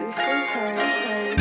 This goes hard. This goes hard.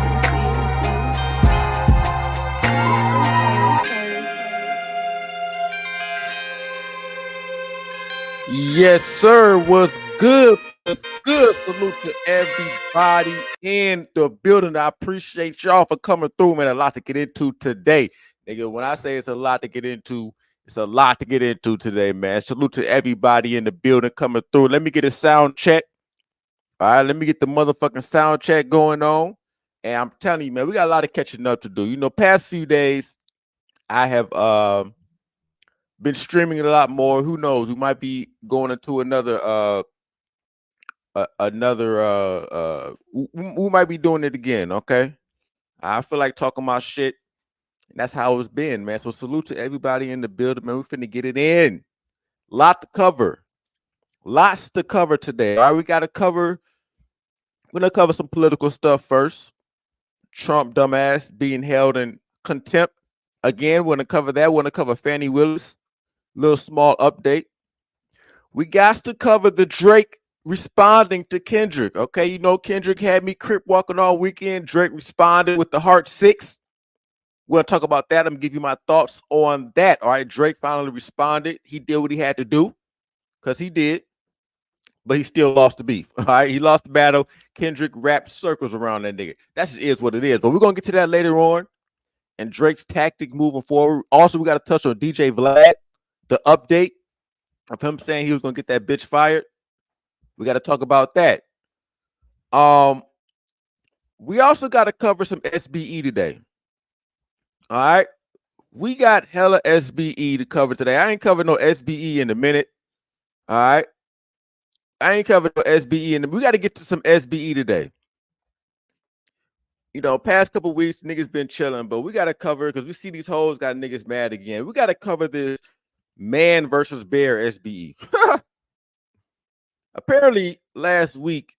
This goes hard. This goes hard. Yes, sir. What's good? What's good? Salute to everybody in the building. I appreciate y'all for coming through, man. A lot to get into today. Nigga, when I say it's a lot to get into, it's a lot to get into today, man. Salute to everybody in the building coming through. Let me get a sound check. All right, let me get the motherfucking sound check going on. And I'm telling you, man, we got a lot of catching up to do. You know, past few days, I have been streaming a lot more. Who knows? We might be going into another we might be doing it again. Okay, I feel like talking my shit, and that's how it's been, man. So salute to everybody in the building, man. We finna get it in. Lot to cover, lots to cover today. All right, we gotta cover. We're gonna cover some political stuff first. Trump dumbass being held in contempt again. We're gonna cover that. We're gonna cover Fannie Willis. Little small update. We got to cover the Drake responding to Kendrick. Okay, you know Kendrick had me crip walking all weekend. Drake responded with the Heart Six. We're gonna talk about that. I'm gonna give you my thoughts on that. All right, Drake finally responded. He did what he had to do because he did, but he still lost the beef. All right, he lost the battle. Kendrick wrapped circles around that nigga. That just is what it is. But we're gonna get to that later on. And Drake's tactic moving forward. Also, we got to touch on DJ Vlad, the update of him saying he was gonna get that bitch fired. We got to talk about that. We also got to cover some SBE today. All right, we got hella SBE to cover today. I ain't covered no SBE in a minute. All right, I ain't covered no SBE in. We got to get to some SBE today. You know, past couple weeks, niggas been chilling, but we got to cover because we see these hoes got niggas mad again. We got to cover this man versus bear SBE. Apparently, last week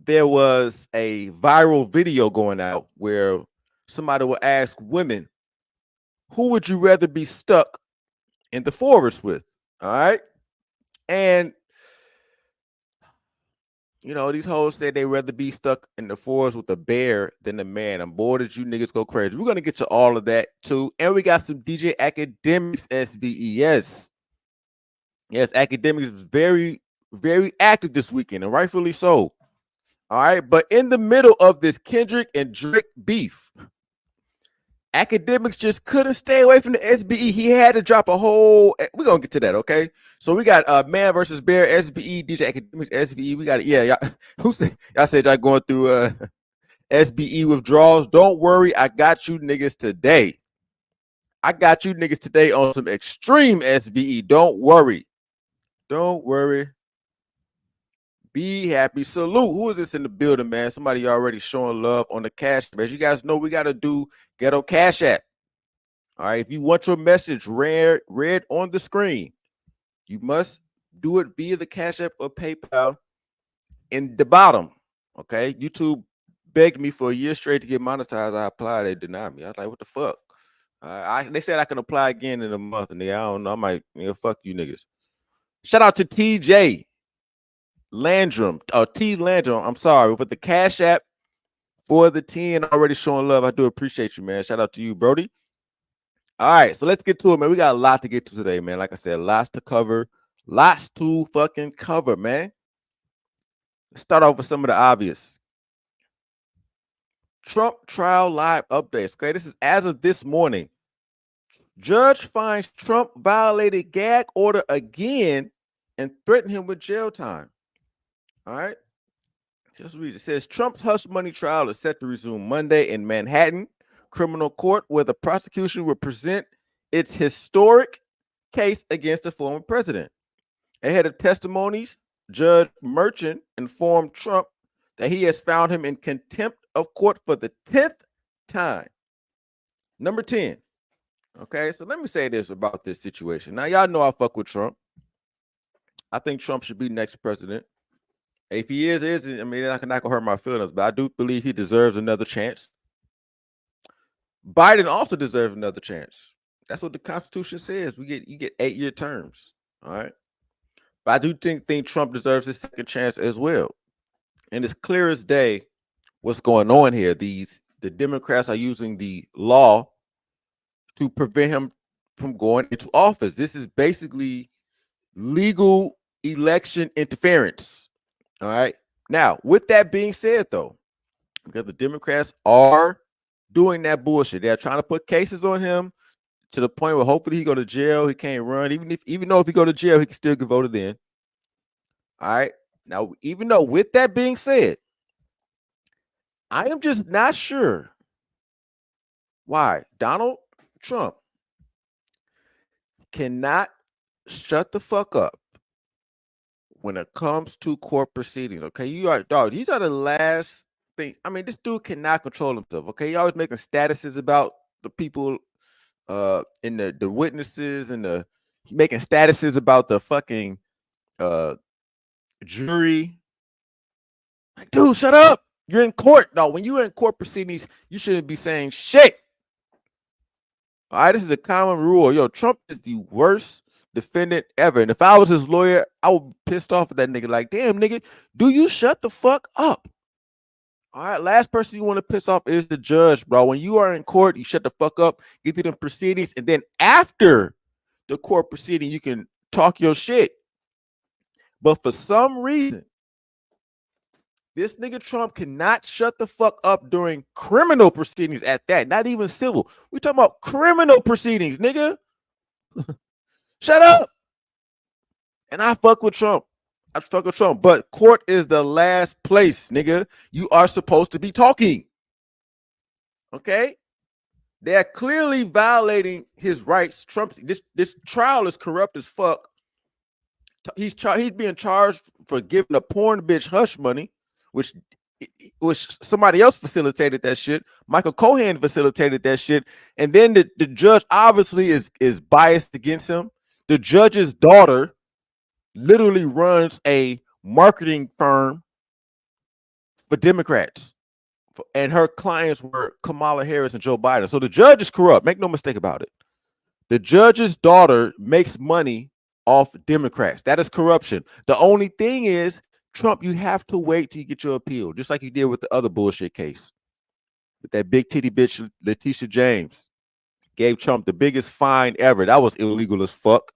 there was a viral video going out where somebody will ask women, who would you rather be stuck in the forest with? All right. And, you know, these hoes said they'd rather be stuck in the forest with a bear than a man. I'm bored that you niggas go crazy. We're going to get to all of that too. And we got some DJ Academics SBE. Yes. Yes, Academics is very, very active this weekend, and rightfully so. All right, but in the middle of this Kendrick and Drake beef, Academics just couldn't stay away from the SBE. He had to drop a whole. We're gonna get to that, okay? So we got Man versus Bear SBE, DJ Academics SBE. We got it. Yeah, y'all. Who said y'all said y'all going through SBE withdrawals? Don't worry, I got you niggas today. I got you niggas today on some extreme SBE. Don't worry. Don't worry. Be happy. Salute. Who is this in the building, man? Somebody already showing love on the Cash App. As you guys know, we got to do Ghetto Cash App. All right. If you want your message read on the screen, you must do it via the Cash App or PayPal in the bottom. Okay. YouTube begged me for a year straight to get monetized. I applied. They denied me. I was like, what the fuck? They said I can apply again in a month, and I don't know. I might, fuck you niggas. Shout out to TJ Landrum, or T Landrum. I'm sorry, with the Cash App for the 10 already showing love. I do appreciate you, man. Shout out to you, Brody. All right, so let's get to it, man. We got a lot to get to today, man. Like I said, lots to cover, lots to fucking cover, man. Let's start off with some of the obvious. Trump trial live updates. Okay, this is as of this morning. Judge finds Trump violated gag order again and threatened him with jail time. All right. Just read. It says Trump's hush money trial is set to resume Monday in Manhattan criminal court, where the prosecution will present its historic case against the former president. Ahead of testimonies, Judge Merchant informed Trump that he has found him in contempt of court for the 10th time. Number 10. Okay, so let me say this about this situation. Now, y'all know I fuck with Trump. I think Trump should be next president. If he isn't, I mean, not gonna hurt my feelings, but I do believe he deserves another chance. Biden also deserves another chance. That's what the Constitution says. You get 8-year terms. All right. But I do think Trump deserves his second chance as well. And it's clear as day what's going on here. The Democrats are using the law to prevent him from going into office. This is basically legal election interference. All right. Now, with that being said, though, because the Democrats are doing that bullshit, they're trying to put cases on him to the point where hopefully he go to jail, he can't run. Even though if he go to jail, he can still get voted in. All right. Now, even though with that being said, I am just not sure why Donald Trump cannot shut the fuck up when it comes to court proceedings. Okay, dog. These are the last things. I mean, this dude cannot control himself. Okay, he always making statuses about the people, and the witnesses, and making statuses about the fucking jury. Like, dude, shut up. You're in court. No, when you're in court proceedings, you shouldn't be saying shit. All right, this is a common rule. Yo, Trump is the worst defendant ever. And if I was his lawyer, I would be pissed off at that nigga. Like, damn, nigga, do you shut the fuck up? All right, last person you want to piss off is the judge, bro. When you are in court, you shut the fuck up, get through the proceedings, and then after the court proceeding, you can talk your shit. But for some reason, this nigga Trump cannot shut the fuck up during criminal proceedings at that, not even civil. We talking about criminal proceedings, nigga. Shut up. And I fuck with Trump. I fuck with Trump. But court is the last place, nigga. You are supposed to be talking. Okay? They're clearly violating his rights. This trial is corrupt as fuck. He's being charged for giving a porn bitch hush money, which somebody else facilitated that shit. Michael Cohen facilitated that shit. And then the judge obviously is biased against him. The judge's daughter literally runs a marketing firm for Democrats. And her clients were Kamala Harris and Joe Biden. So the judge is corrupt. Make no mistake about it. The judge's daughter makes money off Democrats. That is corruption. The only thing is, Trump, you have to wait till you get your appeal, just like you did with the other bullshit case. With that big titty bitch, Letitia James, gave Trump the biggest fine ever. That was illegal as fuck.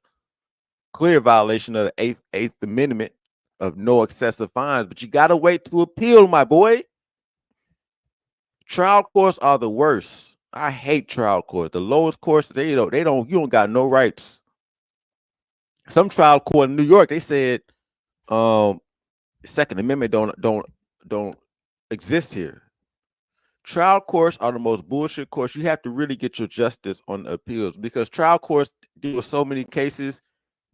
Clear violation of the Eighth Amendment of no excessive fines. But you got to wait to appeal, my boy. Trial courts are the worst. I hate trial courts. The lowest courts, you don't got no rights. Some trial court in New York, they said, Second Amendment don't exist here. Trial courts are the most bullshit courts. You have to really get your justice on the appeals, because trial courts deal with so many cases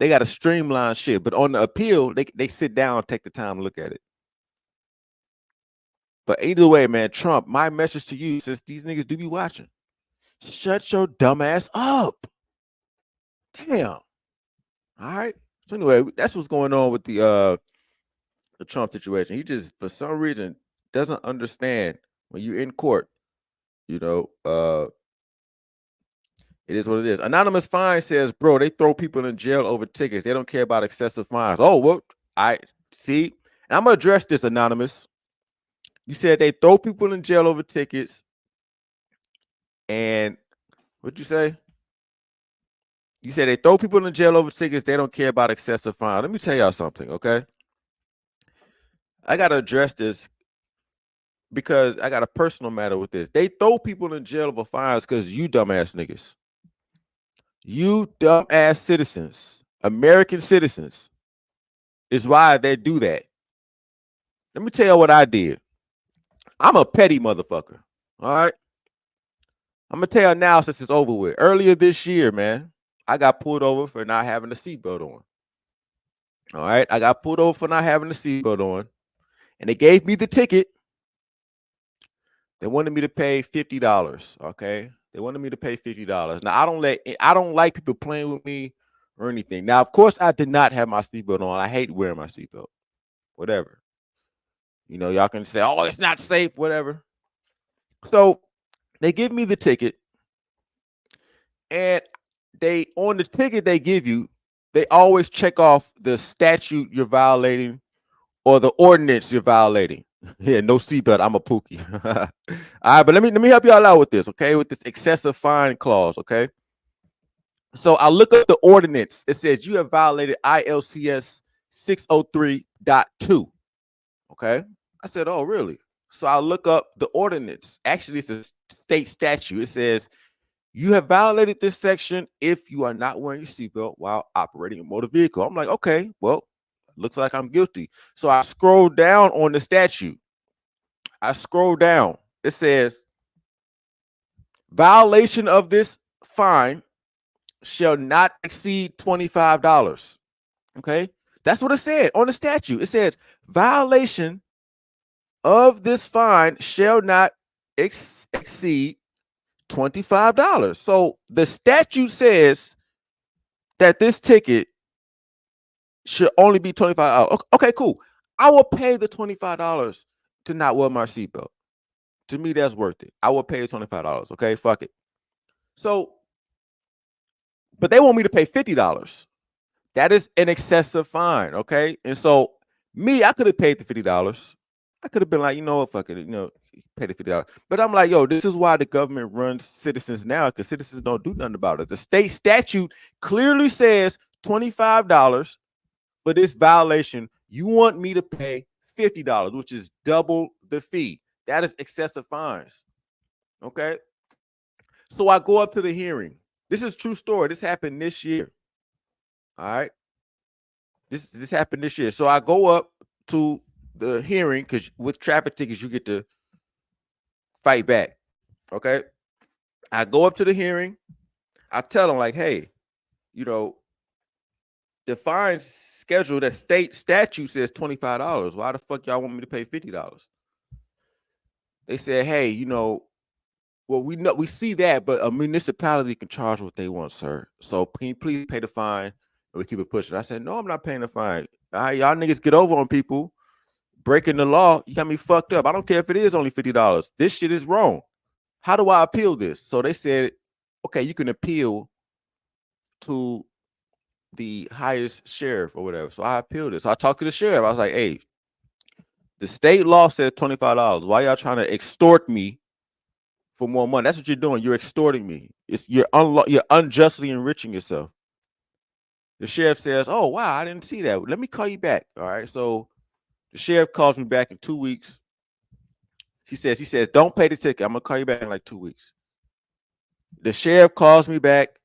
They got to streamline shit. But on the appeal, they sit down and take the time to look at it. But either way, man, Trump, my message to you, since these niggas do be watching, shut your dumb ass up. Damn. All right. So anyway, that's what's going on with the Trump situation. He just for some reason doesn't understand when you're in court, you know, it is what it is. Anonymous Fine says, bro, they throw people in jail over tickets. They don't care about excessive fines. Oh, well, I see. And I'm gonna address this, Anonymous. You said they throw people in jail over tickets, and what'd you say? You said they throw people in jail over tickets. They don't care about excessive fines. Let me tell y'all something, okay? I gotta address this because I got a personal matter with this. They throw people in jail over fines because you dumbass niggas. You dumbass citizens, American citizens, is why they do that. Let me tell you what I did. I'm a petty motherfucker. All right. I'm gonna tell you now since it's over with. Earlier this year, man, I got pulled over for not having a seatbelt on. All right. I got pulled over for not having a seatbelt on. And they gave me the ticket. They wanted me to pay $50. Okay. They wanted me to pay $50. Now I don't like people playing with me or anything. Now, of course, I did not have my seatbelt on. I hate wearing my seatbelt. Whatever. You know, y'all can say, oh, it's not safe, whatever. So they give me the ticket, and they on the ticket they give you, they always check off the statute you're violating or the ordinance you're violating. Yeah, no seatbelt. I'm a pookie. All right, but let me help y'all out with this, okay? With this excessive fine clause, okay? So I look up the ordinance. It says you have violated ILCS 603.2. Okay. I said, oh, really? So I look up the ordinance. Actually, it's a state statute. It says you have violated this section if you are not wearing your seatbelt while operating a motor vehicle. I'm like, okay, well, looks like I'm guilty. So I scroll down on the statute. I scroll down. It says violation of this fine shall not exceed $25. Okay. That's what it said on the statute. It says violation of this fine shall not exceed $25. So the statute says that this ticket should only be $25. Okay, cool. I will pay the $25 to not wear my seatbelt. To me, that's worth it. I will pay the $25. Okay, fuck it. So, but they want me to pay $50. That is an excessive fine. Okay, and so me, I could have paid the $50. I could have been like, you know what, fuck it, pay the $50. But I'm like, yo, this is why the government runs citizens now, because citizens don't do nothing about it. The state statute clearly says $25 for this violation. You want me to pay $50, which is double the fee. That is excessive fines. Okay. So I go up to the hearing. This is true story. This happened this year. All right. This happened this year. So I go up to the hearing because with traffic tickets, you get to fight back. Okay. I go up to the hearing. I tell them, like, hey, the fine schedule that state statute says $25. Why the fuck y'all want me to pay $50? They said, hey, well, we see that, but a municipality can charge what they want, sir. So can you please pay the fine and we keep it pushing? I said, no, I'm not paying the fine. All right, y'all niggas get over on people breaking the law. You got me fucked up. I don't care if it is only $50. This shit is wrong. How do I appeal this? So they said, okay, you can appeal to the highest sheriff or whatever. So I appealed it. So I talked to the sheriff. I was like, hey, the state law says $25. Why y'all trying to extort me for more money? That's what you're doing. You're extorting me. You're unjustly enriching yourself. The sheriff says, oh, wow, I didn't see that. Let me call you back. All right. So the sheriff calls me back in 2 weeks. He says, don't pay the ticket. I'm going to call you back in like 2 weeks. The sheriff calls me back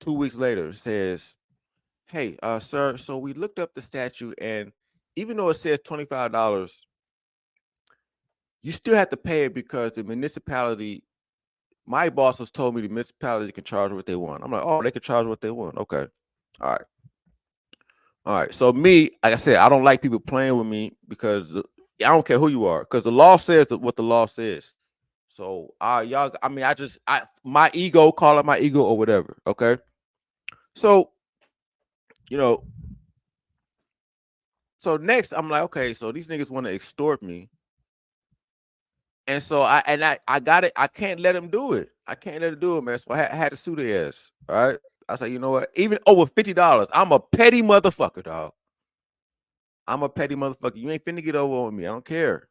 2 weeks later, says, hey, sir, so we looked up the statute, and even though it says $25, you still have to pay it because the municipality, my boss has told me the municipality can charge what they want. I'm like, oh, they can charge what they want. Okay. All right. All right. So me, like I said, I don't like people playing with me because I don't care who you are, because the law says what the law says. So y'all, I mean, I my ego, call it my ego or whatever. Okay. So, you know, so next I'm like, okay, so these niggas want to extort me. And so I got it. I can't let him do it. I can't let him do it, man. So I had to sue their ass. All right. I said, you know what? Even over $50, I'm a petty motherfucker, dog. I'm a petty motherfucker. You ain't finna get over on me. I don't care.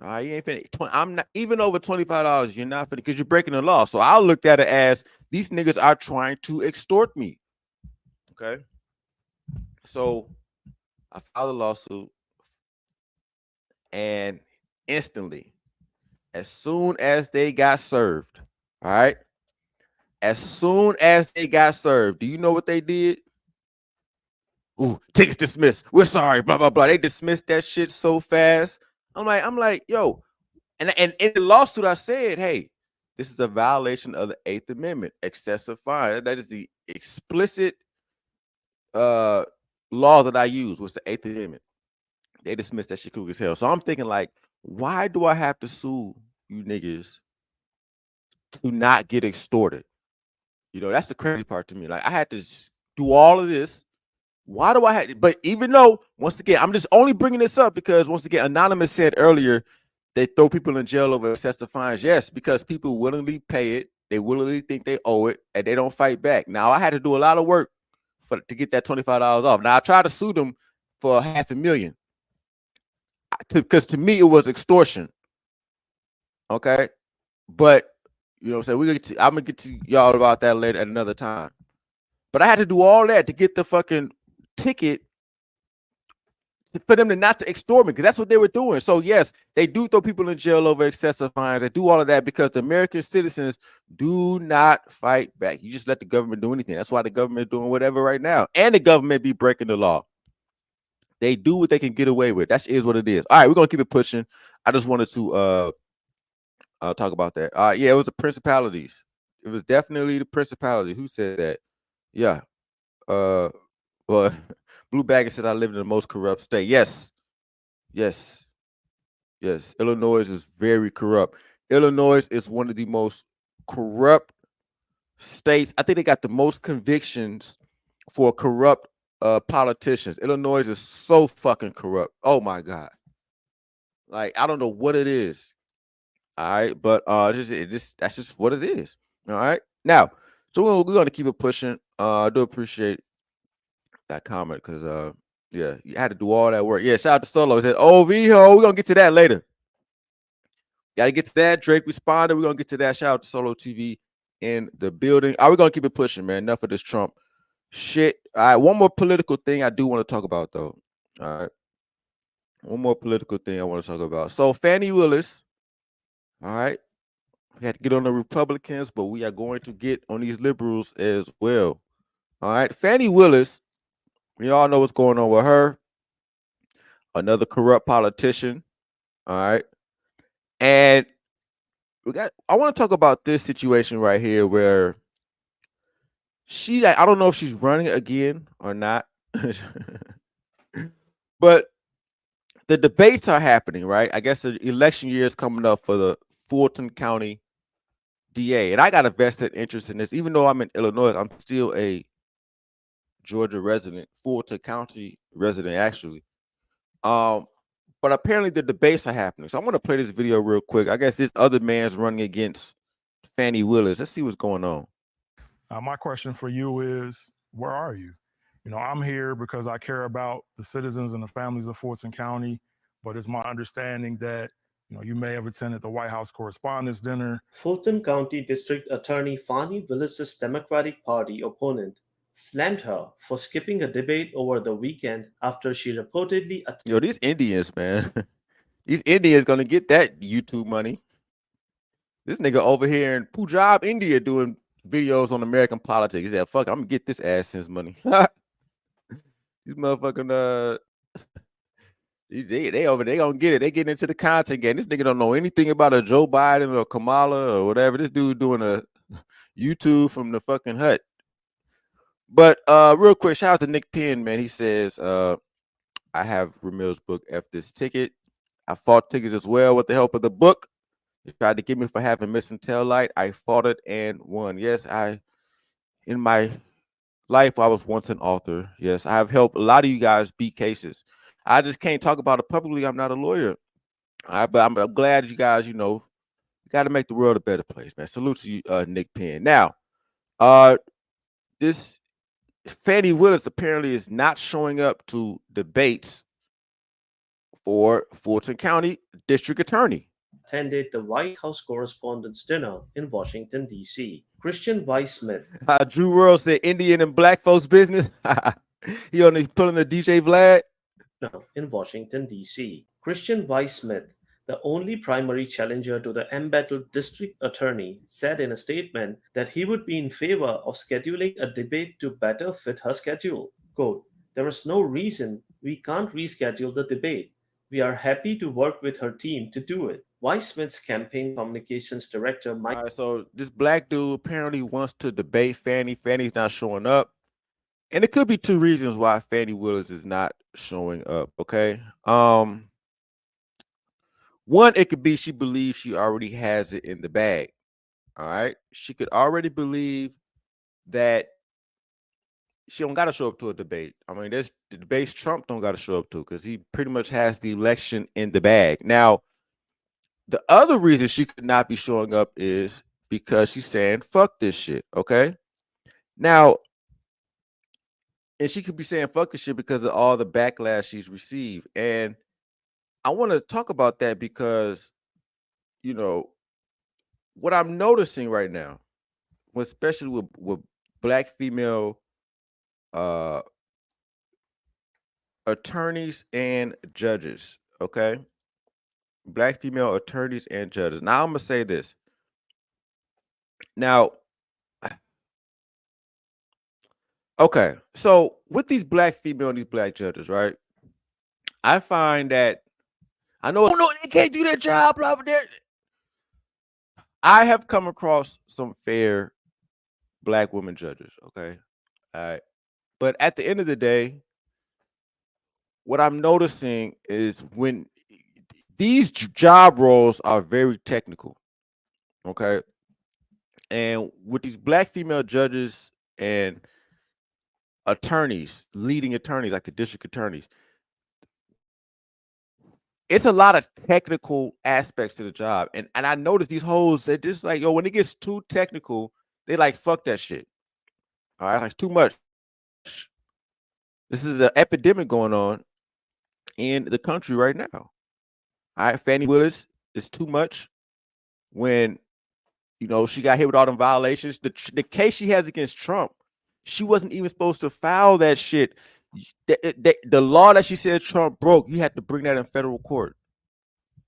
All right, you ain't finna. I'm not even over $25. You're not finna, because you're breaking the law. So I looked at it as these niggas are trying to extort me. Okay. So I filed a lawsuit, and instantly, as soon as they got served, all right, as soon as they got served, do you know what they did? Ooh, tickets dismissed. We're sorry, blah blah blah. They dismissed that shit so fast. I'm like, yo, and in the lawsuit, I said, hey, this is a violation of the Eighth Amendment, excessive fine. That is the explicit uh law that I use, was the Eighth Amendment. They dismissed that shit cool as hell. So I'm thinking, like, why do I have to sue you niggas to not get extorted? You know, that's the crazy part to me. Like, I had to do all of this. Why do I have? But even though, once again, I'm just only bringing this up because, once again, Anonymous said earlier they throw people in jail over excessive fines. Yes, because people willingly pay it. They willingly think they owe it, and they don't fight back. Now, I had to do a lot of work to get that $25 off. Now, I tried to sue them for $500,000 because to me it was extortion. Okay, but you know what I'm saying. I'm gonna get to y'all about that later at another time. But I had to do all that to get the fucking ticket for them to not to extort me, because that's what they were doing. So yes, they do throw people in jail over excessive fines. They do all of that because the American citizens do not fight back. You just let the government do anything. That's why the government is doing whatever right now, and the government be breaking the law. They do what they can get away with. That is what it is. All right, we're gonna keep it pushing. I just wanted to talk about that. Yeah, it was the principalities. It was definitely the principality. Who said that? Yeah. Uh, well, Blue Bagger said I live in the most corrupt state. Yes, yes, yes. Illinois is very corrupt. Illinois is one of the most corrupt states. I think they got the most convictions for corrupt politicians. Illinois is so fucking corrupt. Oh my god. Like, I don't know what it is. All right, but that's just what it is. All right. Now, so we're gonna keep it pushing. I do appreciate that comment because yeah, you had to do all that work. Yeah, shout out to Solo. He said, "Oh, Viho, we're gonna get to that later. Got to get to that." Drake responded. We're gonna get to that. Shout out to Solo TV in the building. Are we gonna keep it pushing, man? Enough of this Trump shit. All right, one more political thing I do want to talk about, though. All right, one more political thing I want to talk about. So Fannie Willis. All right, we had to get on the Republicans, but we are going to get on these liberals as well. All right, Fannie Willis. We all know what's going on with her. Another corrupt politician. All right. And I want to talk about this situation right here where I don't know if she's running again or not. But the debates are happening, right? I guess the election year is coming up for the Fulton County DA. And I got a vested interest in this. Even though I'm in Illinois, I'm still a Georgia resident, Fulton County resident, actually. But apparently the debates are happening. So I want to play this video real quick. I guess this other man's running against Fannie Willis. Let's see what's going on. My question for you is, where are you? I'm here because I care about the citizens and the families of Fulton County, but it's my understanding that, you may have attended the White House Correspondents' Dinner. Fulton County District Attorney Fannie Willis's Democratic Party opponent slammed her for skipping a debate over the weekend after she reportedly Yo, these Indians, man. These Indians gonna get that YouTube money. This nigga over here in Punjab, India, doing videos on American politics. He said, fuck it, I'm gonna get this ass his money. These motherfucking they over, they gonna get it. They getting into the content game. This nigga don't know anything about a Joe Biden or Kamala or whatever. This dude doing a YouTube from the fucking hut. But real quick, shout out to Nick Penn, man. He says, I have Ramil's book, F This Ticket. I fought tickets as well with the help of the book. They tried to get me for having missing tail light. I fought it and won. Yes, in my life, I was once an author. Yes, I have helped a lot of you guys beat cases. I just can't talk about it publicly. I'm not a lawyer. But I'm glad you guys, you got to make the world a better place, man. Salute to you, Nick Penn. Now, uh, this Fannie Willis apparently is not showing up to debates for Fulton County District Attorney. Attended the White House Correspondents' Dinner in Washington, D.C. Christian Weiss Smith, Drew World said Indian and black folks business. He only pulling the DJ Vlad. dinner in Washington, D.C. Christian Weiss Smith, the only primary challenger to the embattled district attorney, said in a statement that he would be in favor of scheduling a debate to better fit her schedule. Quote, "There is no reason we can't reschedule the debate. We are happy to work with her team to do it." Weiss Smith's campaign communications director, All Mike right, so this black dude apparently wants to debate Fannie. Fannie's not showing up. And it could be two reasons why Fannie Willis is not showing up. Okay. One, it could be she believes she already has it in the bag. All right. She could already believe that she don't gotta show up to a debate. I mean, there's the debates Trump don't gotta show up to because he pretty much has the election in the bag. Now, the other reason she could not be showing up is because she's saying fuck this shit. Okay. Now, and she could be saying fuck this shit because of all the backlash she's received. And I want to talk about that because, you know, what I'm noticing right now, especially with black female uh attorneys and judges, okay? Black female attorneys and judges. Now I'm gonna say this. Now, okay, so with these black female and these black judges, right? I find that I know, oh no, they can't do their job, blah blah blah. I have come across some fair black women judges, okay? All right. But at the end of the day, what I'm noticing is when these job roles are very technical, okay? And with these black female judges and attorneys, leading attorneys like the district attorneys, it's a lot of technical aspects to the job. And I notice these hoes, they're just like, yo, when it gets too technical, they like fuck that shit. All right, like too much. This is an epidemic going on in the country right now. All right, Fannie Willis is too much when she got hit with all them violations. The case she has against Trump, she wasn't even supposed to file that shit. The law that she said Trump broke, you had to bring that in federal court.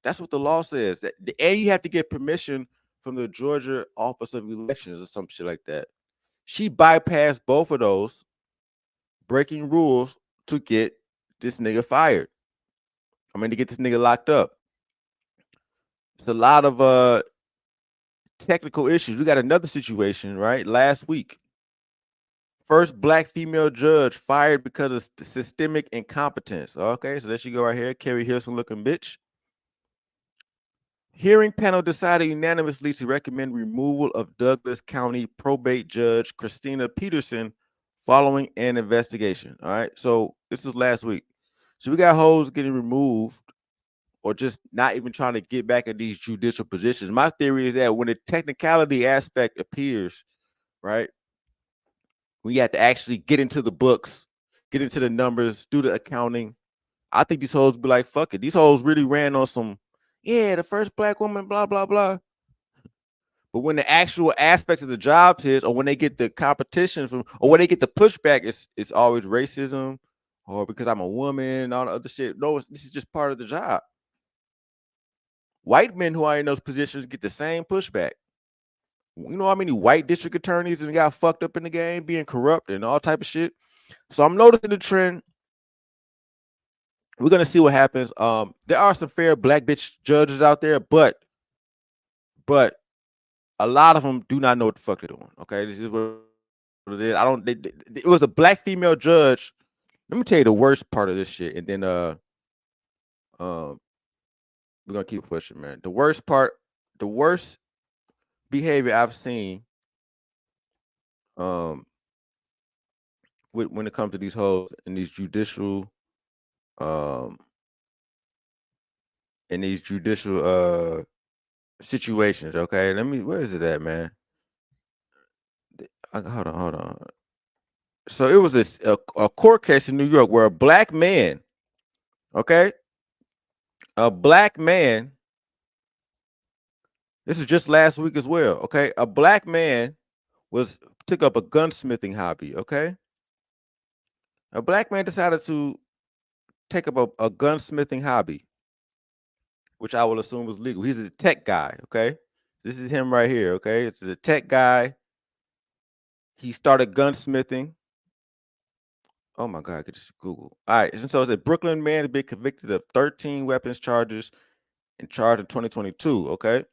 That's what the law says. And you have to get permission from the Georgia Office of Elections or some shit like that. She bypassed both of those, breaking rules to get this nigga fired. I mean, to get this nigga locked up. It's a lot of technical issues. We got another situation, right? Last week, first black female judge fired because of systemic incompetence. Okay, so there she go right here, Carrie Hilson looking bitch. Hearing panel decided unanimously to recommend removal of Douglas County probate judge Christina Peterson following an investigation. All right, so this was last week. So we got hoes getting removed or just not even trying to get back in these judicial positions. My theory is that when the technicality aspect appears, right, we have to actually get into the books, get into the numbers, do the accounting. I think these hoes be like, fuck it. These hoes really ran on some, yeah, the first black woman, blah, blah, blah. But when the actual aspects of the job hit, or when they get the competition from, or when they get the pushback, it's always racism, or because I'm a woman, and all the other shit. No, this is just part of the job. White men who are in those positions get the same pushback. You know how many white district attorneys and got fucked up in the game, being corrupt and all type of shit. So I'm noticing the trend. We're gonna see what happens. There are some fair black bitch judges out there, but a lot of them do not know what the fuck they're doing. Okay, this is what I'm I don't. It was a black female judge. Let me tell you the worst part of this shit, and then um, we're gonna keep pushing, man. The worst part, the worst behavior I've seen, um, when it comes to these hoes and these judicial, um, situations. Okay, where is it at, man? Hold on. So it was a court case in New York where a black man, okay, a black man. This is just last week as well. Okay, a black man was took up a gunsmithing hobby. Okay, a black man decided to take up a gunsmithing hobby, which I will assume was legal. He's a tech guy. Okay, this is him right here. Okay, it's a tech guy. He started gunsmithing. Oh my God, I could just Google. All right, and so it's a Brooklyn man has been convicted of 13 weapons charges and charged in 2022. Okay,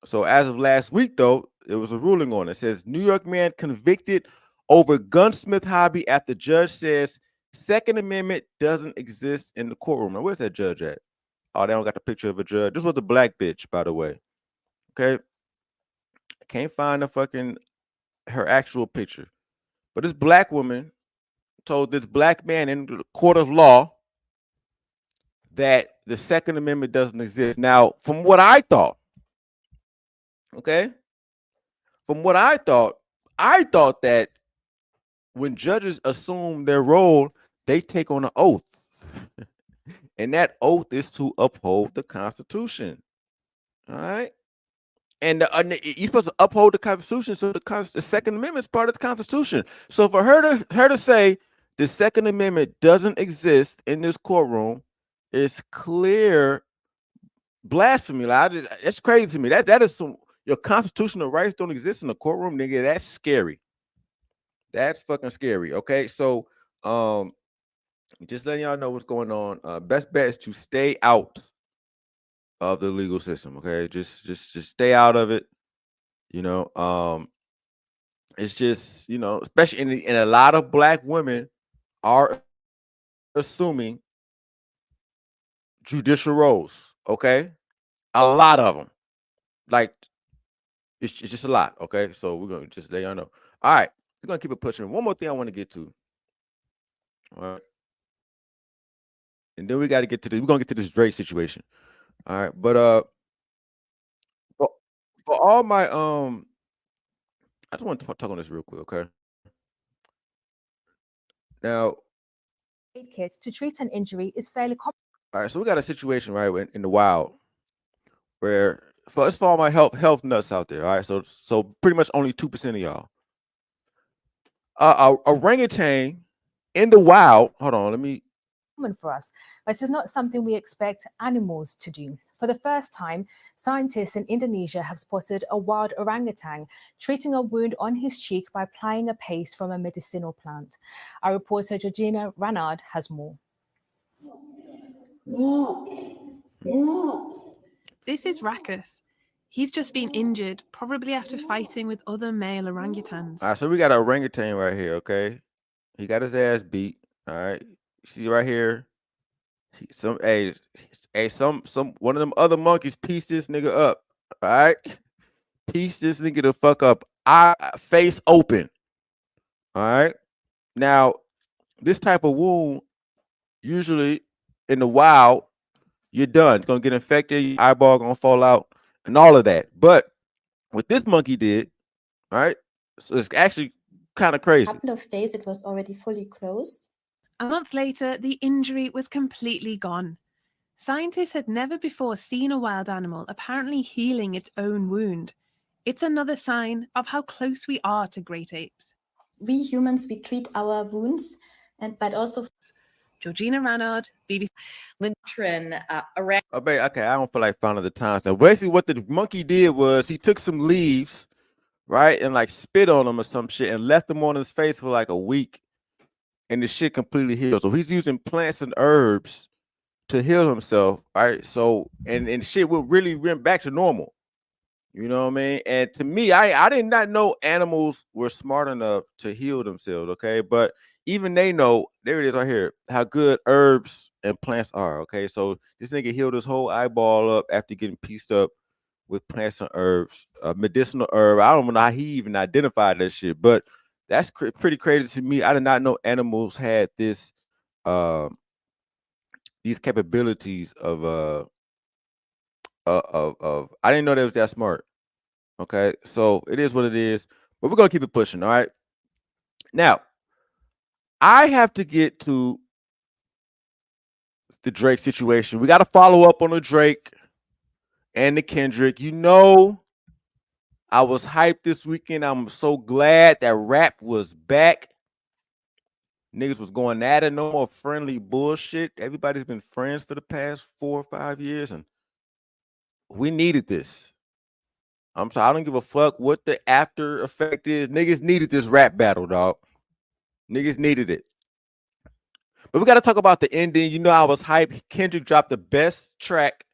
so as of last week, though, there was a ruling on it. It says New York man convicted over gunsmith hobby after judge says Second Amendment doesn't exist in the courtroom. Now, where's that judge at? Oh, they don't got the picture of a judge. This was the black bitch, by the way. Okay, I can't find her actual picture, but this black woman told this black man in the court of law that the Second Amendment doesn't exist. Now, from what I thought, okay, I thought that when judges assume their role, they take on an oath. And that oath is to uphold the Constitution. All right. And you're supposed to uphold the Constitution. So the Second Amendment is part of the Constitution. So for her to say the Second Amendment doesn't exist in this courtroom is clear blasphemy. That's crazy to me. That is your constitutional rights don't exist in the courtroom, nigga. That's scary. That's fucking scary. Okay, so just letting y'all know what's going on. Best bet is to stay out of the legal system. Okay, just stay out of it. You know, it's just especially in a lot of black women are assuming judicial roles. Okay, a lot of them. Like it's just a lot. Okay, so we're gonna just let y'all know. All right, we're gonna keep it pushing. One more thing I want to get to. All right. And then we got to get to this. We're gonna get to this Drake situation. All right, but for, for all my I just want to talk on this real quick, okay? Now, Kit to treat an injury is fairly common. all right, so we got a situation right in the wild where for all my health nuts out there. All right, so pretty much only 2% of y'all. A orangutan in the wild. Hold on, let me. For us, but it is not something we expect animals to do. For the first time, scientists in Indonesia have spotted a wild orangutan treating a wound on his cheek by applying a paste from a medicinal plant. Our reporter Georgina Ranard has more. This is Rakus. He's just been injured, probably after fighting with other male orangutans. All right, so we got an orangutan right here, okay? He got his ass beat. All right. You see right here. Some one of them other monkeys pieced this nigga up. All right. Piece this nigga the fuck up. Face open. All right. Now, this type of wound, usually in the wild, you're done. It's gonna get infected, your eyeball gonna fall out, and all of that. But what this monkey did, all right, so it's actually kind of crazy. A couple of days it was already fully closed. A month later, the injury was completely gone. Scientists had never before seen a wild animal apparently healing its own wound. It's another sign of how close we are to great apes. We humans, we treat our wounds, but also. Georgina Ranard, BBC. Okay, I don't feel like finding the time. So basically, what the monkey did was he took some leaves, right, and like spit on them or some shit, and left them on his face for like a week, and the shit completely healed. So he's using plants and herbs to heal himself, right? So and shit will really went back to normal. You know what I mean? And to me, I did not know animals were smart enough to heal themselves. Okay, but even they know. There it is right here. How good herbs and plants are. Okay, so this nigga healed his whole eyeball up after getting pieced up with plants and herbs, medicinal herb. I don't know how he even identified that shit, but that's pretty crazy to me. I did not know animals had this, these capabilities of. I didn't know they was that smart. Okay, so it is what it is, but we're gonna keep it pushing. All right. Now, I have to get to the Drake situation. We got to follow up on the Drake and the Kendrick. You know, I was hyped this weekend. I'm so glad that rap was back. Niggas was going at it. No more friendly bullshit. Everybody's been friends for the past 4 or 5 years, and we needed this. I'm sorry, I don't give a fuck what the after effect is. Niggas needed this rap battle, dog. Niggas needed it. But we got to talk about the ending. You know, I was hyped. Kendrick dropped the best track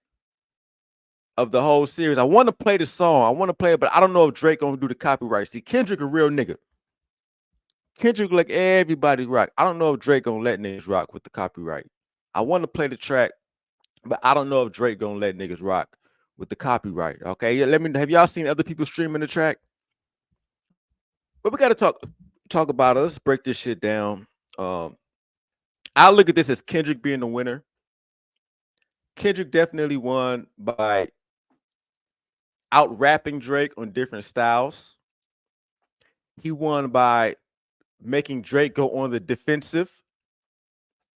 of the whole series. I want to play the song. I want to play it, but I don't know if Drake gonna do the copyright. See, Kendrick a real nigga. Kendrick like everybody rock. I don't know if Drake gonna let niggas rock with the copyright. I want to play the track, but I don't know if Drake gonna let niggas rock with the copyright. Okay, yeah, let me. Have y'all seen other people streaming the track? But we got to talk about it. Let's break this shit down. Um, I look at this as Kendrick being the winner. Kendrick definitely won by out rapping Drake on different styles. He won by making Drake go on the defensive.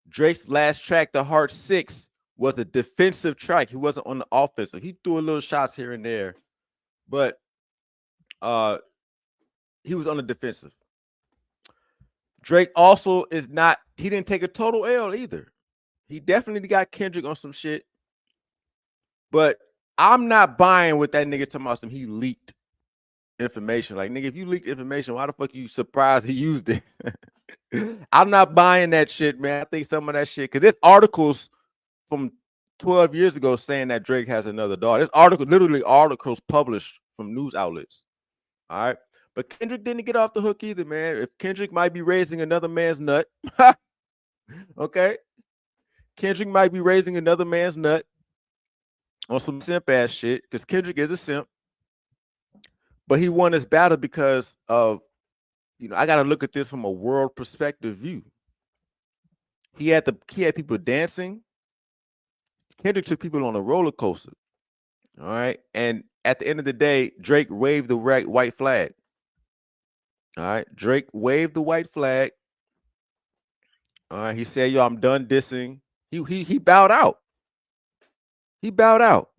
Drake's last track, The Heart 6, was a defensive track. He wasn't on the offensive. He threw a little shots here and there, but he was on the defensive. Drake also is not, he didn't take a total L either. He definitely got Kendrick on some shit, but I'm not buying with that nigga talking about some he leaked information. Like, nigga, if you leaked information, why the fuck you surprised he used it? I'm not buying that shit, man. I think some of that shit, because there's articles from 12 years ago saying that Drake has another daughter. There's literally articles published from news outlets. All right. But Kendrick didn't get off the hook either, man. If Kendrick might be raising another man's nut, okay. Kendrick might be raising another man's nut on some simp ass shit, because Kendrick is a simp. But he won his battle because of, I got to look at this from a world perspective view. He had people dancing. Kendrick took people on a roller coaster. All right. And at the end of the day, Drake waved the white flag. All right. Drake waved the white flag. All right. He said, yo, I'm done dissing. He bowed out. He bowed out.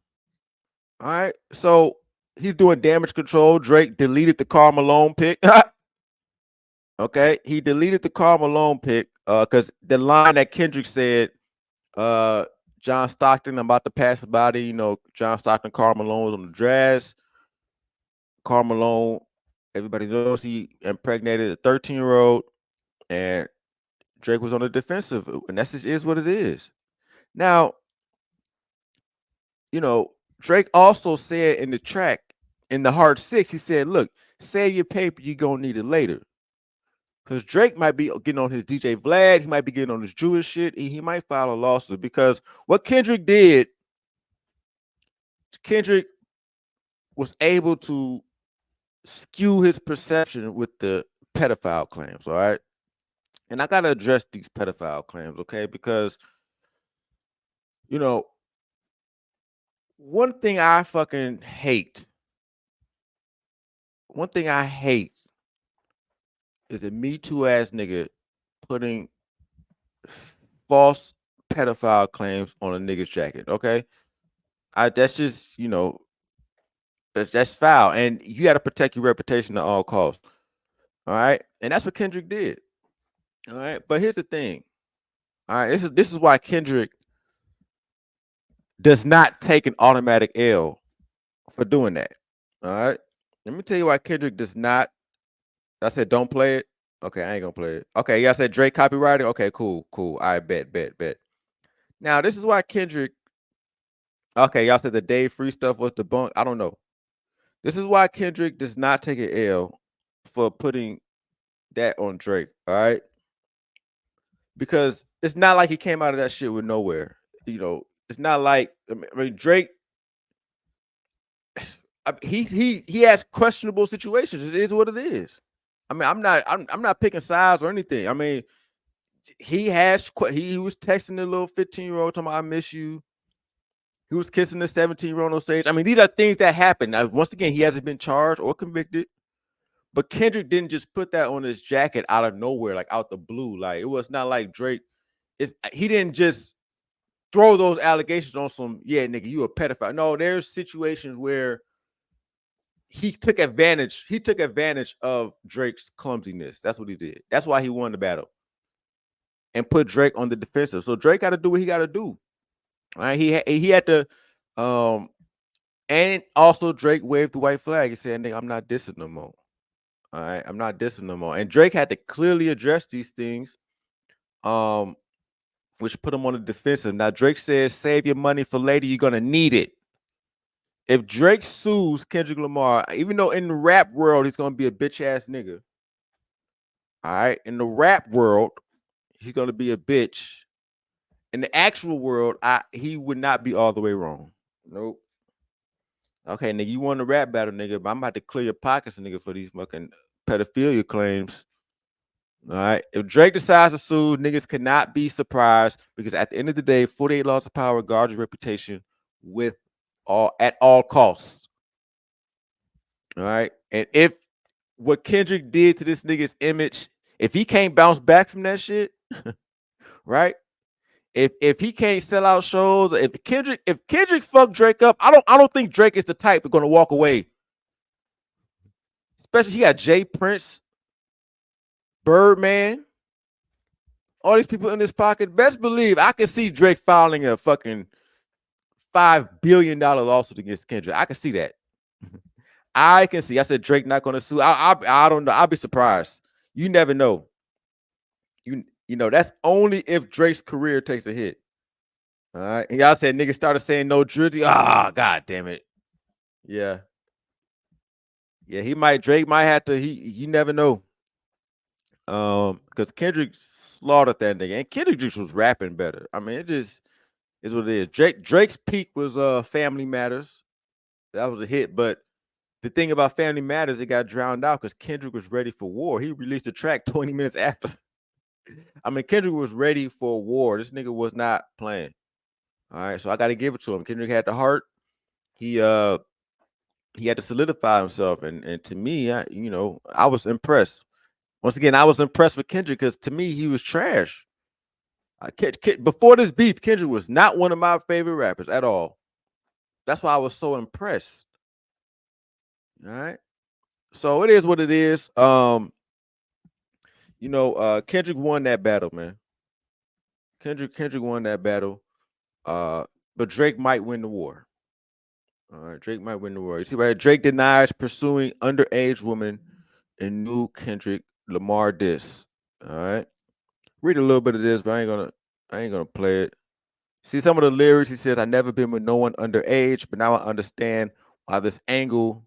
All right. So he's doing damage control. Drake deleted the Karl Malone pick. Okay. He deleted the Karl Malone pick because the line that Kendrick said, John Stockton, I'm about to pass the body. John Stockton, Karl Malone was on the dress. Karl Malone, everybody knows he impregnated a 13-year-old, and Drake was on the defensive, and that's just is what it is. Now, Drake also said in the track, in the Heart 6, he said, look, save your paper, you're going to need it later. Because Drake might be getting on his DJ Vlad, he might be getting on his Jewish shit, he might file a lawsuit, because what Kendrick did, Kendrick was able to skew his perception with the pedophile claims, all right? And I got to address these pedophile claims, okay? Because, one thing I fucking hate, is a Me Too ass nigga putting false pedophile claims on a nigga's jacket, okay? That's just, that's foul. And you got to protect your reputation at all costs, all right? And that's what Kendrick did, all right? But here's the thing, all right? This is why Kendrick does not take an automatic L for doing that. All right. Let me tell you why Kendrick does not. I said don't play it. Okay, I ain't gonna play it. Okay, y'all said Drake copywriting. Okay, cool. I bet. Now this is why Kendrick. Okay, y'all said the Dave Free stuff was debunked. I don't know. This is why Kendrick does not take an L for putting that on Drake. All right, because it's not like he came out of that shit with nowhere. It's not like I mean Drake. He has questionable situations. It is what it is. I mean, I'm not picking sides or anything. I mean, he was texting the little 15-year-old talking about I miss you. He was kissing the 17-year-old on stage. I mean, these are things that happen. Now, once again, he hasn't been charged or convicted. But Kendrick didn't just put that on his jacket out of nowhere, like out the blue. Like it was not like Drake. He didn't just throw those allegations on some, yeah, nigga, you a pedophile. No, there's situations where he took advantage. He took advantage of Drake's clumsiness. That's what he did. That's why he won the battle and put Drake on the defensive. So Drake got to do what he got to do. All right, he had to, and also Drake waved the white flag and said, "Nigga, I'm not dissing no more." All right, I'm not dissing no more. And Drake had to clearly address these things, which put him on the defensive. Now Drake says, "Save your money for later. You're gonna need it." If Drake sues Kendrick Lamar, even though in the rap world he's gonna be a bitch ass nigga, all right, in the rap world he's gonna be a bitch. In the actual world, he would not be all the way wrong. Nope. Okay, nigga, you won the rap battle, nigga, but I'm about to clear your pockets, nigga, for these fucking pedophilia claims. All right. If Drake decides to sue, niggas cannot be surprised because at the end of the day, 48 Laws of Power guards your reputation at all costs. All right. And if what Kendrick did to this nigga's image, if he can't bounce back from that shit, right? If he can't sell out shows, if Kendrick fucked Drake up, I don't think Drake is the type that's gonna walk away. Especially he got Jay Prince, Birdman, all these people in his pocket. Best believe I can see Drake filing a fucking $5 billion lawsuit against Kendrick. I can see that. I can see. I said Drake not gonna sue. I don't know. I'll be surprised. You never know. You know that's only if Drake's career takes a hit. All right. And y'all said niggas started saying no Drizzy. Ah, god damn it. Yeah. Yeah, Drake might have to, you never know. Because Kendrick slaughtered that nigga. And Kendrick just was rapping better. I mean, it just is what it is. Drake's peak was Family Matters. That was a hit, but the thing about Family Matters, it got drowned out because Kendrick was ready for war. He released a track 20 minutes after. I mean, Kendrick was ready for war. This nigga was not playing. All right, so I got to give it to him. Kendrick had the heart. He had to solidify himself, and to me, I was impressed. Once again, I was impressed with Kendrick because to me, he was trash. Before this beef, Kendrick was not one of my favorite rappers at all. That's why I was so impressed. All right. So it is what it is. Kendrick won that battle, man. Kendrick won that battle. But Drake might win the war. All right, Drake might win the war. You see, right? Drake denies pursuing underage woman in new Kendrick Lamar diss. All right. Read a little bit of this, but I ain't gonna play it. See some of the lyrics. He says, "I never been with no one underage, but now I understand why this angle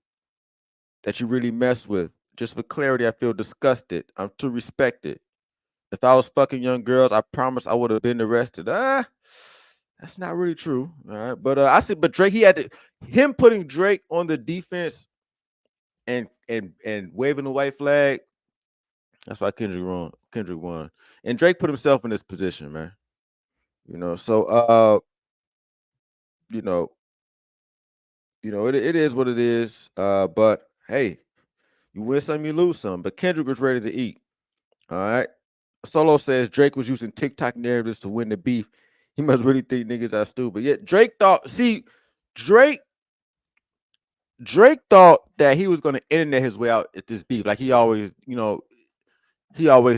that you really mess with. Just for clarity, I feel disgusted. I'm too respected. If I was fucking young girls, I promise I would have been arrested." That's not really true. All right. But but Drake, him putting Drake on the defense and waving the white flag. That's why Kendrick won. And Drake put himself in this position, man. So it is what it is. But hey, you win some, you lose some. But Kendrick was ready to eat. All right. Solo says Drake was using TikTok narratives to win the beef. He must really think niggas are stupid. Yet Drake thought that he was gonna internet his way out at this beef, like he always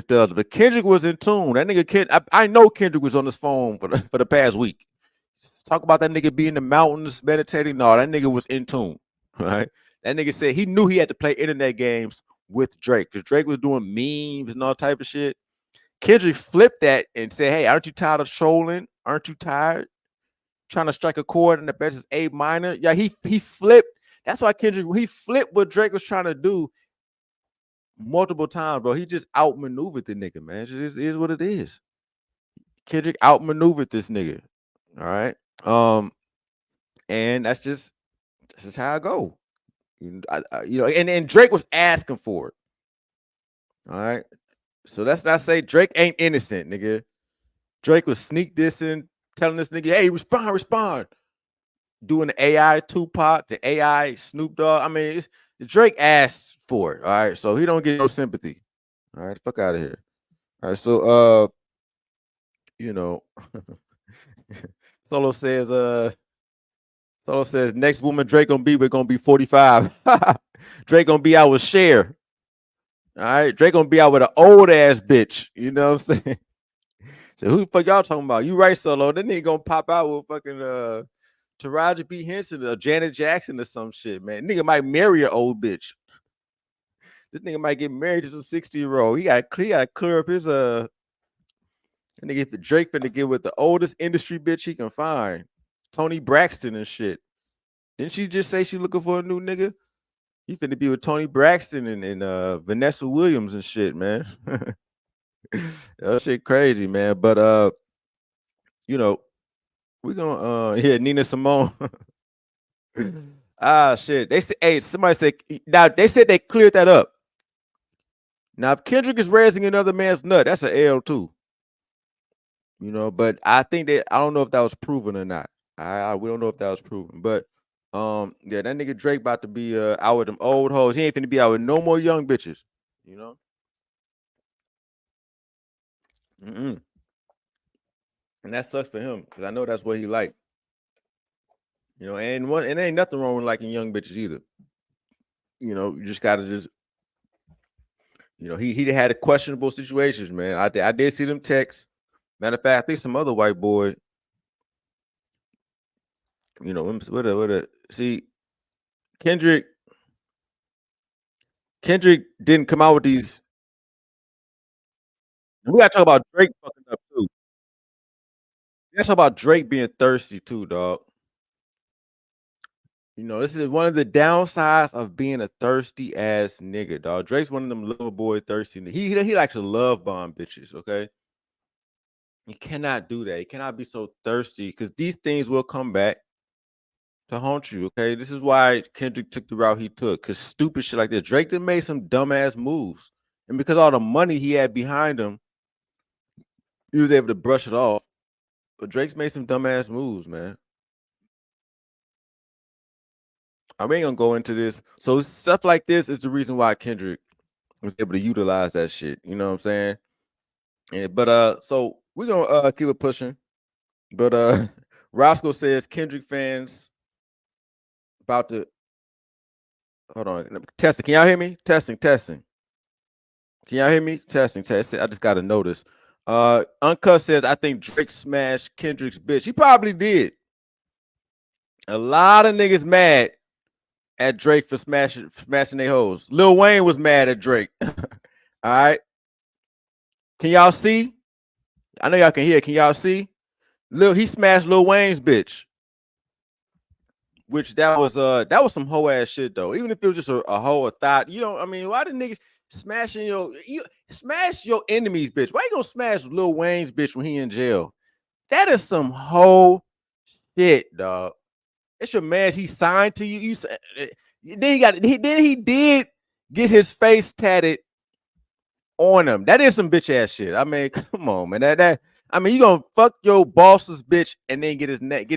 does. But Kendrick was in tune. That nigga I know Kendrick was on his phone for the past week. Talk about that nigga being in the mountains meditating. No, that nigga was in tune. Right? That nigga said he knew he had to play internet games with Drake because Drake was doing memes and all type of shit. Kendrick flipped that and said, "Hey, aren't you tired of trolling? Aren't you tired trying to strike a chord in the best is A minor?" Yeah, he flipped That's why Kendrick, he flipped what Drake was trying to do multiple times, bro. He just outmaneuvered the nigga, man. It just is what it is. Kendrick outmaneuvered this nigga. All right. And that's just how I go. And Drake was asking for it. All right. So that's not say Drake ain't innocent, nigga. Drake was sneak dissing, telling this nigga, hey, respond. Doing the AI Tupac, the AI Snoop Dogg. I mean, Drake asked for it. All right. So he don't get no sympathy. All right, fuck out of here. All right. So you know, Solo says next woman Drake gonna be, we're gonna be 45. Drake gonna be out with Cher. All right, Drake gonna be out with an old ass bitch. You know what I'm saying? So who the fuck y'all talking about? You right, Solo. Then he gonna pop out with fucking Taraji P. Henson or Janet Jackson or some shit, man. Nigga might marry an old bitch. This nigga might get married to some 60-year-old. He gotta clear up his nigga. If Drake finna get with the oldest industry bitch he can find, Tony Braxton and shit. Didn't she just say she looking for a new nigga? He finna be with Tony Braxton and Vanessa Williams and shit, man. That shit crazy, man. But we gonna yeah, Nina Simone. Shit. They said, hey, somebody said now they said they cleared that up. Now, if Kendrick is raising another man's nut, that's an L too. But I think that I don't know if that was proven or not. We don't know if that was proven, but yeah, that nigga Drake about to be out with them old hoes. He ain't finna be out with no more young bitches. Mm-mm. And that sucks for him because I know that's what he like. And it ain't nothing wrong with liking young bitches either. You just gotta he had a questionable situations, man. I did see them texts. Matter of fact, I think some other white boy. See, Kendrick didn't come out with these. We gotta talk about Drake fucking up too. We gotta talk about Drake being thirsty too, dog. This is one of the downsides of being a thirsty ass nigga, dog. Drake's one of them little boy thirsty. He likes to love bomb bitches, okay? You cannot do that. You cannot be so thirsty because these things will come back to haunt you, okay? This is why Kendrick took the route he took, because stupid shit like this. Drake done made some dumbass moves. And because all the money he had behind him, he was able to brush it off. But Drake's made some dumbass moves, man. I ain't gonna go into this. So stuff like this is the reason why Kendrick was able to utilize that shit. You know what I'm saying? But so we're gonna keep it pushing. But Roscoe says Kendrick fans about to hold on. Testing. Can y'all hear me? Testing. Can y'all hear me? Testing. I just got to notice. Uncut says I think Drake smashed Kendrick's bitch. He probably did. A lot of niggas mad at Drake for smashing their hoes. Lil Wayne was mad at Drake. All right. Can y'all see? I know y'all can hear. Can y'all see? He smashed Lil Wayne's bitch. Which that was some hoe ass shit though. Even if it was just a hoe, a thought, why the niggas smashing you smash your enemy's bitch? Why you gonna smash Lil Wayne's bitch when he in jail? That is some hoe shit, dog. It's your man. He signed to you. Then he did get his face tatted on him. That is some bitch ass shit. I mean, come on, man. You gonna fuck your boss's bitch and then get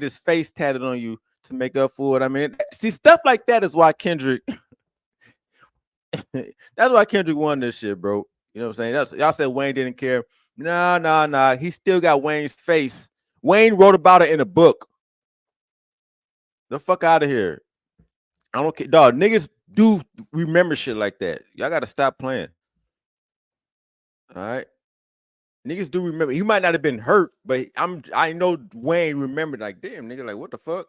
his face tatted on you to make up for it. I mean, see, stuff like that is why Kendrick. That's why Kendrick won this shit, bro. You know what I'm saying? Y'all said Wayne didn't care. Nah. He still got Wayne's face. Wayne wrote about it in a book. The fuck out of here. I don't care. Dog, niggas do remember shit like that. Y'all gotta stop playing. All right. Niggas do remember. He might not have been hurt, but I know Wayne remembered, like, damn, nigga, like, what the fuck?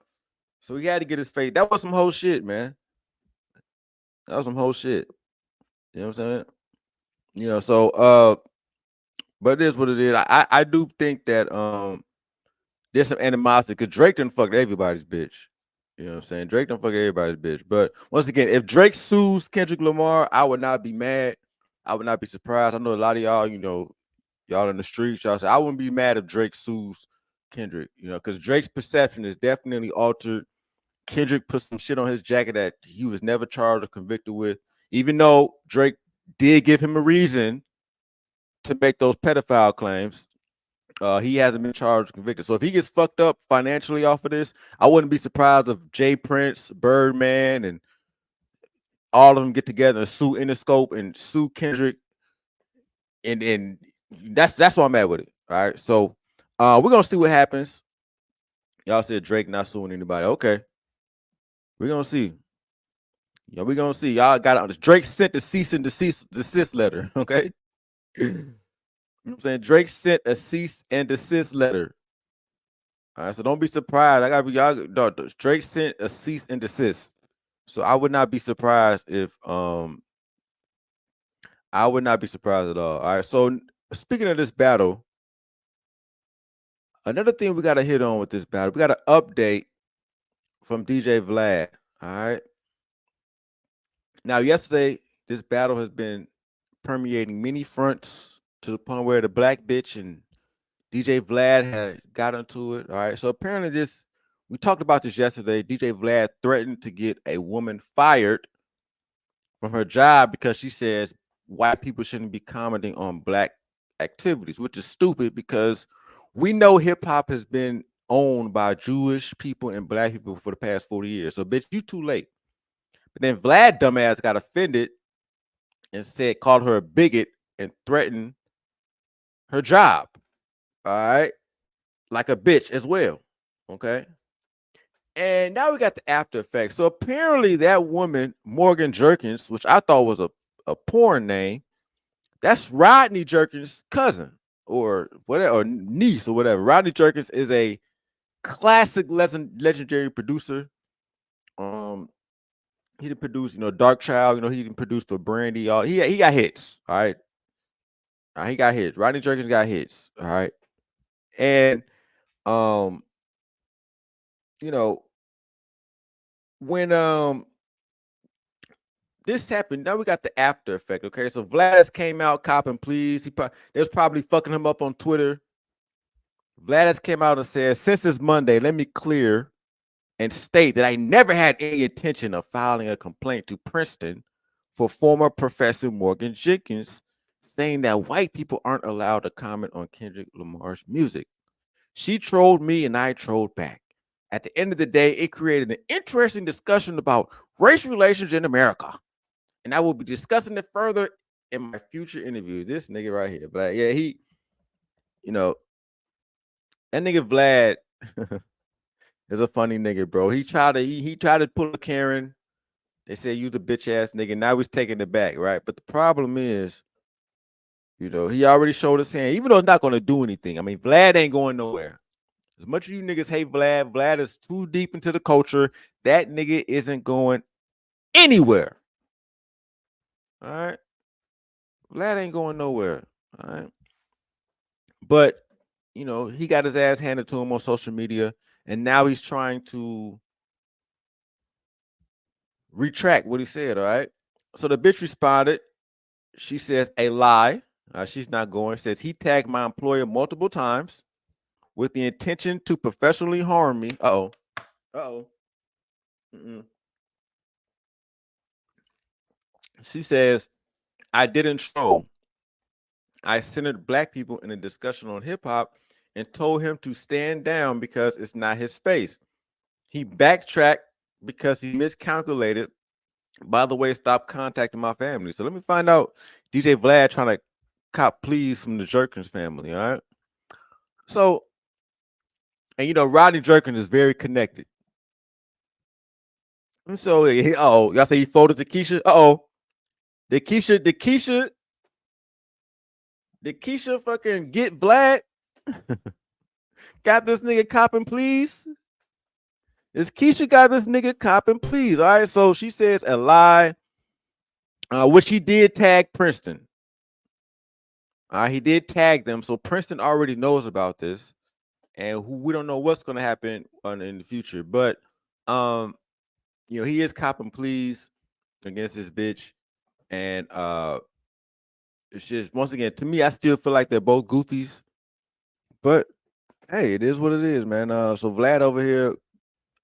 So he had to get his face. That was some whole shit, man. That was some whole shit. You know what I'm saying? So but it is what it is. I do think that there's some animosity because Drake done fucked everybody's bitch. You know what I'm saying? Drake don't fuck everybody's bitch. But once again, if Drake sues Kendrick Lamar, I would not be mad. I would not be surprised. I know a lot of y'all, y'all in the streets, y'all say I wouldn't be mad if Drake sues Kendrick, because Drake's perception is definitely altered. Kendrick put some shit on his jacket that he was never charged or convicted with, even though Drake did give him a reason to make those pedophile claims. He hasn't been charged or convicted. So if he gets fucked up financially off of this, I wouldn't be surprised if Jay Prince, Birdman, and all of them get together and sue Interscope and sue Kendrick. And that's why I'm at with it. All right. So we're gonna see what happens. Y'all said Drake not suing anybody. Okay. We're gonna see. Yeah, we're gonna see. Y'all got it. Drake sent the cease and desist letter. Okay. You know what I'm saying? Drake sent a cease and desist letter. All right, so don't be surprised. I gotta be y'all. No, Drake sent a cease and desist. So I would not be surprised if I would not be surprised at all. All right. So speaking of this battle, another thing we gotta hit on with this battle, we got an update from DJ Vlad. All right. Now, yesterday, this battle has been permeating many fronts to the point where the black bitch and DJ Vlad had got into it. All right. So apparently we talked about this yesterday. DJ Vlad threatened to get a woman fired from her job because she says white people shouldn't be commenting on black activities, which is stupid because we know hip hop has been owned by Jewish people and black people for the past 40 years. So bitch, you too late. But then Vlad dumbass got offended and called her a bigot and threatened her job. All right. Like a bitch as well. Okay. And now we got the after effects. So apparently that woman, Morgan Jerkins, which I thought was a porn name, that's Rodney Jerkins' cousin or whatever, or niece or whatever. Rodney Jerkins is a classic legendary producer. He did produce, Dark Child, he didn't produce for Brandy. He got hits. All right. He got hits. Rodney Jerkins got hits. All right. And um, you know, when this happened, now we got the after effect. Okay, so Vladis came out copping pleas. They was probably fucking him up on Twitter. Vladis came out and said, since it's Monday, let me clear and state that I never had any intention of filing a complaint to Princeton for former Professor Morgan Jenkins, saying that white people aren't allowed to comment on Kendrick Lamar's music. She trolled me and I trolled back. At the end of the day, it created an interesting discussion about race relations in America. And I will be discussing it further in my future interviews. This nigga right here, Vlad. Yeah, that nigga Vlad is a funny nigga, bro. He tried to pull a Karen. They said you the bitch ass nigga. Now he's taking it back, right? But the problem is, he already showed his hand, even though it's not going to do anything. I mean, Vlad ain't going nowhere. As much as you niggas hate Vlad, Vlad is too deep into the culture. That nigga isn't going anywhere. All right. Vlad ain't going nowhere. All right. But, he got his ass handed to him on social media. And now he's trying to retract what he said. All right. So the bitch responded. She says, a lie. She's not going. Says he tagged my employer multiple times with the intention to professionally harm me. She says, I didn't troll. I centered black people in a discussion on hip hop and told him to stand down because it's not his space. He backtracked because he miscalculated. By the way, stop contacting my family. So let me find out DJ Vlad trying to cop pleas from the Jerkins family. All right. So, and Rodney Jerkins is very connected. And so, y'all say he folded to Keisha. Did Keisha fucking get Vlad? Got this nigga copping, please? Is Keisha got this nigga copping, please? All right, so she says a lie, which he did tag Princeton. He did tag them, so Princeton already knows about this, and we don't know what's going to happen in the future. But he is copping pleas against this bitch, and it's just once again to me, I still feel like they're both goofies, but hey, it is what it is, man. So Vlad over here,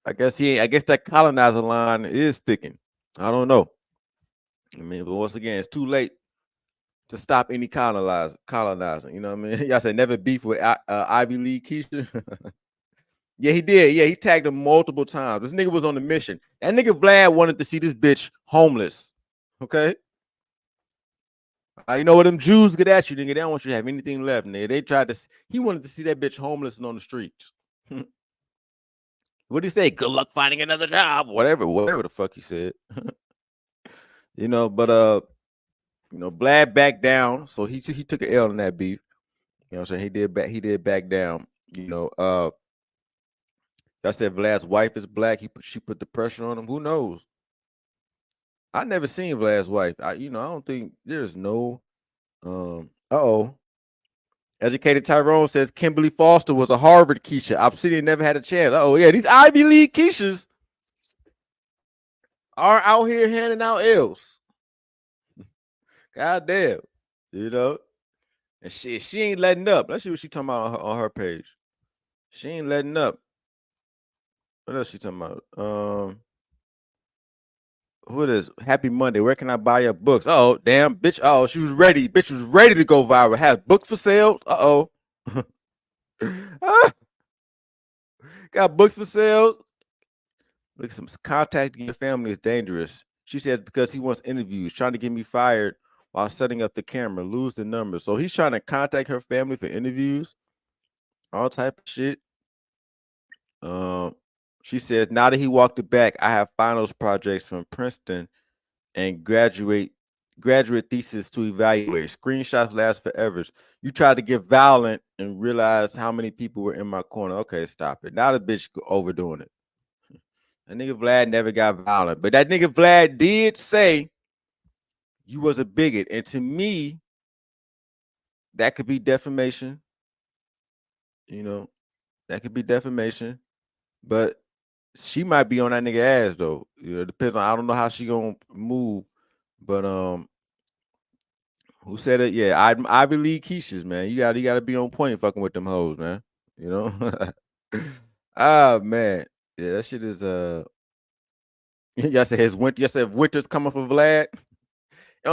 I guess that colonizer line is sticking. I don't know. I mean, but once again, it's too late to stop any colonizing. You know what I mean? Y'all said never beef with Ivy League Keisha. Yeah, he did. Yeah, he tagged him multiple times. This nigga was on a mission. That nigga Vlad wanted to see this bitch homeless. Okay. You know what them Jews get at you, nigga? They don't want you to have anything left, nigga. They tried to. He wanted to see that bitch homeless and on the streets. What did he say? Good luck finding another job. Whatever the fuck he said. But Vlad backed down, so he took an L in that beef. You know what I'm saying? He did back down. I said Vlad's wife is black. She put the pressure on him. Who knows? I never seen Vlad's wife. I don't think there's no. Educated Tyrone says Kimberly Foster was a Harvard Keisha. Obsidian never had a chance. Oh yeah, these Ivy League Keishas are out here handing out L's. God damn, And she ain't letting up. Let's see what she talking about on her page. She ain't letting up. What else she talking about? Who it is? Happy Monday. Where can I buy your books? Oh, damn, bitch. Oh, she was ready. Bitch was ready to go viral. Has books for sale. Got books for sale. Look, some contacting your family is dangerous. She says because he wants interviews, trying to get me fired while setting up the camera, lose the number. So he's trying to contact her family for interviews, all type of shit. She says now that he walked it back, I have finals projects from Princeton and graduate thesis to evaluate. Screenshots last forever. You tried to get violent and realize how many people were in my corner. Okay, stop it. Now the bitch overdoing it. That nigga Vlad never got violent, but that nigga Vlad did say you was a bigot, and to me, that could be defamation. That could be defamation, but she might be on that nigga ass though. It depends on. I don't know how she gonna move, but who said it? Yeah, Ivy League Keishas, man. You gotta be on point, fucking with them hoes, man. Ah, man, yeah, that shit is Y'all said his winter. Y'all said winter's coming for Vlad.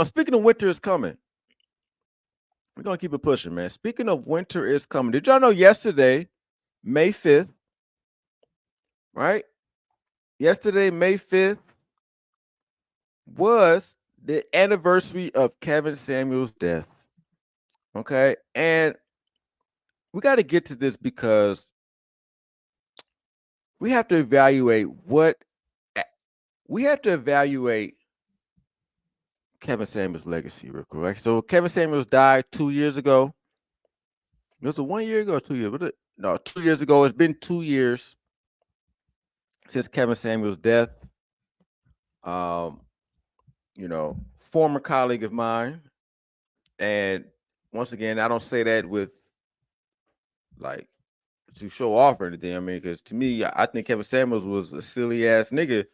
Speaking of winter is coming, we're gonna keep it pushing, man. Speaking of winter is coming. Did y'all know yesterday, May 5th, right? Yesterday, May 5th, was the anniversary of Kevin Samuels' death. Okay, and we got to get to this because we have to evaluate Kevin Samuels' legacy real quick. So Kevin Samuels died 2 years ago. Was it 1 year ago or 2 years? No, 2 years ago. It's been 2 years since Kevin Samuels' death. Former colleague of mine. And once again, I don't say that with like to show off or anything. I mean, because to me, I think Kevin Samuels was a silly ass nigga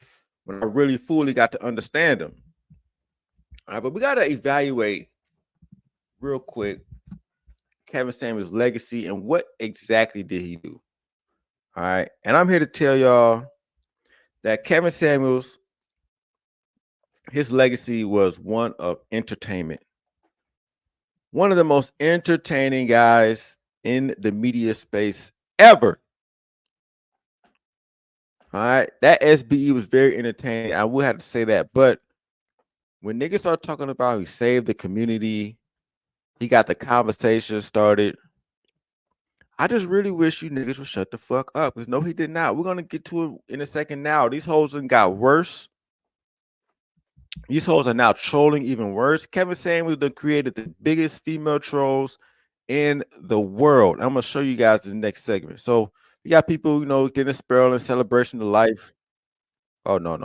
when I really fully got to understand him. All right, but we gotta evaluate real quick Kevin Samuels' legacy and what exactly did he do. All right, and I'm here to tell y'all that Kevin Samuels, his legacy was one of entertainment. One of the most entertaining guys in the media space ever. All right, that SBE was very entertaining. I will have to say that, but when niggas start talking about he saved the community, he got the conversation started. I just really wish you niggas would shut the fuck up. Because no, he did not. We're gonna get to it in a second now. These hoes done got worse. These hoes are now trolling even worse. Kevin Samuels done created the biggest female trolls in the world. I'm gonna show you guys the next segment. So we got people, getting a sparrow in celebration of life. Oh no.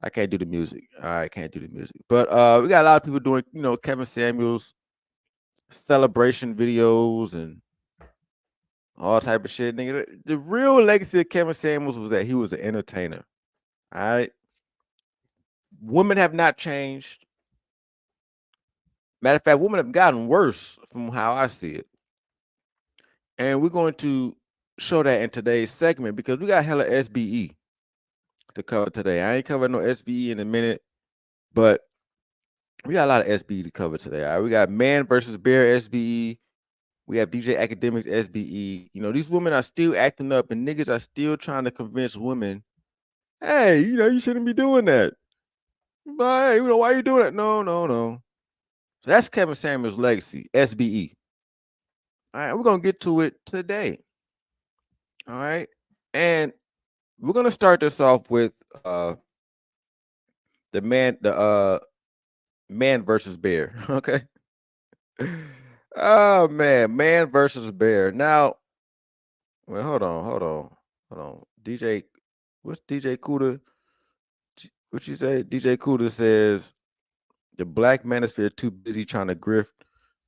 I can't do the music. I can't do the music. But we got a lot of people doing, Kevin Samuels celebration videos and all type of shit, nigga. The real legacy of Kevin Samuels was that he was an entertainer. All right. Women have not changed. Matter of fact, women have gotten worse from how I see it. And we're going to show that in today's segment because we got hella SBE to cover today. I ain't covering no SBE in a minute, but we got a lot of SBE to cover today. All right. We got Man versus Bear SBE. We have DJ Academics SBE. You know, these women are still acting up and niggas are still trying to convince women, hey, you know, you shouldn't be doing that. But hey, you know, why are you doing that? No, no, no. So that's Kevin Samuels' legacy, SBE. All right, we're gonna get to it today. All right. And we're gonna start this off with the man versus bear. Okay. Oh man versus bear. Now, well, hold on. DJ, what's DJ Kuda? What you say? DJ Kuda says the black manosphere too busy trying to grift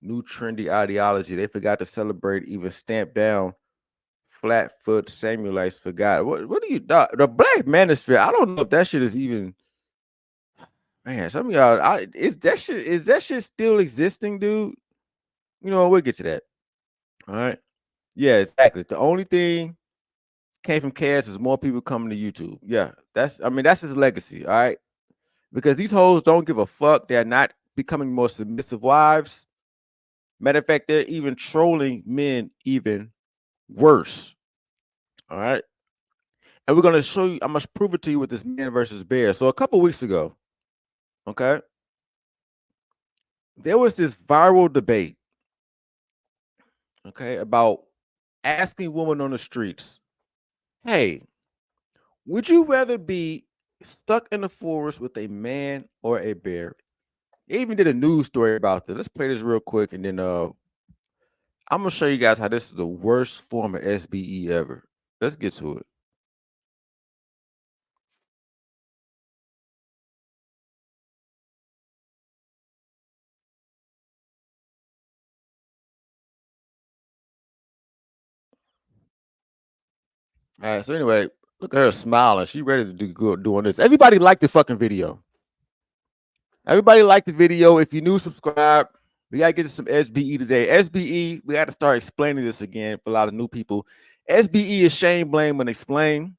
new trendy ideology. They forgot to celebrate, even stamp down Flatfoot Samuelites. Forgot. What do you the black manosphere? I don't know if that shit is even, man. Some of y'all, is that shit still existing, dude? You know, we'll get to that. All right. Yeah, exactly. The only thing came from chaos is more people coming to YouTube. Yeah, that's his legacy. All right. Because these hoes don't give a fuck. They're not becoming more submissive wives. Matter of fact, they're even trolling men even worse. All right. And we're gonna show you, I must prove it to you with this man versus bear. So a couple weeks ago, okay, there was this viral debate, okay, about asking women on the streets, hey, would you rather be stuck in the forest with a man or a bear? They even did a news story about this. Let's play this real quick and then I'm gonna show you guys how this is the worst form of SBE ever. Let's get to it. All right. So anyway, look at her smiling. She ready to do good doing this. Everybody like the fucking video. Everybody like the video. If you're new, subscribe. We gotta get to some SBE today. SBE, we got to start explaining this again for a lot of new people. SBE is shame, blame, and explain.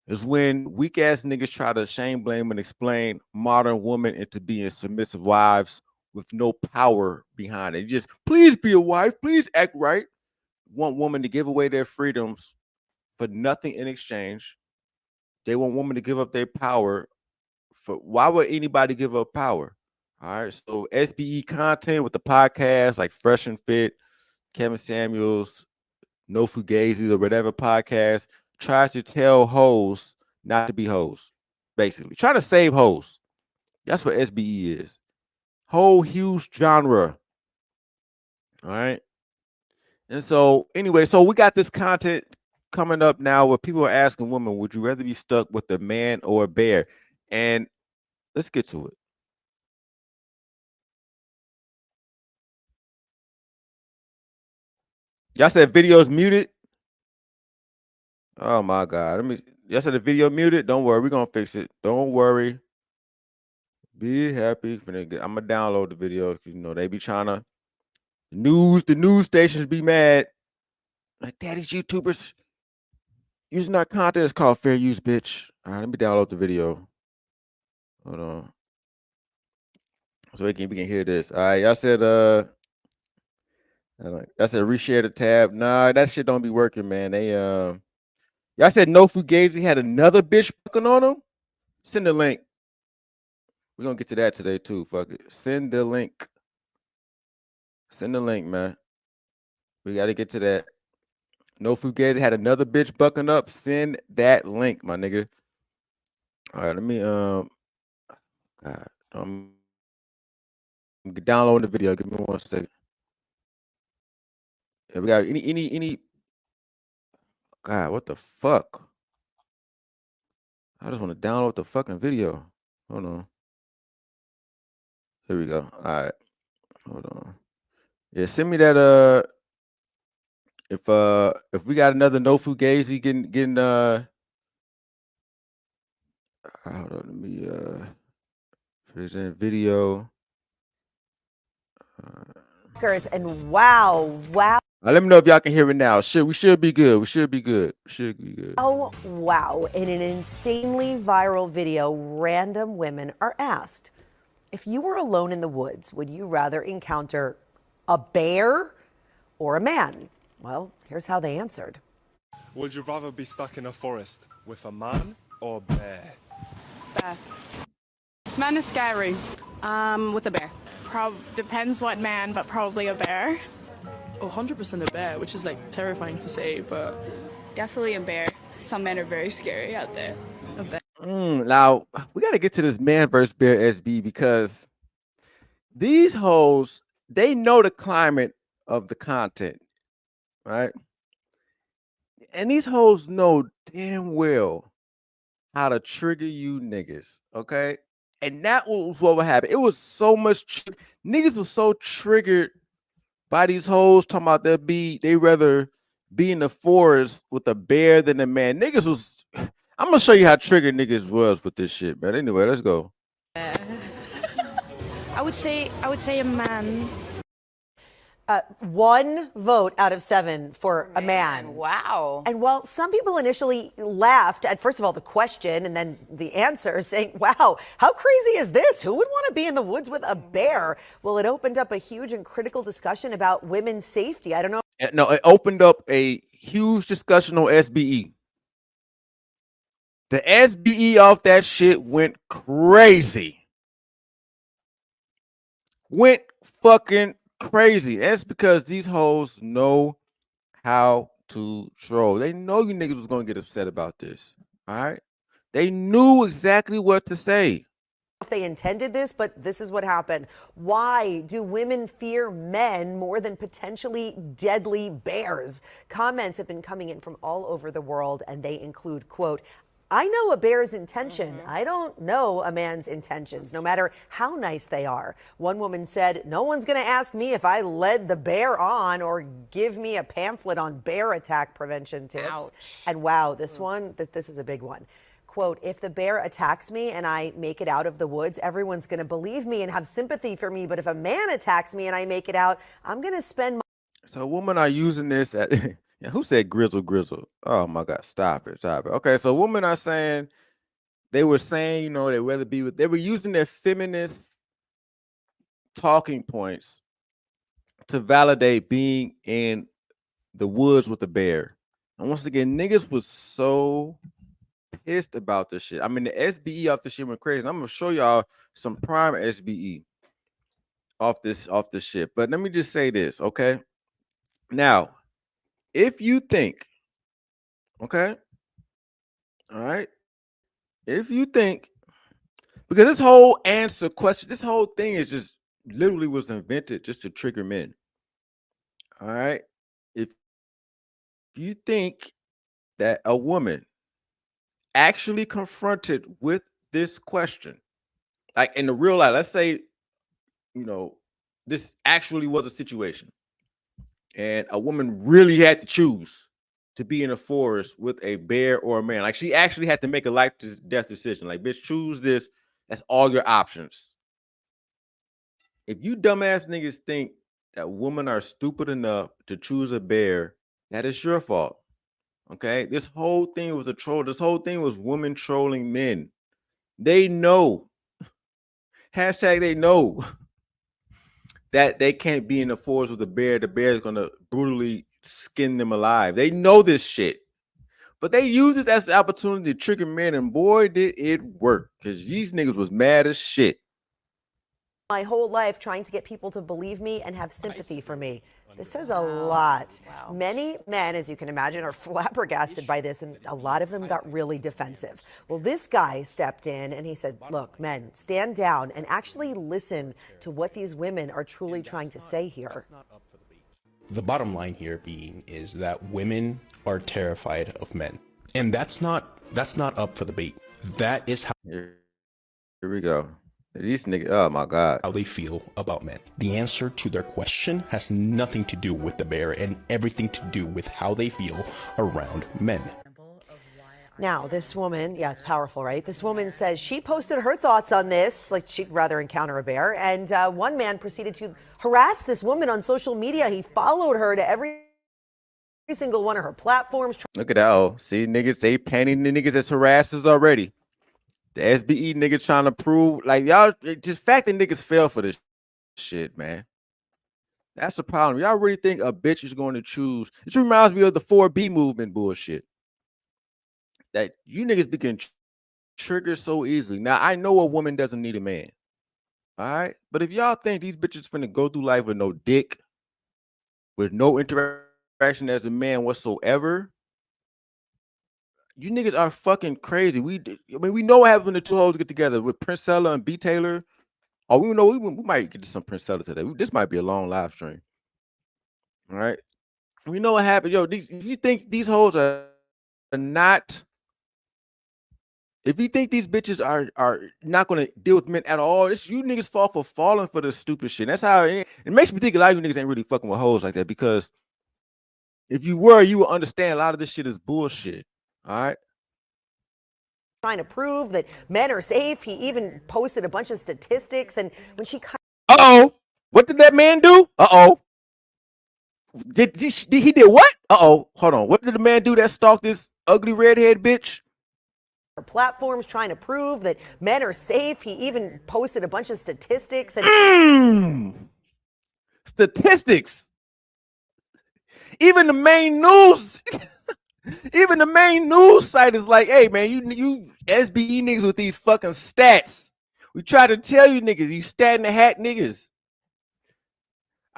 Is when weak ass niggas try to shame, blame, and explain modern women into being submissive wives with no power behind it. Just please be a wife, please act right. Want women to give away their freedoms for nothing in exchange. They want women to give up their power. For why would anybody give up power? All right, so SBE content with the podcast like Fresh and Fit, Kevin Samuels, No Fugazi, or whatever podcast tries to tell hoes not to be hoes, basically. Trying to save hoes. That's what SBE is. Whole huge genre. All right. And so, anyway, so we got this content coming up now where people are asking women, would you rather be stuck with a man or a bear? And let's get to it. Y'all said video's muted. Oh my God. Y'all said the video muted. Don't worry, we're gonna fix it. Don't worry. Be happy. I'm gonna download the video. You know, they be trying to the news stations be mad. Like, daddy's YouTubers using our content is called fair use, bitch. All right, let me download the video. Hold on. So we can hear this. All right, y'all said reshare the tab. Nah, that shit don't be working, man. Y'all said no Fugazi had another bitch fucking on him. Send the link. We're gonna get to that today too. Fuck it. Send the link. Send the link, man. We gotta get to that. No Fugazi had another bitch bucking up. Send that link, my nigga. All right, let me God, I'm downloading the video. Give me 1 second. Yeah, we got any God, what the fuck? I just want to download the fucking video. Hold on. Here we go. All right. Hold on. Yeah, send me that if we got another no fugazi getting hold on, let me present video. And wow, Let me know if y'all can hear it now. We should be good. We should be good. wow. In an insanely viral video, random women are asked, if you were alone in the woods, would you rather encounter a bear or a man? Well, here's how they answered. Would you rather be stuck in a forest with a man or a bear? Bear. Man is scary. With a bear. Depends what man, but probably a bear. 100% a bear, which is like terrifying to say, but Definitely a bear. Some men are very scary out there. a bear. Now we got to get to this man versus bear SB because these hoes, they know the climate of the content, right? And these hoes know damn well how to trigger you niggas, okay? And that was what would happen. It was so much niggas was so triggered by these hoes talking about they rather be in the forest with a bear than a man. Niggas was I'm gonna show you how triggered niggas was with this shit, man. Anyway, let's go. I would say a man. 1 vote out of 7 for a man. Wow. And while some people initially laughed at, first of all, the question and then the answer, saying, wow, how crazy is this? Who would want to be in the woods with a bear? Well, it opened up a huge and critical discussion about women's safety. I don't know. No, it opened up a huge discussion on SBE. The SBE off that shit went crazy. Went fucking crazy. That's because these hoes know how to troll. They know you niggas was gonna get upset about this. All right. They knew exactly what to say. If they intended this, but this is what happened. Why do women fear men more than potentially deadly bears? Comments have been coming in from all over the world, and they include, quote, I know a bear's intention. I don't know a man's intentions, no matter how nice they are. One woman said, no one's going to ask me if I led the bear on or give me a pamphlet on bear attack prevention tips. Ouch. And wow, this is a big one. Quote, if the bear attacks me and I make it out of the woods, everyone's going to believe me and have sympathy for me. But if a man attacks me and I make it out, I'm going to spend my... So women are using this at yeah, who said grizzle? Oh my God, stop it. Okay, so women are saying they were saying, you know, they were using their feminist talking points to validate being in the woods with a bear. And once again, niggas was so pissed about this shit. I mean, the SBE off this shit went crazy. And I'm gonna show y'all some prime SBE off this shit. But let me just say this, okay? Now, if you think, okay, all right, if you think, because this whole answer question, this whole thing is just literally was invented just to trigger men. All right, if you think that a woman actually confronted with this question, like in the real life, let's say, you know, this actually was a situation, and a woman really had to choose to be in a forest with a bear or a man. Like she actually had to make a life to death decision. Like, bitch, choose this. That's all your options. If you dumbass niggas think that women are stupid enough to choose a bear, that is your fault. Okay? This whole thing was a troll. This whole thing was women trolling men. They know. Hashtag they know that they can't be in the forest with a bear. The bear is gonna brutally skin them alive. They know this shit, but they use this as an opportunity to trigger men, and boy, did it work, because these niggas was mad as shit. My whole life trying to get people to believe me and have sympathy for me. This says a lot. Wow. Many men, as you can imagine, are flabbergasted by this, and a lot of them got really defensive. Well, this guy stepped in and he said, look, men, stand down and actually listen to what these women are truly trying to say here. The bottom line here being is that women are terrified of men, and that's not up for debate. That is how. Here we go. These niggas, oh my God. How they feel about men. The answer to their question has nothing to do with the bear and everything to do with how they feel around men. Now, this woman, yeah, it's powerful, right? This woman says she posted her thoughts on this, like she'd rather encounter a bear. And one man proceeded to harass this woman on social media. He followed her to every single one of her platforms. Look at that. Oh, see, niggas, they painting the niggas as harassers already. The SBE niggas trying to prove, like, y'all, just fact that niggas fell for this shit, man. That's the problem. Y'all really think a bitch is going to choose? This reminds me of the 4B movement bullshit. That you niggas begin triggered so easily. Now, I know a woman doesn't need a man. All right. But if y'all think these bitches finna go through life with no dick, with no interaction as a man whatsoever, you niggas are fucking crazy. We know what happens when the two hoes get together with Princella and B Taylor. Oh, we know we might get to some Princella today. This might be a long live stream. All right. We know what happened. Yo, if you think these hoes are not, if you think these bitches are not gonna deal with men at all, you niggas fall for falling for this stupid shit. That's how it makes me think a lot of you niggas ain't really fucking with hoes like that, because if you were, you would understand a lot of this shit is bullshit. All right. Trying to prove that men are safe. He even posted a bunch of statistics. And when she Uh-oh. What did that man do? Uh-oh. He did what? Uh-oh. Hold on. What did the man do that stalked this ugly redhead bitch? her platforms trying to prove that men are safe. He even posted a bunch of statistics. And statistics. Even the main news. Even the main news site is like, hey man, you SBE niggas with these fucking stats. We try to tell you niggas, you stat in the hat niggas.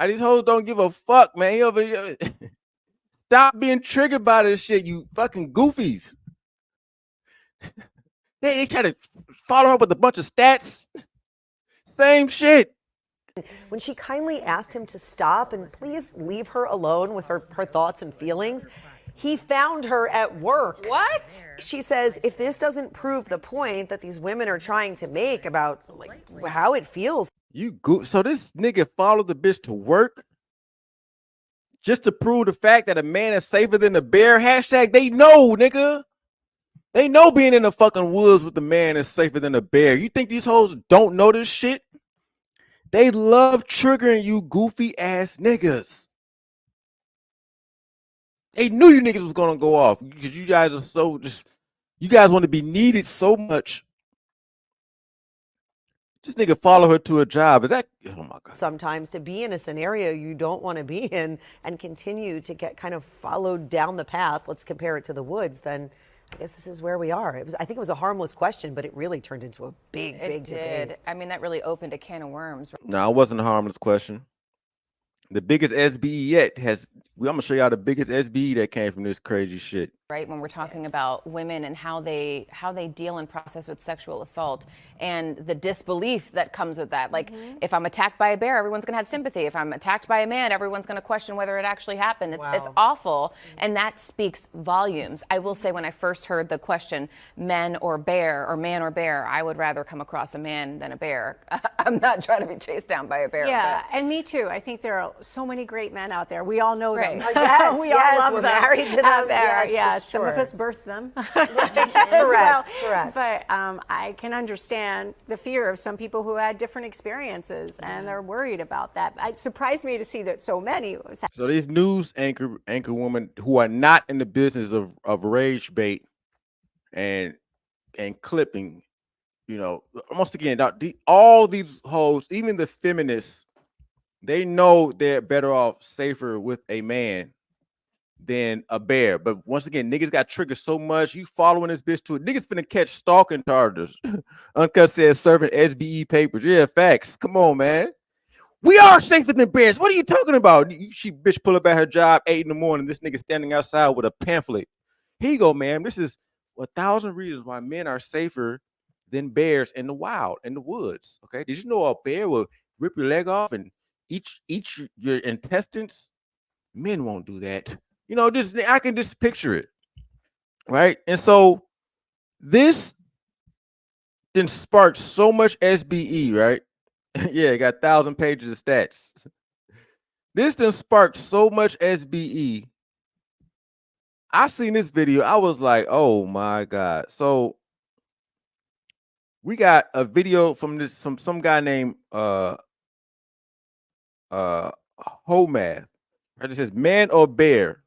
These hoes don't give a fuck, man. Stop being triggered by this shit, you fucking goofies. They try to follow up with a bunch of stats. Same shit. When she kindly asked him to stop and please leave her alone with her thoughts and feelings, he found her at work. What? She says, if this doesn't prove the point that these women are trying to make about like how it feels. So this nigga followed the bitch to work just to prove the fact that a man is safer than a bear. Hashtag they know, nigga. They know being in the fucking woods with the man is safer than a bear. You think these hoes don't know this shit? They love triggering you goofy ass niggas. They knew you niggas was gonna go off because you guys are so you guys want to be needed so much. This nigga follow her to a job. Is that, oh my God. Sometimes to be in a scenario you don't want to be in and continue to get kind of followed down the path, let's compare it to the woods, then I guess this is where we are. I think it was a harmless question, but it really turned into a big debate. I mean, that really opened a can of worms. No, it wasn't a harmless question. The biggest SBE yet I'm gonna show y'all the biggest SBE that came from this crazy shit. Right, when we're talking about women and how they deal and process with sexual assault and the disbelief that comes with that. Like, if I'm attacked by a bear, everyone's going to have sympathy. If I'm attacked by a man, everyone's going to question whether it actually happened. It's awful, and that speaks volumes. I will say, when I first heard the question, men or bear, or man or bear, I would rather come across a man than a bear. I'm not trying to be chased down by a bear. Yeah, and me too. I think there are so many great men out there. We all know them. Yes, we all love we're them. married to them. Yes, some of sure. us birthed them. Correct. But I can understand the fear of some people who had different experiences and they're worried about that. It surprised me to see that so many. So these news anchor women who are not in the business of rage bait and clipping, once again, all these hoes, even the feminists, they know they're better off safer with a man than a bear. But once again, niggas got triggered so much. You following this bitch to it. Niggas finna catch stalking charges. Uncut says serving SBE papers. Yeah, facts. Come on, man. We are safer than bears. What are you talking about? She bitch pull up at her job 8 a.m. This nigga standing outside with a pamphlet. Here you go, ma'am. This is 1,000 reasons why men are safer than bears in the wild, in the woods. Okay. Did you know a bear will rip your leg off and eat your intestines? Men won't do that. I can just picture it. Right. And so this then sparked so much SBE, right? Yeah, it got 1,000 pages of stats. This then sparked so much SBE. I seen this video. I was like, oh my God. So we got a video from this some guy named Homath. Right? It says man or bear.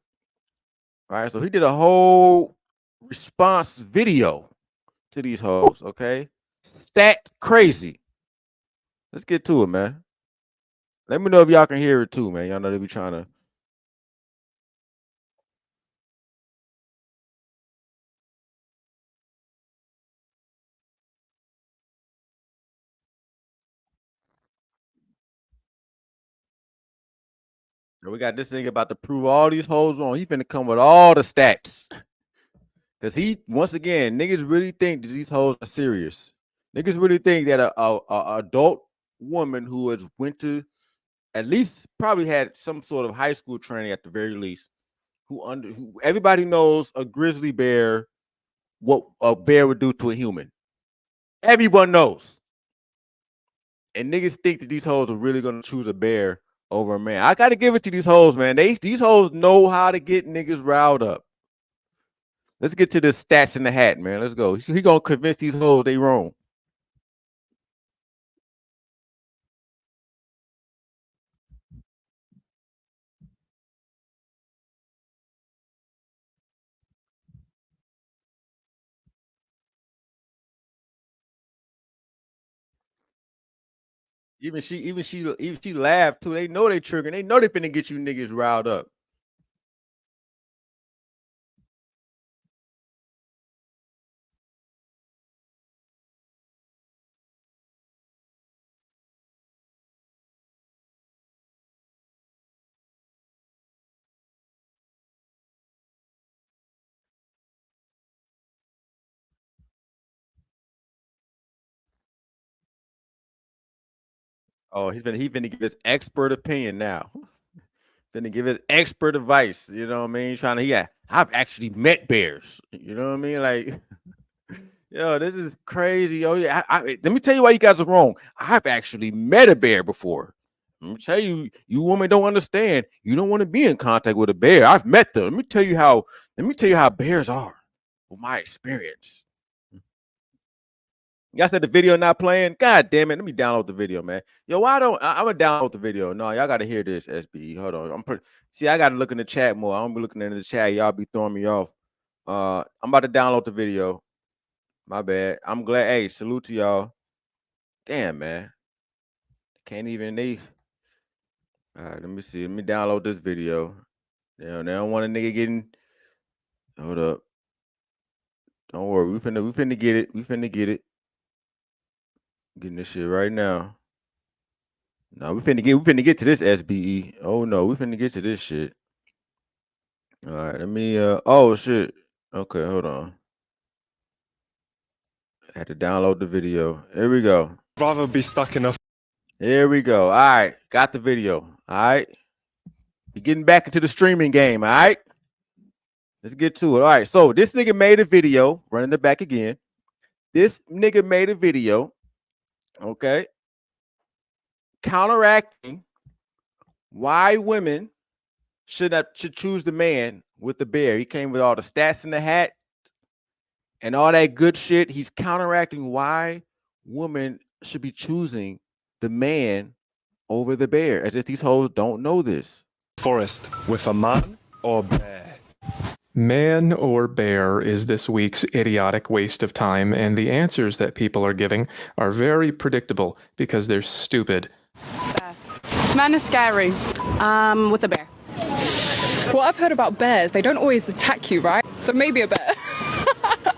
All right. So he did a whole response video to these hoes. Okay. Stat crazy. Let's get to it, man. Let me know if y'all can hear it too, man. Y'all know they be trying to. We got this thing about to prove all these hoes wrong. He finna come with all the stats. Cause he, once again, niggas really think that these hoes are serious. Niggas really think that a adult woman who has went to at least probably had some sort of high school training at the very least, who everybody knows a grizzly bear, what a bear would do to a human. Everyone knows. And niggas think that these hoes are really gonna choose a bear over a man. I gotta give it to these hoes, man. These hoes know how to get niggas riled up. Let's get to the stats in the hat, man. Let's go. He gonna convince these hoes they wrong. Even she laughed too. They know they triggering. They know they finna get you niggas riled up. Oh, he finna give his expert opinion now. Finna give his expert advice. You know what I mean? I've actually met bears. You know what I mean? Like, yo, this is crazy. Oh yeah, let me tell you why you guys are wrong. I've actually met a bear before. Let me tell you, you women don't understand. You don't want to be in contact with a bear. I've met them. Let me tell you how bears are. With my experience. Y'all said the video not playing. God damn it. Let me download the video, man. Yo, why don't I'm gonna download the video? No, y'all gotta hear this, SBE. Hold on. See, I gotta look in the chat more. I don't be looking in the chat. Y'all be throwing me off. I'm about to download the video. My bad. I'm glad. Hey, salute to y'all. Damn, man. Can't even all right, let me see. Let me download this video. They don't want a nigga getting. Hold up. Don't worry. We finna get it. We finna get it. Getting this shit right now. No, we finna get to this SBE. Oh no, we finna get to this shit. All right, let me oh shit. Okay, hold on. I had to download the video. Here we go. Rather be stuck in a. Here we go. All right, got the video. All right. You're getting back into the streaming game, all right? Let's get to it. All right, so this nigga made a video, running the back again. This nigga made a video, okay, counteracting why women should choose the man with the bear. He came with all the stats in the hat and all that good shit. He's counteracting why women should be choosing the man over the bear, as if these hoes don't know this. Forest with a man or bear? Man or bear is this week's idiotic waste of time, and the answers that people are giving are very predictable because they're stupid. Man is scary. With a bear. Well, I've heard about bears. They don't always attack you, right? So maybe a bear.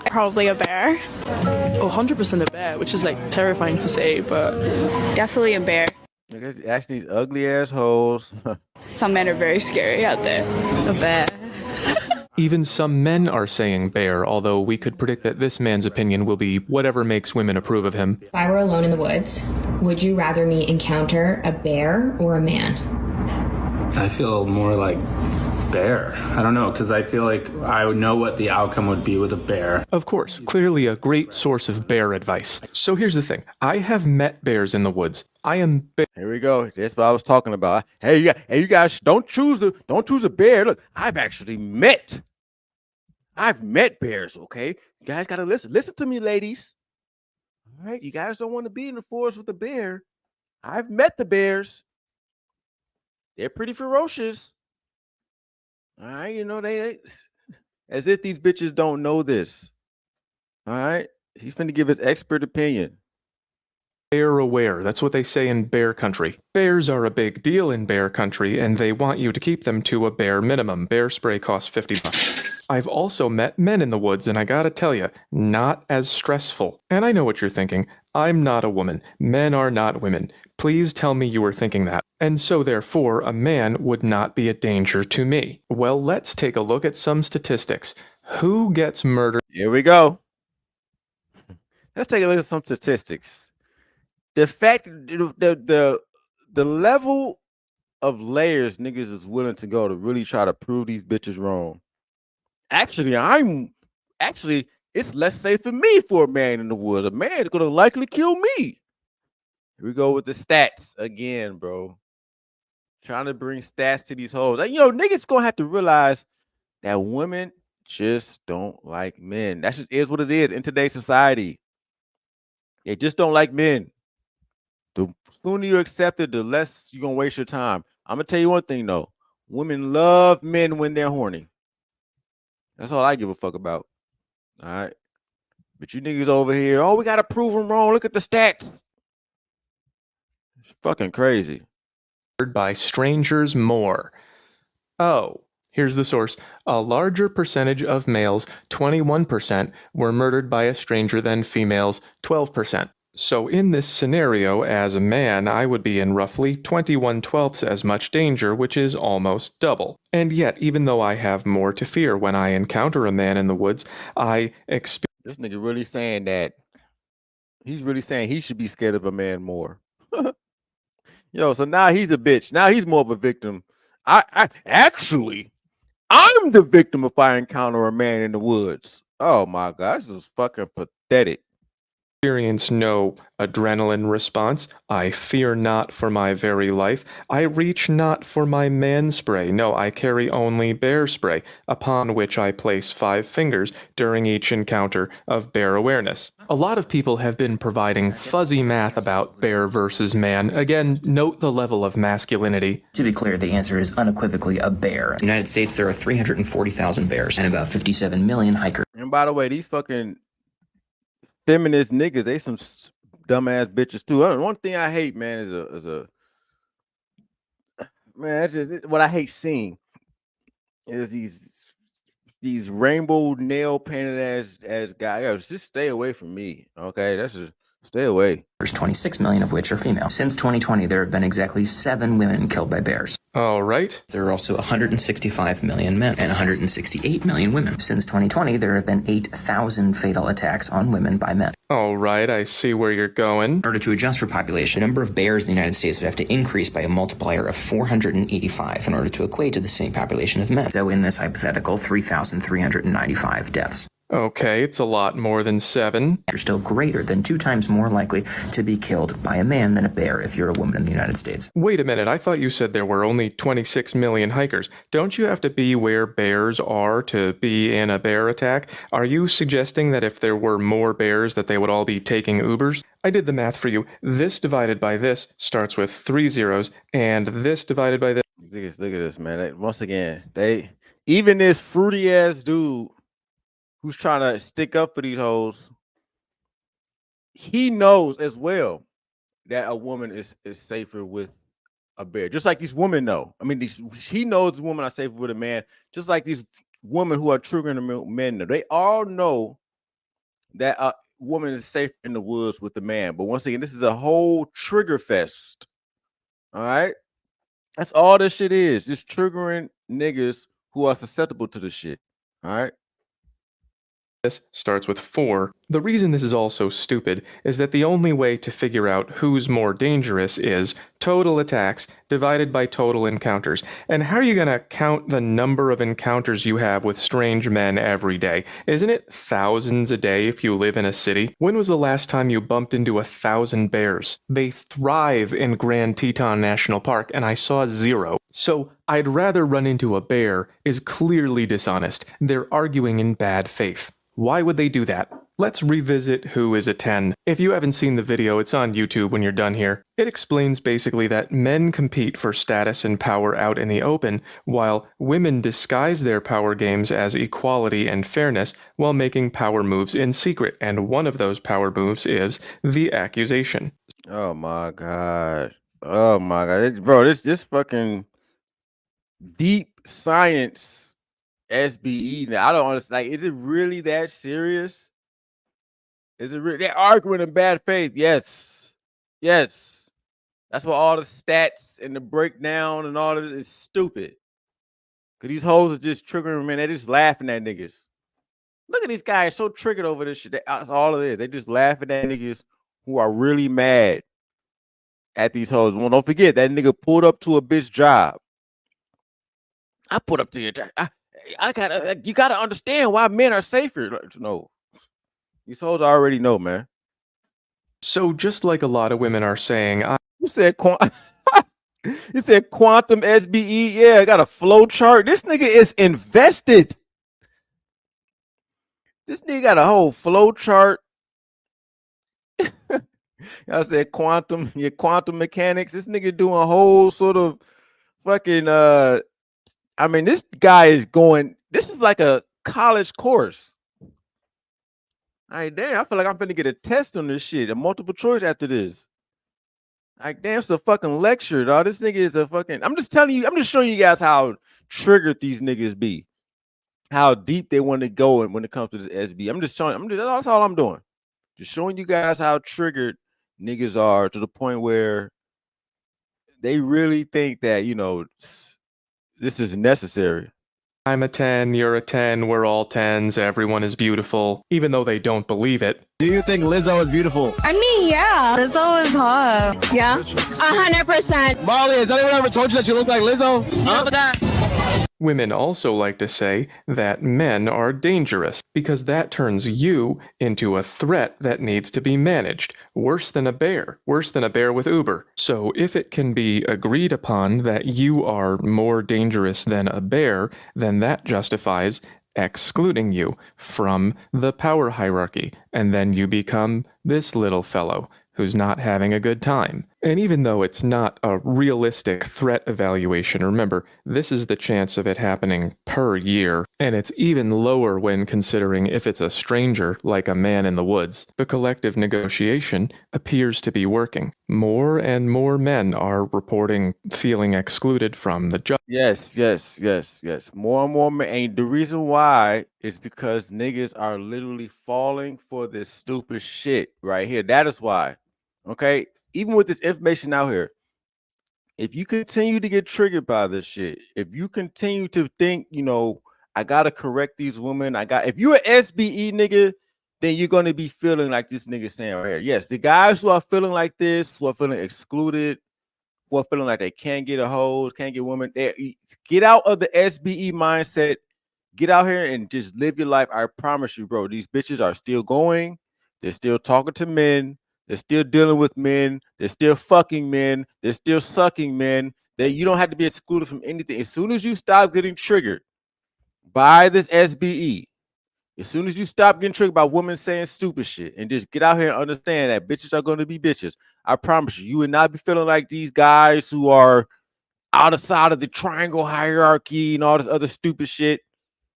Probably a bear. Oh, 100% a bear, which is like terrifying to say, but Definitely a bear. Actually, ugly assholes. Some men are very scary out there. a bear. Even some men are saying bear, although we could predict that this man's opinion will be whatever makes women approve of him. If I were alone in the woods, would you rather me encounter a bear or a man? I feel more like Bear. I don't know, because I feel like I would know what the outcome would be with a bear. Of course, clearly a great source of bear advice. So here's the thing. I have met bears in the woods. I am Here we go. That's what I was talking about. Hey, you guys, don't choose a bear. Look, I've met bears, okay? You guys gotta listen. Listen to me, ladies. All right, you guys don't want to be in the forest with a bear. I've met the bears. They're pretty ferocious. All right, they as if these bitches don't know this. All right, he's finna give his expert opinion. bear aware. That's what they say in bear country. Bears are a big deal in bear country, and they want you to keep them to a bare minimum. Bear spray costs $50. I've also met men in the woods, and I gotta tell you, not as stressful. And I know what you're thinking. I'm not a woman. Men are not women. Please tell me you were thinking that. And so therefore, a man would not be a danger to me. Well, let's take a look at some statistics. Who gets murdered? Here we go. Let's take a look at some statistics. The fact, the level of layers niggas is willing to go to really try to prove these bitches wrong. Actually, it's less safe for me for a man in the woods. A man is gonna likely kill me. Here we go with the stats again, bro. Trying to bring stats to these hoes. Niggas gonna have to realize that women just don't like men. That just is what it is in today's society. They just don't like men. The sooner you accept it, the less you're gonna waste your time. I'm gonna tell you one thing though. Women love men when they're horny. That's all I give a fuck about. All right. But you niggas over here, we gotta prove them wrong. Look at the stats. It's fucking crazy. By strangers more. Oh, here's the source. A larger percentage of males, 21%, were murdered by a stranger than females, 12%. So in this scenario, as a man, I would be in roughly 21/12 as much danger, which is almost double. And yet, even though I have more to fear when I encounter a man in the woods, I experience... This nigga really saying that. He's really saying he should be scared of a man more. So now he's a bitch. Now he's more of a victim. I'm the victim if I encounter a man in the woods. Oh my God, this is fucking pathetic. Experience no adrenaline response. I fear not for my very life. I reach not for my man spray. No, I carry only bear spray, upon which I place 5 fingers during each encounter of bear awareness. A lot of people have been providing fuzzy math about bear versus man. Again, note the level of masculinity. To be clear, the answer is unequivocally a bear. In the United States, there are 340,000 bears and about 57 million hikers. And by the way, these fucking feminist niggas, they some dumbass bitches too. One thing I hate, man, is that's just what I hate seeing is these rainbow nail painted as guys. Just stay away from me, okay? That's just stay away. There's 26 million of which are female. Since 2020, there have been exactly 7 women killed by bears. All right. There are also 165 million men and 168 million women. Since 2020, there have been 8,000 fatal attacks on women by men. All right, I see where you're going. In order to adjust for population, the number of bears in the United States would have to increase by a multiplier of 485 in order to equate to the same population of men. So in this hypothetical, 3,395 deaths. Okay, it's a lot more than 7. You're still greater than 2 times more likely to be killed by a man than a bear if you're a woman in the United States. Wait a minute, I thought you said there were only 26 million hikers. Don't you have to be where bears are to be in a bear attack? Are you suggesting that if there were more bears that they would all be taking Ubers? I did the math for you. This divided by this starts with 3 zeros, and this divided by this... Look at this, man. Once again, even this fruity ass dude who's trying to stick up for these hoes, he knows as well that a woman is safer with a bear. Just like these women know. I mean, he knows the women are safer with a man, just like these women who are triggering the men know. They all know that a woman is safe in the woods with the man. But once again, this is a whole trigger fest. All right? That's all this shit is. Just triggering niggas who are susceptible to the shit. All right? This starts with 4. The reason this is all so stupid is that the only way to figure out who's more dangerous is total attacks divided by total encounters. And how are you going to count the number of encounters you have with strange men every day? Isn't it thousands a day if you live in a city? When was the last time you bumped into 1,000 bears? They thrive in Grand Teton National Park, and I saw 0. So I'd rather run into a bear is clearly dishonest. They're arguing in bad faith. Why would they do that? Let's revisit Who is a 10. If you haven't seen the video, it's on YouTube when you're done here. It explains basically that men compete for status and power out in the open, while women disguise their power games as equality and fairness while making power moves in secret, and one of those power moves is the accusation. Oh my god. Oh my god. Bro, this fucking deep science SBE. Now I don't understand. Like, is it really that serious? Is it really? They're arguing in bad faith. Yes. Yes. That's why all the stats and the breakdown and all of it is stupid. Cause these hoes are just triggering, man. They're just laughing at niggas. Look at these guys so triggered over this shit. That's all it is. They just laughing at niggas who are really mad at these hoes. Well, don't forget that nigga pulled up to a bitch job. I put up to your job. You gotta understand why men are safer. No, these hoes already know, man. So just like a lot of women are saying, you said you said quantum SBE. Yeah, I got a flow chart. This nigga is invested. This nigga got a whole flow chart. I said quantum mechanics. This nigga doing a whole sort of fucking I mean, this guy is going, this is like a college course. Like, damn, I feel like I'm finna get a test on this shit, a multiple choice after this. Like, damn, it's a fucking lecture, dog. This nigga is a fucking, I'm just telling you, I'm just showing you guys how triggered these niggas be. How deep they want to go when it comes to this SB. I'm just showing, that's all I'm doing. Just showing you guys how triggered niggas are to the point where they really think that, you know, this is necessary. I'm a 10, you're a 10, we're all 10s, everyone is beautiful, even though they don't believe it. Do you think Lizzo is beautiful? I mean, yeah, Lizzo is hot. Yeah? 100%. Molly, has anyone ever told you that you look like Lizzo? Women also like to say that men are dangerous because that turns you into a threat that needs to be managed. Worse than a bear with Uber. So if it can be agreed upon that you are more dangerous than a bear, then that justifies excluding you from the power hierarchy, and then you become this little fellow who's not having a good time. And even though it's not a realistic threat evaluation, remember, this is the chance of it happening per year, and it's even lower when considering if it's a stranger, like a man in the woods. The collective negotiation appears to be working. More and more men are reporting feeling excluded from the job. Yes. More and more men. And the reason why is because niggas are literally falling for this stupid shit right here. That is why. Okay, even with this information out here, if you continue to get triggered by this shit, if you continue to think, you know, I gotta correct these women, if you're an SBE nigga, then you're gonna be feeling like this nigga saying right here. Yes, the guys who are feeling like this, who are feeling excluded, who are feeling like they can't get a hold, can't get women, get out of the SBE mindset, get out here and just live your life. I promise you, bro, these bitches are still going, they're still talking to men. They're still dealing with men. They're still fucking men. They're still sucking men. You don't have to be excluded from anything. As soon as you stop getting triggered by this SBE, as soon as you stop getting triggered by women saying stupid shit and just get out here and understand that bitches are going to be bitches, I promise you, you will not be feeling like these guys who are outside of the triangle hierarchy and all this other stupid shit.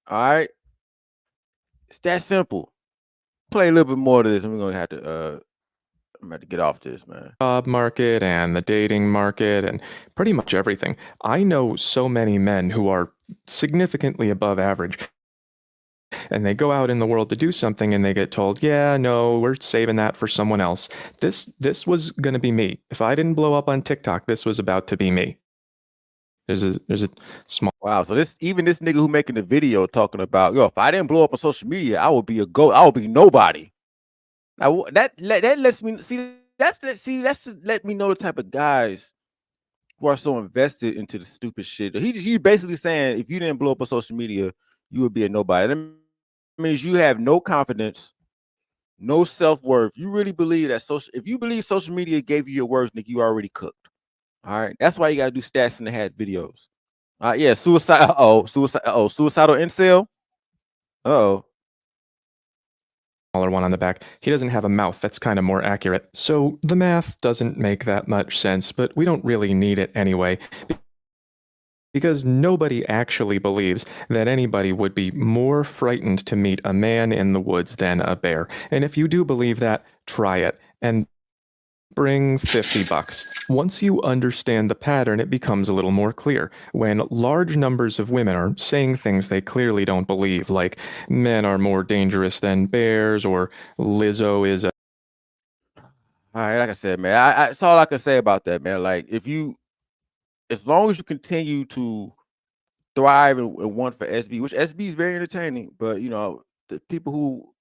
All right? It's that simple. Play a little bit more of this and we're going to have to... I'm about to get off this, man. Job market and the dating market and pretty much everything. I know so many men who are significantly above average. And they go out in the world to do something and they get told, yeah, no, we're saving that for someone else. This was going to be me. If I didn't blow up on TikTok, this was about to be me. There's a small. Wow. So this nigga who making the video talking about, yo, if I didn't blow up on social media, I would be a ghost. I would be nobody. Now that lets me see. That's let me know the type of guys who are so invested into the stupid shit. He basically saying if you didn't blow up on social media, you would be a nobody. That means you have no confidence, no self-worth. You really believe that if you believe social media gave you your worth, Nick, you already cooked. All right. That's why you gotta do stats in the hat videos. Yeah, suicide. Suicidal incel. Oh. Smaller one on the back. He doesn't have a mouth. That's kind of more accurate. So the math doesn't make that much sense, but we don't really need it anyway. Because nobody actually believes that anybody would be more frightened to meet a man in the woods than a bear. And if you do believe that, try it. And bring $50. Once you understand the pattern, it becomes a little more clear. When large numbers of women are saying things they clearly don't believe, like men are more dangerous than bears, or Lizzo is a. All right, like I said, man, that's all I can say about that, man. Like, as long as you continue to thrive and want for SB, which SB is very entertaining, but the people who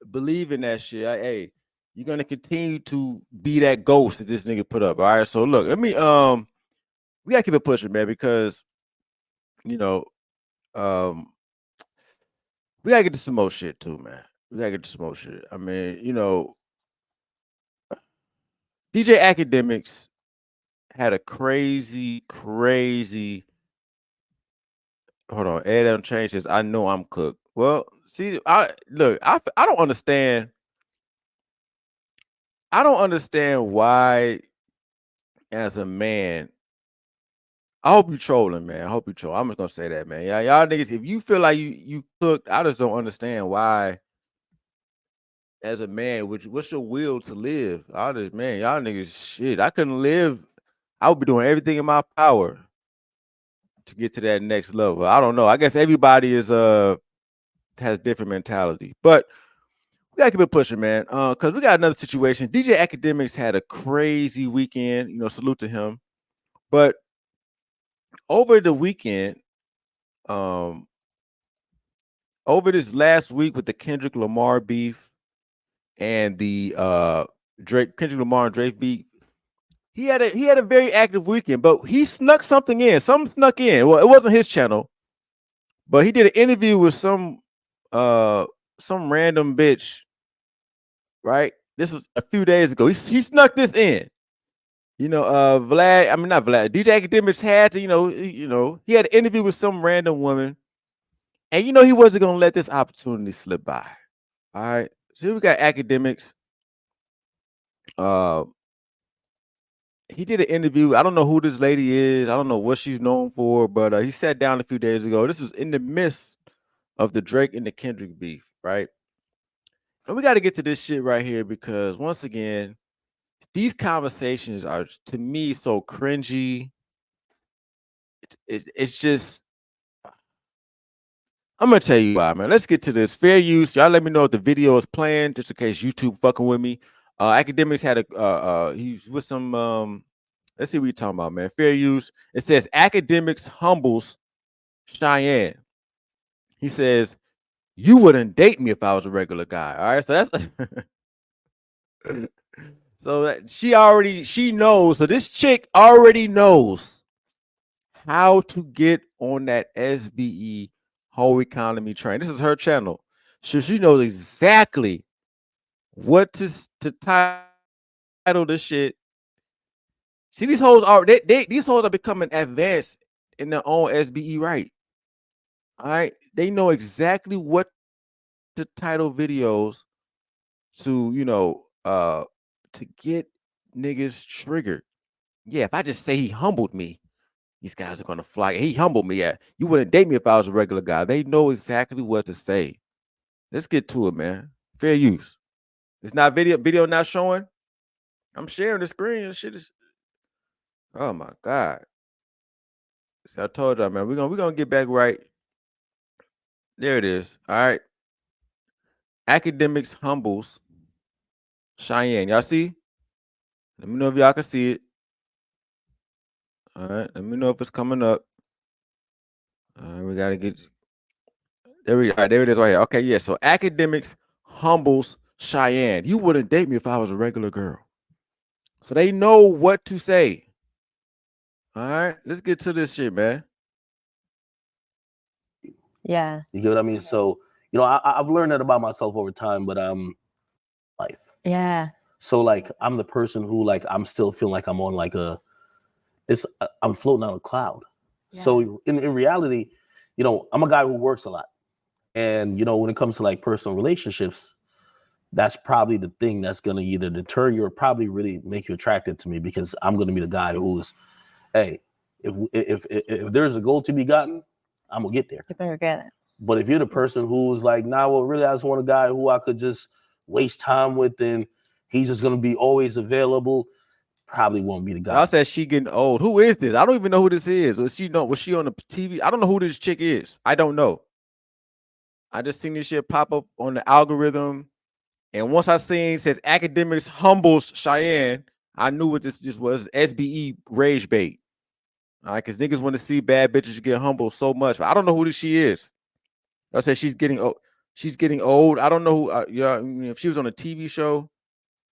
believe in that shit, hey, you're gonna continue to be that ghost that this nigga put up. All right, so look, we gotta keep it pushing, man, because um, we gotta get to some more shit too, man. We gotta get to some more shit. I mean, DJ Academics had a crazy. Hold on, Adam changed his. I know I'm cooked. Well, see, I don't understand. I don't understand why, as a man. I hope you trolling, man. I hope you troll. I'm just gonna say that, man. Y'all niggas, if you feel like you cooked, I just don't understand why, as a man, what's your will to live? Y'all niggas, shit. I couldn't live. I would be doing everything in my power to get to that next level. I don't know. I guess everybody has different mentality, but we gotta keep it pushing, man. Because we got another situation. DJ Academics had a crazy weekend. Salute to him. But over the weekend, over this last week with the Kendrick Lamar beef and the Kendrick Lamar and Drake beef, he had a very active weekend. But he snuck something in. Something snuck in. Well, it wasn't his channel, but he did an interview with some random bitch. Right? This was a few days ago. He snuck this in. Vlad. I mean, not Vlad. DJ Academics had to. He had an interview with some random woman, and he wasn't gonna let this opportunity slip by. All right. So we got Academics. He did an interview. I don't know who this lady is. I don't know what she's known for, but he sat down a few days ago. This was in the midst of the Drake and the Kendrick beef, right? And we got to get to this shit right here because once again, these conversations are, to me, so cringy. It's just, I'm gonna tell you why, man. Let's get to this. Fair use. Y'all let me know if the video is playing, just in case YouTube fucking with me. Academics had he's with some let's see what you're talking about, man. Fair use. It says Academics humbles Cheyenne. He says, you wouldn't date me if I was a regular guy. All right. So that's so that she knows. So this chick already knows how to get on that SBE whole economy train. This is her channel. So she knows exactly what to title this shit. See, these hoes are becoming advanced in their own SBE right. All right. They know exactly what to title videos to, to get niggas triggered. Yeah, if I just say he humbled me, these guys are gonna fly. He humbled me. Yeah, you wouldn't date me if I was a regular guy. They know exactly what to say. Let's get to it, man. Fair use. It's not video not showing. I'm sharing the screen. This shit is, oh my God. So I told y'all, man, we're gonna get back right. There it is. All right. Academics humbles Cheyenne. Y'all see? Let me know if y'all can see it. All right, let me know if it's coming up. We gotta get there. All right, there it is right here. Okay, yeah. So academics humbles Cheyenne. You wouldn't date me if I was a regular girl. So they know what to say. All right, let's get to this shit, man. Yeah. You get what I mean? So, I've learned that about myself over time, but life. Yeah. So like I'm the person who like I'm still feeling like I'm on like I'm floating on a cloud. Yeah. So in reality, I'm a guy who works a lot. And when it comes to like personal relationships, that's probably the thing that's gonna either deter you or probably really make you attracted to me, because I'm gonna be the guy who's, hey, if there's a goal to be gotten, I'm gonna get there. You better get it. But if you're the person who's like, nah, well, really, I just want a guy who I could just waste time with, and he's just gonna be always available, probably won't be the guy. Y'all said she getting old. Who is this? I don't even know who this is. Was she on the TV? I don't know who this chick is. I don't know. I just seen this shit pop up on the algorithm, and once I seen it says academics humbles Cheyenne, I knew what this just was. SBE rage bait. All right, because niggas want to see bad bitches get humbled so much. But I don't know who she is. I said she's getting old. She's getting old. I don't know who. If she was on a TV show,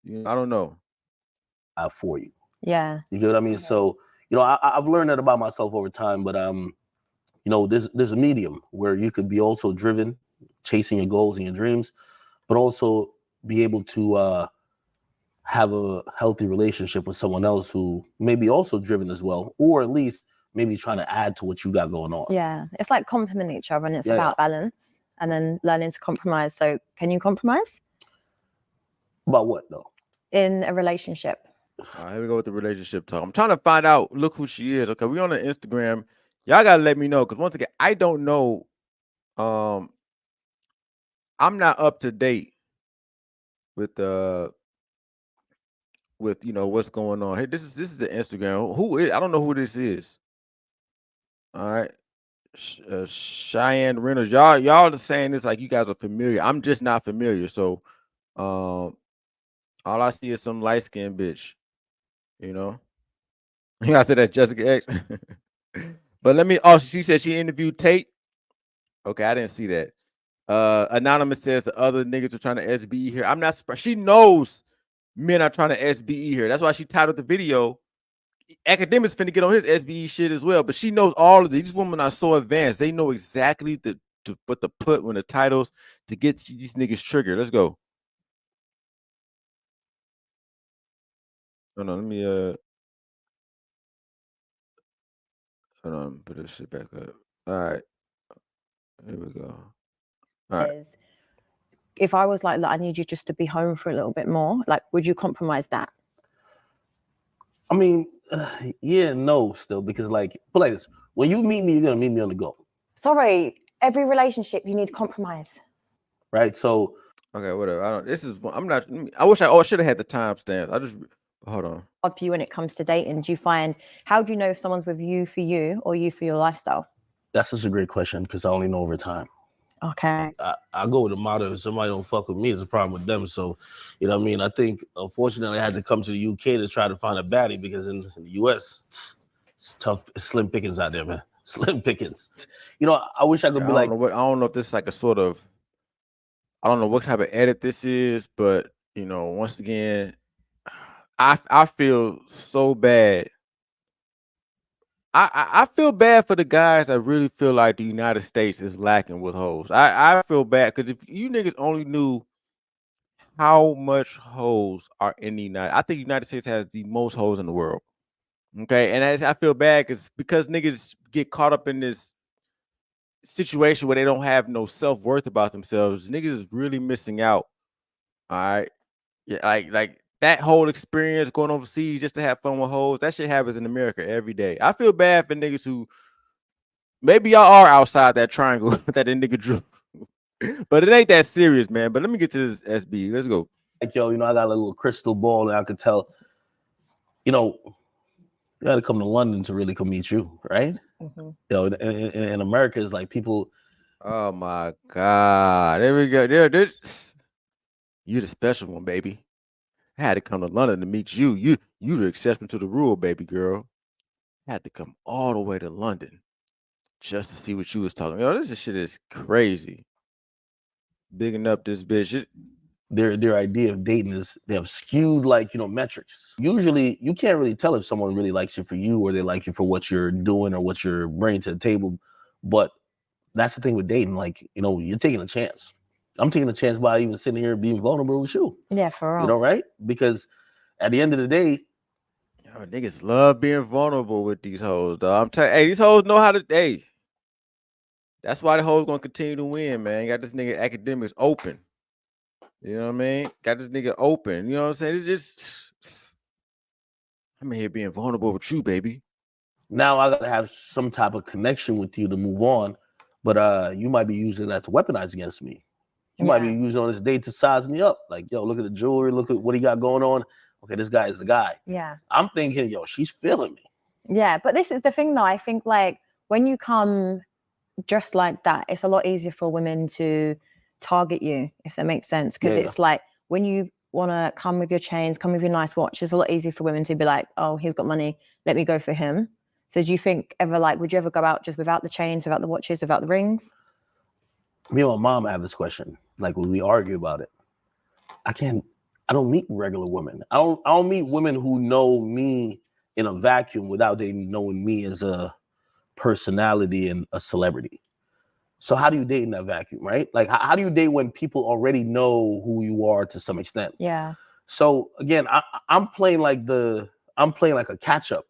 I don't know. For you. Yeah. You get what I mean? So, I've learned that about myself over time, but there's a medium where you could be also driven, chasing your goals and your dreams, but also be able to have a healthy relationship with someone else who may be also driven as well, or at least maybe trying to add to what you got going on. Yeah. It's like complement each other, and it's about balance and then learning to compromise. So can you compromise? About what though? In a relationship. All right, here we go with the relationship talk. I'm trying to find out. Look who she is. Okay, we on the Instagram. Y'all gotta let me know, because once again, I don't know. I'm not up to date with what's going on. Hey, this is the Instagram. Who is? I don't know who this is. All right, Cheyenne Reynolds. Y'all are saying this like you guys are familiar. I'm just not familiar. So, all I see is some light skinned bitch. I said that Jessica X. But let me. Oh, she said she interviewed Tate. Okay, I didn't see that. Anonymous says the other niggas are trying to SBE here. I'm not surprised. She knows men are trying to SBE here. That's why she titled the video. Academics finna get on his SBE shit as well. But she knows all of these women are so advanced. They know exactly what to put when the titles to get these niggas triggered. Let's go. Hold on, let me hold on, put this shit back up. All right. Here we go. All right. If I was like, I need you just to be home for a little bit more, like, would you compromise that? I mean, yeah, no, still, because like, put like this: when you meet me, you're gonna meet me on the go. Sorry, every relationship you need compromise. Right. So. Okay, whatever. I don't. This is. I'm not. I wish I should have had the timestamps. I just. Hold on. Of you when it comes to dating, do you find? How do you know if someone's with you for you or you for your lifestyle? That's such a great question, because I only know over time. Okay. I go with the motto: if somebody don't fuck with me, it's a problem with them. So, you know what I mean? I think, unfortunately, I had to come to the UK to try to find a baddie, because in the US, it's tough. It's slim pickings out there, man. Slim pickings. I wish I could be like. I don't know if this is like a sort of. I don't know what type of edit this is, but once again, I feel so bad. I feel bad for the guys that really feel like the United States is lacking with hoes. I feel bad, because if you niggas only knew how much hoes are in the I think the United States has the most hoes in the world. Okay, and I feel bad because niggas get caught up in this situation where they don't have no self-worth about themselves. Niggas is really missing out. All right. Yeah, like that whole experience going overseas just to have fun with hoes, that shit happens in America every day. I feel bad for niggas who maybe y'all are outside that triangle that the nigga drew. But it ain't that serious, man. But let me get to this SB. Let's go. Like, yo, I got a little crystal ball, and I could tell, you got to come to London to really come meet you, right? Mm-hmm. In America, it's like people. Oh my God! There we go. There. You the special one, baby. I had to come to London to meet you. You the exception to the rule, baby girl. Had to come all the way to London just to see what you was talking. Yo, this shit is crazy. Bigging up this bitch. Their idea of dating is they have skewed metrics. Usually you can't really tell if someone really likes you for you or they like you for what you're doing or what you're bringing to the table. But that's the thing with dating. You're taking a chance. I'm taking a chance by even sitting here being vulnerable with you. Yeah, for real. Right? Because at the end of the day, yo, niggas love being vulnerable with these hoes, dog. I'm telling, hey, these hoes know how to. Hey, that's why the hoes gonna continue to win, man. Got this nigga academics open. You know what I mean? Got this nigga open. You know what I'm saying? It's just, I'm in here being vulnerable with you, baby. now I gotta have some type of connection with you to move on. But you might be using that to weaponize against me. You might be using on this date to size me up. Like, yo, look at the jewelry, look at what he got going on. Okay, this guy is the guy. Yeah. I'm thinking, yo, she's feeling me. Yeah, but this is the thing though. I think when you come dressed like that, it's a lot easier for women to target you, if that makes sense. Because it's like when you want to come with your chains, come with your nice watch, it's a lot easier for women to be like, oh, he's got money, let me go for him. So do you think would you ever go out just without the chains, without the watches, without the rings? Me and my mom have this question. When we argue about it, I don't meet regular women. I don't meet women who know me in a vacuum without they knowing me as a personality and a celebrity. So how do you date in that vacuum, right? Like, how do you date when people already know who you are to some extent? Yeah. So again, I'm playing like a catch up.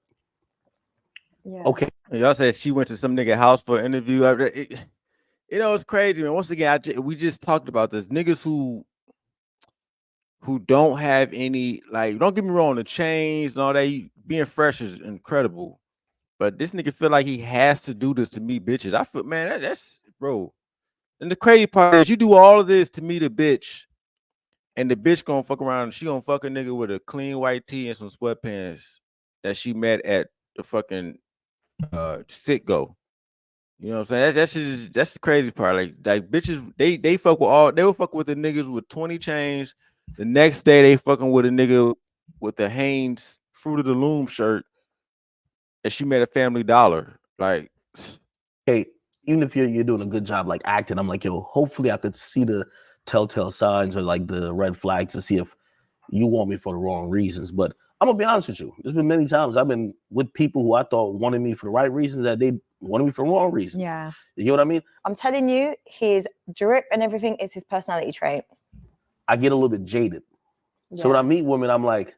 Yeah. Okay. Y'all said she went to some nigga house for an interview. It's crazy, man. Once again, we just talked about this. Niggas who don't have any, don't get me wrong, the chains and all that, being fresh is incredible. But this nigga feel like he has to do this to meet bitches. I feel, man, that's bro. And the crazy part is you do all of this to meet a bitch, and the bitch gonna fuck around and she gonna fuck a nigga with a clean white tee and some sweatpants that she met at the fucking Sitgo. You know what I'm saying? That's the crazy part. Like bitches, they will fuck with the niggas with 20 chains. The next day they fucking with a nigga with the Hanes Fruit of the Loom shirt and she made a Family Dollar. Like, hey, even if you're doing a good job like acting, I'm like, yo, hopefully I could see the telltale signs or like the red flags to see if you want me for the wrong reasons. But I'm gonna be honest with you. There's been many times I've been with people who I thought wanted me for the right reasons that they wanted me for the wrong reasons. Yeah. You know what I mean? I'm telling you, his drip and everything is his personality trait. I get a little bit jaded. So when I meet women, I'm like,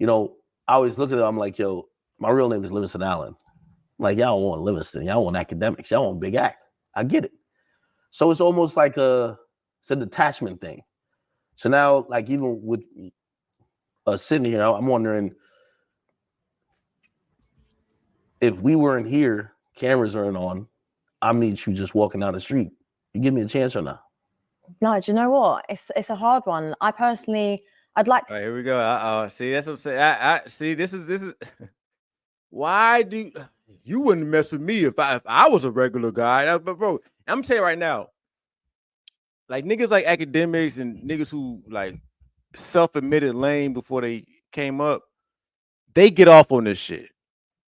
I always look at them, I'm like, yo, my real name is Livingston Allen. Like, y'all want Livingston, y'all want academics, y'all want big act. I get it. So it's almost like it's a detachment thing. So now, like, even with sitting here, I'm wondering if we weren't here, cameras aren't on, I meet you just walking down the street. You give me a chance or not? No, do you know what? It's a hard one. I personally, I'd like to. all right, here we go. See, that's what I'm saying. I see. This is. Why do you wouldn't mess with me if I was a regular guy? But bro, I'm gonna tell you right now, like niggas like academics and niggas who like self-admitted lame before they came up, they get off on this shit.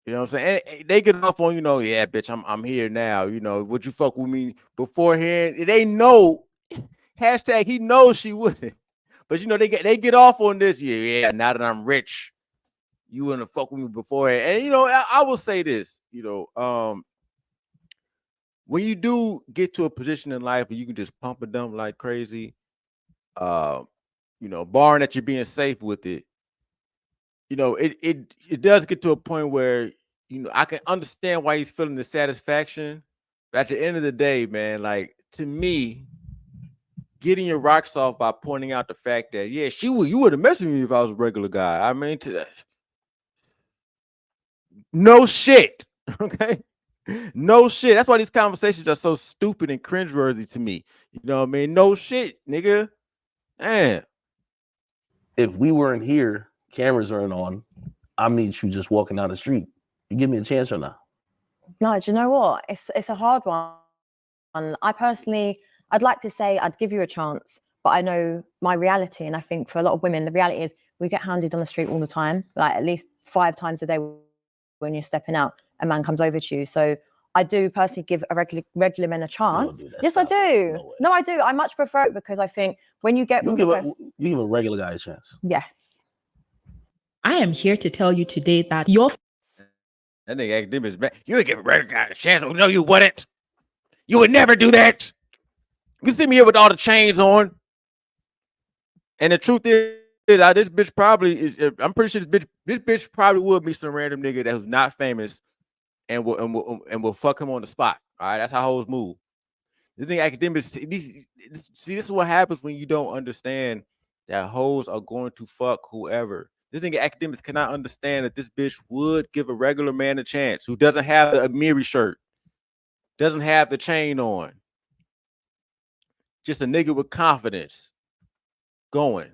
You know what I'm saying? And they get off on, yeah, bitch, I'm here now. Would you fuck with me beforehand? They know, hashtag he knows she wouldn't. But they get off on this. Yeah, now that I'm rich, you wouldn't fuck with me beforehand. And I will say this, when you do get to a position in life where you can just pump and dump like crazy, barring that you're being safe with it, it does get to a point where I can understand why he's feeling the satisfaction. But at the end of the day, man, like to me, getting your rocks off by pointing out the fact that you would have messed with me if I was a regular guy. I mean, no shit, okay, no shit. That's why these conversations are so stupid and cringeworthy to me. You know what I mean? No shit, nigga. Man, if we weren't here, cameras aren't on, I meet you just walking down the street. You give me a chance or not? No, do you know what? It's a hard one. I personally, I'd like to say I'd give you a chance, but I know my reality, and I think for a lot of women, the reality is we get hounded on the street all the time, like at least 5 times a day. when you're stepping out, a man comes over to you. So I do personally give a regular men a chance. Yes, I do. No, I do. I much prefer it because I think when you get you give a regular guy a chance. Yes. I am here to tell you today that your That nigga academics back. You would give a regular guy a chance. No, you wouldn't. You would never do that. You see me here with all the chains on. And the truth is, this bitch probably is. I'm pretty sure this bitch probably would be some random nigga that who's not famous, and will fuck him on the spot. All right, that's how hoes move. This thing academics. See, this is what happens when you don't understand that hoes are going to fuck whoever. This nigga academics cannot understand that this bitch would give a regular man a chance who doesn't have the Amiri shirt, doesn't have the chain on, just a nigga with confidence going.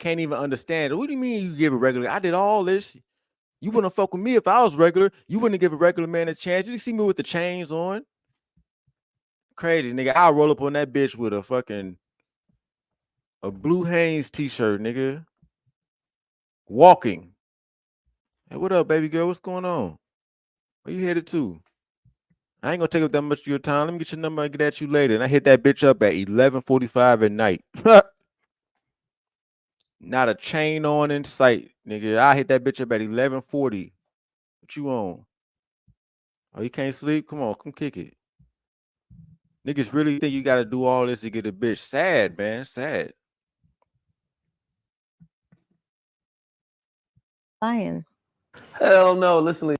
Can't even understand. What do you mean you give a regular? I did all this. You wouldn't fuck with me if I was regular. You wouldn't give a regular man a chance. You see me with the chains on. Crazy, nigga. I'll roll up on that bitch with a Blue Hanes t-shirt, nigga. Walking. Hey, what up, baby girl? What's going on? Where you headed to? I ain't gonna take up that much of your time. Let me get your number and get at you later. And I hit that bitch up at 11:45 at night. Not a chain on in sight, nigga. I hit that bitch up at 11:40. What you on? Oh, you can't sleep? Come on, come kick it. Niggas really think you gotta do all this to get a bitch. Sad, man. Sad. Lying. Hell no. Listen.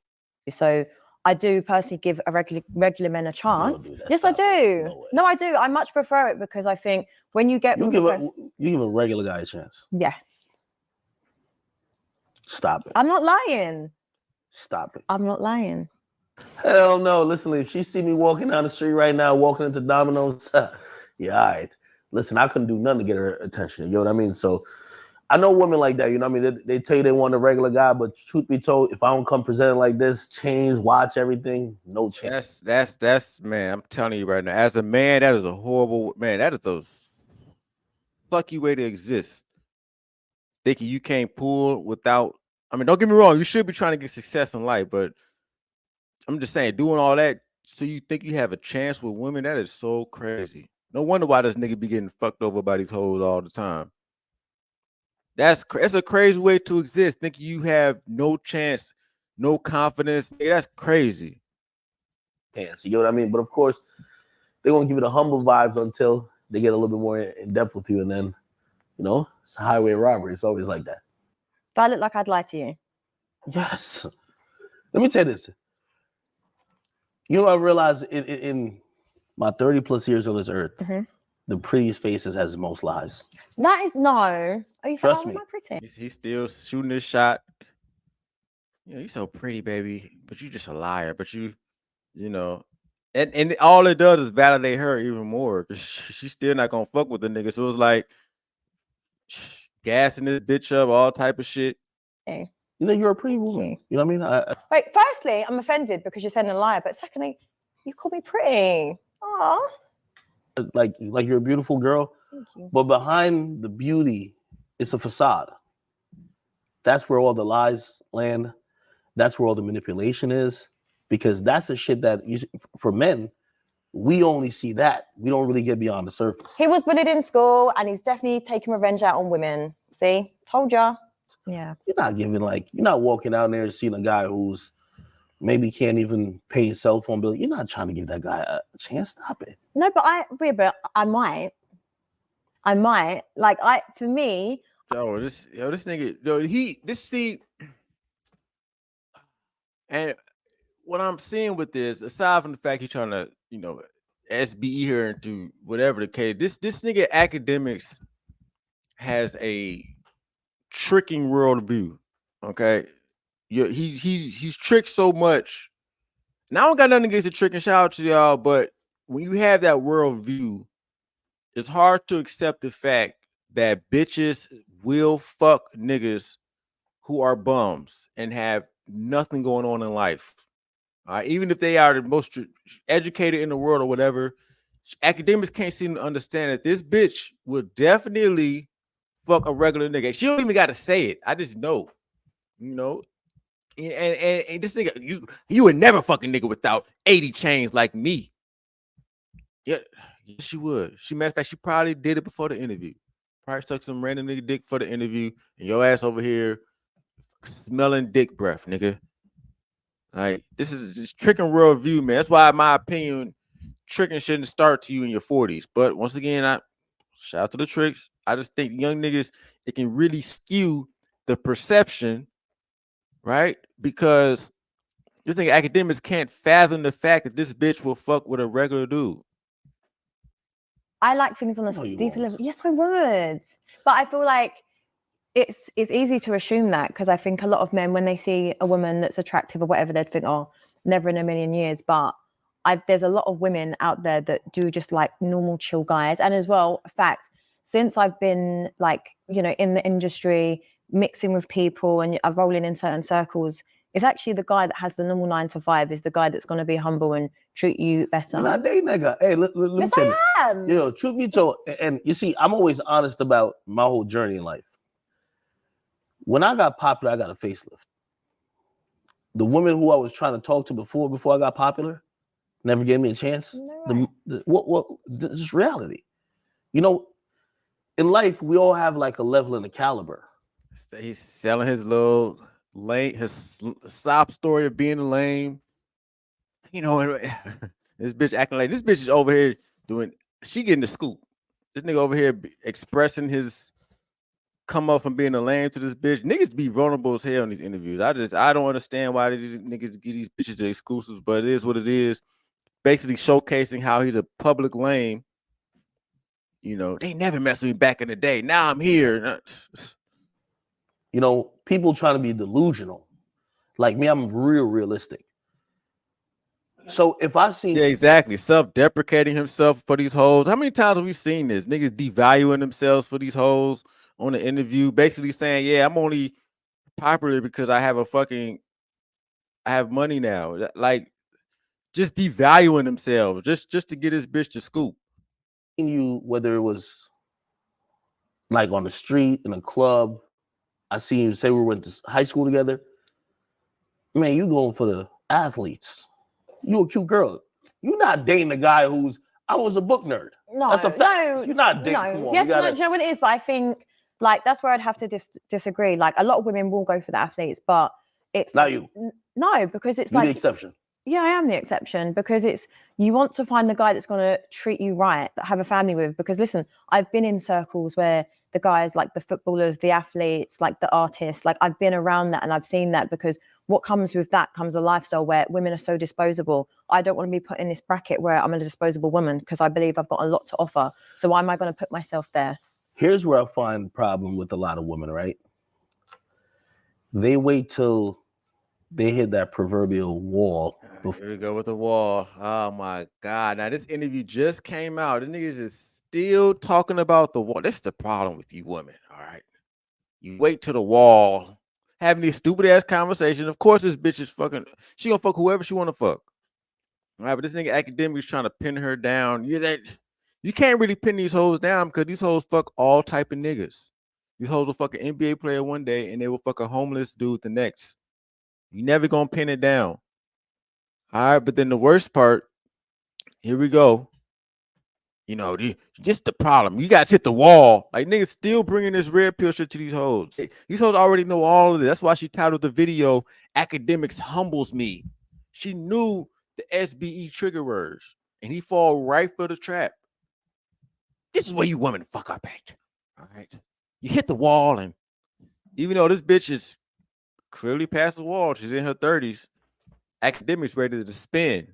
So I do personally give a regular men a chance. Yes, I do. No, I do. I much prefer it because I think when you get you give a regular guy a chance. Yes. Stop it. I'm not lying. Stop it. I'm not lying. Hell no. Listen, if she see me walking down the street right now, walking into Domino's, yeah, all right. Listen, I couldn't do nothing to get her attention. You know what I mean? So I know women like that. You know what I mean? They tell you they want a regular guy, but truth be told, if I don't come presented like this, chains, watch, everything, no chance. That's man. I'm telling you right now. As a man, that is a horrible man. That is a fucky way to exist. Thinking you can't pull without. I mean, don't get me wrong. You should be trying to get success in life, but I'm just saying, doing all that so you think you have a chance with women, that is so crazy. No wonder why this nigga be getting fucked over by these hoes all the time. That's a crazy way to exist. Thinking you have no chance, no confidence. That's crazy. Yeah, so you know what I mean? But of course, they're gonna give you the humble vibes until they get a little bit more in depth with you, and then, you know, it's a highway robbery. It's always like that. Do I look like I'd lie to you? Yes. Let me tell you this. You know, I realized in my 30 plus years on this earth, the prettiest faces has the most lies. That is no. Are you Trust saying me. I'm pretty? He's still shooting his shot. You know, you're so pretty, baby, but you just a liar. But you know, and all it does is validate her even more because she's still not gonna fuck with the nigga. So it's like gassing this bitch up, all type of shit. Hey. You know, you're a pretty woman. You know what I mean? Wait, firstly, I'm offended because you're saying a liar, but secondly, you call me pretty. Aww. Like you're a beautiful girl, Thank you. but behind the beauty, it's a facade. That's where all the lies land. That's where all the manipulation is, because that's the shit that for men, we only see that. We don't really get beyond the surface. He was bullied in school, and he's definitely taking revenge out on women. See, told ya. Yeah. You're not walking out there and seeing a guy who's maybe can't even pay his cell phone bill. You're not trying to give that guy a chance. Stop it. No, but I might. For me. This nigga, and what I'm seeing with this, aside from the fact he's trying to, you know, SBE her into whatever the case, this nigga academics has a tricking worldview. Okay, he's tricked so much. And I don't got nothing against the trick, and shout out to y'all, but when you have that worldview, it's hard to accept the fact that bitches will fuck niggas who are bums and have nothing going on in life. All right, even if they are the most educated in the world or whatever, academics can't seem to understand that this bitch will definitely fuck a regular nigga. She don't even got to say it. I just know, you know. And this nigga, you would never fuck a nigga without 80 chains like me. Yeah, yes, she would. Matter of fact, she probably did it before the interview. Probably took some random nigga dick for the interview, and your ass over here smelling dick breath, nigga. Like, this is just tricking worldview, man. That's why, in my opinion, tricking shouldn't start to you in your 40s. But once again, I shout out to the tricks. I just think young niggas, it can really skew the perception, right? Because you think academics can't fathom the fact that this bitch will fuck with a regular dude. I like things on a deeper level. Yes, I would. But I feel like it's easy to assume that, because I think a lot of men, when they see a woman that's attractive or whatever, they'd think, oh, never in a million years. But there's a lot of women out there that do just like normal chill guys. And as well, fact, since I've been like, in the industry, mixing with people and rolling in certain circles, it's actually the guy that has the normal 9 to 5 is the guy that's going to be humble and treat you better. You're not dating that guy. Hey, let me Yes, say this. I am. You know, truth be told, and you see, I'm always honest about my whole journey in life. When I got popular, I got a facelift. The women who I was trying to talk to before I got popular never gave me a chance. No, This is reality. You know, in life, we all have like a level and a caliber. He's selling his little lame, his sob story of being lame. You know, this bitch acting like this bitch is over here she getting the scoop. This nigga over here expressing his come up from being a lame to this bitch. Niggas be vulnerable as hell in these interviews. I don't understand why these niggas get these bitches the exclusives, but it is what it is. Basically showcasing how he's a public lame. You know, they never messed with me back in the day. Now I'm here. You know, people trying to be delusional. Like me, I'm realistic. So if I see, yeah, exactly, self-deprecating himself for these hoes. How many times have we seen this? Niggas devaluing themselves for these hoes on the interview, basically saying, "Yeah, I'm only popular because I have money now." Like, just devaluing themselves just to get this bitch to scoop. You, whether it was like on the street, in a club, I seen you say we went to high school together. Man, you going for the athletes. You a cute girl. You're not dating a guy I was a book nerd. No, that's a fact. no, You're not dating. no. Come on, Yes, gotta, no, do you know what it is? But I think like that's where I'd have to disagree. Like a lot of women will go for the athletes, but it's not you. No, because it's You're like the exception. Yeah, I am the exception, because you want to find the guy that's going to treat you right, that have a family with. Because listen, I've been in circles where the guys, like the footballers, the athletes, like the artists, like I've been around that and I've seen that, because what comes with that comes a lifestyle where women are so disposable. I don't want to be put in this bracket where I'm a disposable woman, because I believe I've got a lot to offer. So why am I going to put myself there? Here's where I find the problem with a lot of women, right? They wait till they hit that proverbial wall. Here we go with the wall. Oh my God. Now this interview just came out. The niggas is still talking about the wall. This is the problem with you women. All right. You wait to the wall, having these stupid ass conversations. Of course, this bitch is fucking, she gonna fuck whoever she wanna fuck. All right, but this nigga academic is trying to pin her down. You can't really pin these hoes down, because these hoes fuck all type of niggas. These hoes will fuck an NBA player one day and they will fuck a homeless dude the next. You never gonna pin it down. All right, but then the worst part, here we go. You know, just the problem. You guys hit the wall. Like, niggas still bringing this red pill shit to these hoes. These hoes already know all of this. That's why she titled the video, "Academics Humbles Me." She knew the SBE trigger words, and he fall right for the trap. This is where you women fuck up at. All right. You hit the wall, and even though this bitch is clearly past the wall, she's in her 30s, academics ready to spin.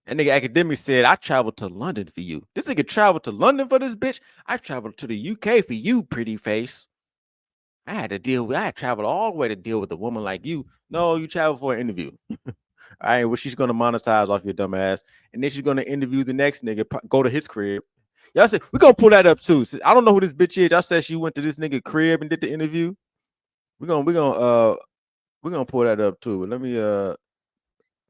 And nigga academic said, "I traveled to London for you." This nigga traveled to London for this bitch. I traveled to the UK for you, pretty face. I traveled all the way to deal with a woman like you. No, you traveled for an interview. All right, well, she's gonna monetize off your dumb ass. And then she's gonna interview the next nigga, go to his crib. Y'all said we're gonna pull that up too. I don't know who this bitch is. Y'all said she went to this nigga crib and did the interview. We're gonna pull that up too. But let me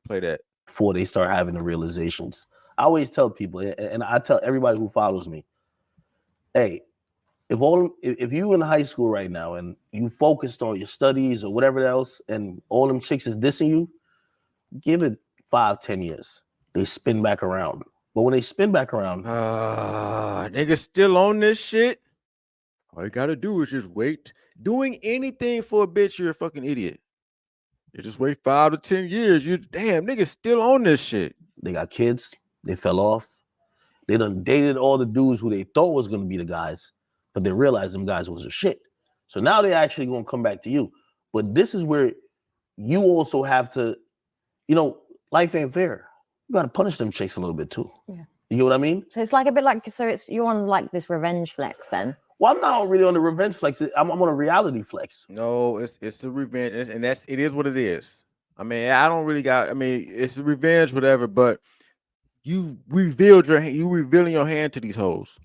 play that. Before they start having the realizations. I always tell people, and I tell everybody who follows me, hey, if you in high school right now and you focused on your studies or whatever else, and all them chicks is dissing you, give it 5-10 years. They spin back around. But when they spin back around, niggas still on this shit. All you gotta do is just wait. Doing anything for a bitch, you're a fucking idiot. You just wait 5 to 10 years. You damn niggas still on this shit. They got kids. They fell off. They done dated all the dudes who they thought was gonna be the guys, but they realized them guys was a shit. So now they actually gonna come back to you. But this is where you also have to, life ain't fair. You gotta punish them chicks a little bit too. Yeah. You know what I mean? So it's like a bit like, you're on like this revenge flex then. Well, I'm not really on the revenge flex. I'm on a reality flex. No, it's a revenge, and it is what it is. I mean, I don't really got. I mean, it's a revenge, whatever. But you revealing your hand to these hoes.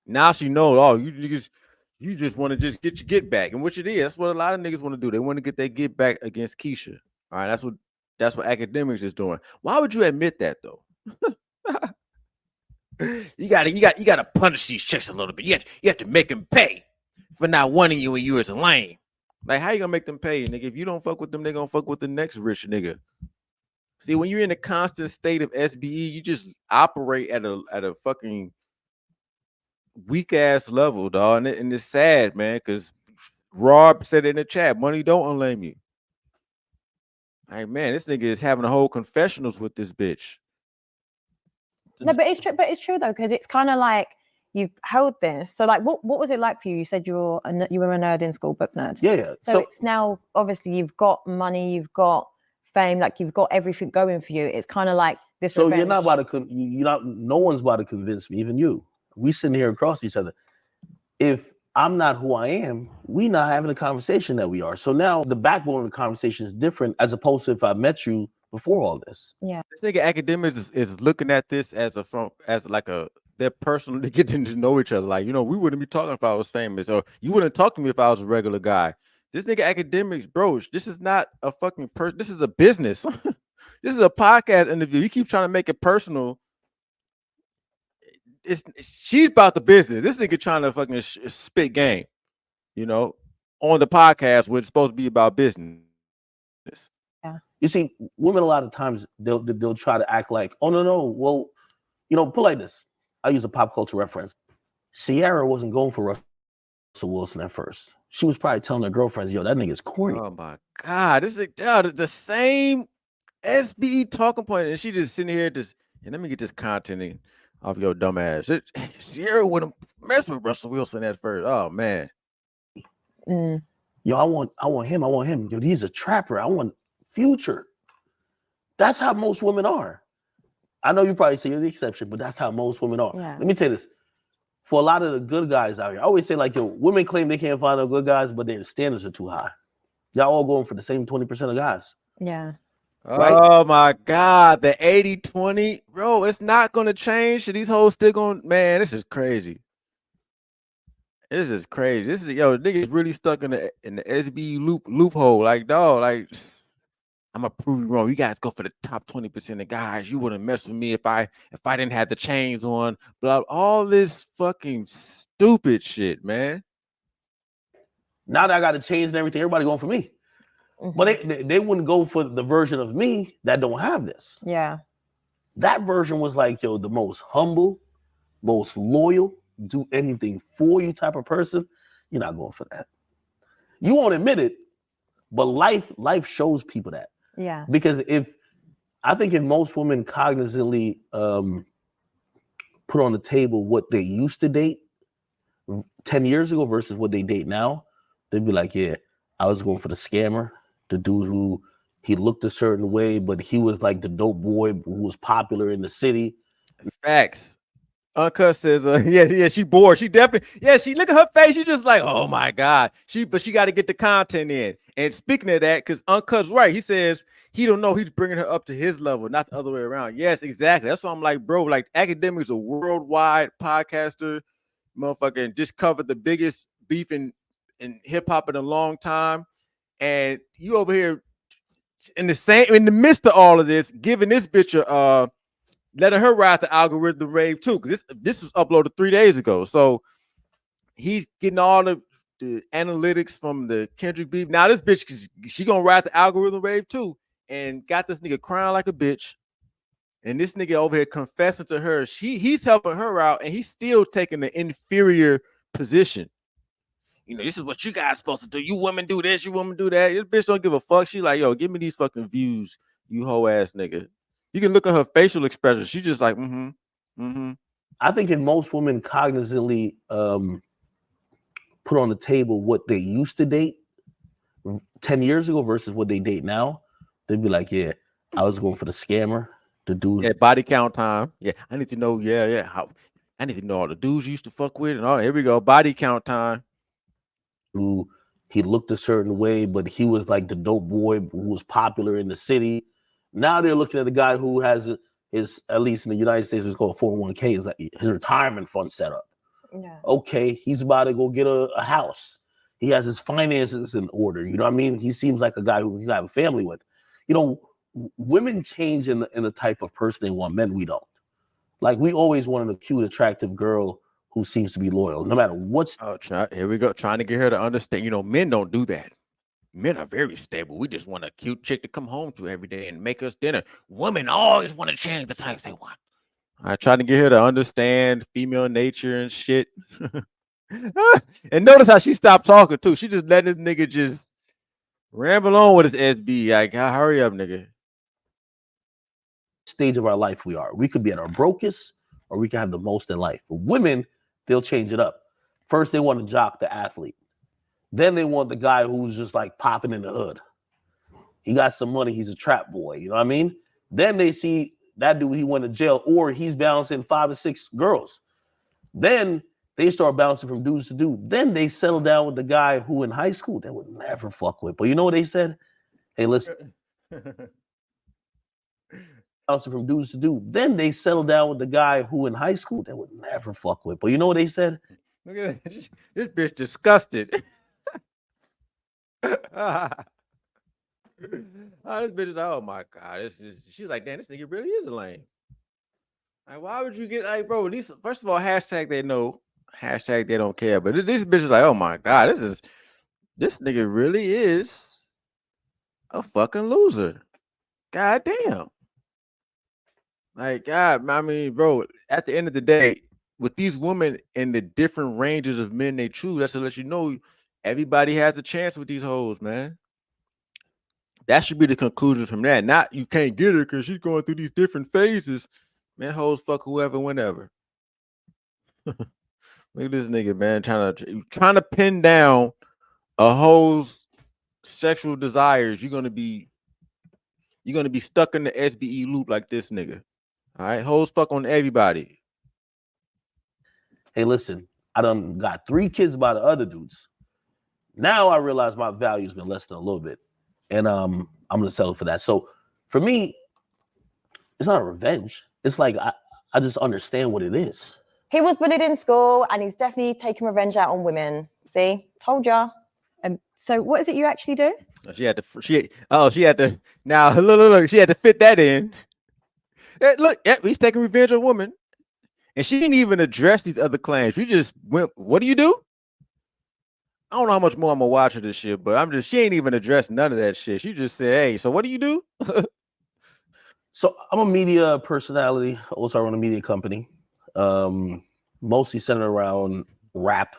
Now she knows. Oh, you just want to just get your get back, and which it is. That's what a lot of niggas want to do. They want to get their get back against Keisha. All right, that's what academics is doing. Why would you admit that though? You gotta punish these chicks a little bit. You have to make them pay for not wanting you and you as a lame. Like, how you gonna make them pay, nigga? If you don't fuck with them, they gonna fuck with the next rich nigga. See, when you're in a constant state of SBE, you just operate at a fucking weak ass level, dog. And it's sad, man, because Rob said in the chat, money don't unlame you. Like, man, this nigga is having a whole confessionals with this bitch. No, but it's true. But it's true though, because it's kind of like you've held this. So, like, what was it like for you? You said you were a nerd in school, book nerd. Yeah. So it's now obviously you've got money, you've got fame, like you've got everything going for you. It's kind of like this. So revenge. you're not about to. No one's about to convince me, even you. We sitting here across each other. If I'm not who I am, we not having a conversation that we are. So now the backbone of the conversation is different as opposed to if I met you before all this. Yeah. This nigga academics is looking at this as they're personal to get to know each other. Like, we wouldn't be talking if I was famous, or you wouldn't talk to me if I was a regular guy. This nigga academics, bro, this is not a fucking person. This is a business. This is a podcast interview. You keep trying to make it personal. She's about the business. This nigga trying to fucking spit game, on the podcast where it's supposed to be about business. Yeah. You see, women a lot of times they'll try to act like, oh no, well, put like this. I use a pop culture reference. Sierra wasn't going for Russell Wilson at first. She was probably telling her girlfriends, yo, that nigga's corny. Oh my God, this is the same SBE talking point, and she just sitting here let me get this content in off your dumb ass. Sierra wouldn't mess with Russell Wilson at first. Oh man. Yo, I want him. Yo, he's a trapper. I want Future. That's how most women are. I know you probably say you're the exception, but that's how most women are. Yeah. Let me tell you this. For a lot of the good guys out here, I always say, like, yo, women claim they can't find no good guys, but their standards are too high. Y'all all going for the same 20% of guys. Yeah. Right? Oh my God, the 80-20, bro, it's not gonna change. These hoes still gonna, man, this is crazy. This is crazy. This is niggas really stuck in the SBE loophole. Like, dog, like, I'm gonna prove you wrong. You guys go for the top 20% of guys. You wouldn't mess with me if I didn't have the chains on. Blah, all this fucking stupid shit, man. Now that I got the chains and everything, everybody going for me. Mm-hmm. But they wouldn't go for the version of me that don't have this. Yeah. That version was like, yo, the most humble, most loyal, do anything for you type of person. You're not going for that. You won't admit it, but life shows people that. Yeah. Because if most women cognizantly put on the table what they used to date 10 years ago versus what they date now, they'd be like, yeah, I was going for the scammer, the dude who he looked a certain way, but he was like the dope boy who was popular in the city. Facts. Uncut says, yeah, she bored. She definitely, she look at her face. She just like, oh my God. But she got to get the content in. And speaking of that, because Uncut's right, he says he don't know. He's bringing her up to his level, not the other way around. Yes, exactly. That's why I'm like, bro, like academics, a worldwide podcaster, motherfucking just covered the biggest beef in hip hop in a long time. And you over here in the midst of all of this, giving this bitch letting her ride the algorithm rave too, because this was uploaded 3 days ago. So he's getting all the analytics from the Kendrick beef. Now this bitch, she gonna ride the algorithm wave too, and got this nigga crying like a bitch. And this nigga over here confessing to her, he's helping her out, and he's still taking the inferior position. You know, this is what you guys supposed to do. You women do this, you women do that. This bitch don't give a fuck. She like, yo, give me these fucking views, you hoe ass nigga. You can look at her facial expression. She just like, I think if most women cognizantly put on the table what they used to date 10 years ago versus what they date now, they'd be like, yeah, I was going for the scammer, the dude. Yeah, body count time. Yeah, I need to know. How I need to know all the dudes you used to fuck with and all. Here we go, body count time. Who he looked a certain way, but he was like the dope boy who was popular in the city. Now they're looking at the guy who has his, at least in the United States, it's called 401k, is like his retirement fund set up. Yeah. Okay, he's about to go get a house. He has his finances in order. You know what I mean? He seems like a guy who you have a family with. You know, women change in the type of person they want. Men, we don't. Like, we always wanted a cute, attractive girl who seems to be loyal, no matter what's. Oh, here we go, trying to get her to understand. You know, men don't do that. Men are very stable. We just want a cute chick to come home to every day and make us dinner. Women always want to change the types they want. I try to get her to understand female nature and shit. And notice how she stopped talking too. She just let this nigga just ramble on with his SB. Like, hurry up, nigga. Stage of our life we are. We could be at our brokest, or we can have the most in life. For women, they'll change it up. First, they want to jock the athlete. Then they want the guy who's just like popping in the hood. He got some money. He's a trap boy. You know what I mean? Then they see that dude, he went to jail, or he's bouncing 5 or 6 girls. Then they start bouncing from dudes to dude. Then they settle down with the guy who in high school they would never fuck with. But you know what they said? Hey, listen. Bouncing from dudes to dude. Then they settle down with the guy who in high school they would never fuck with. But you know what they said? Look at that. This bitch disgusted. Oh, this bitch is, oh my God. She's like, damn, this nigga really is a lame. Like, why would you get, like, bro, these, first of all, hashtag they know, hashtag they don't care. But this bitch is like, oh my God, this nigga really is a fucking loser. God damn. Like, God, I mean, bro, at the end of the day, with these women and the different ranges of men they choose, that's to let you know everybody has a chance with these hoes, man. That should be the conclusion from that. Not you can't get her because she's going through these different phases. Man, hoes fuck whoever, whenever. Look at this nigga, man, trying to pin down a hoe's sexual desires. You're gonna be stuck in the SBE loop like this nigga. All right, hoes fuck on everybody. Hey, listen, I done got 3 kids by the other dudes. Now I realize my value's been less than a little bit. And I'm gonna settle for that. So for me, it's not a revenge. It's like I just understand what it is. He was bullied in school, and he's definitely taking revenge out on women. See, told ya. So what is it you actually do? She had to. Now look. She had to fit that in. Look, he's taking revenge on women, and she didn't even address these other claims. She just went, "What do you do?" I don't know how much more I'm gonna watch of this shit, but she ain't even addressed none of that shit. She just said, "Hey, so what do you do?" So I'm a media personality. Also, I run a media company, mostly centered around rap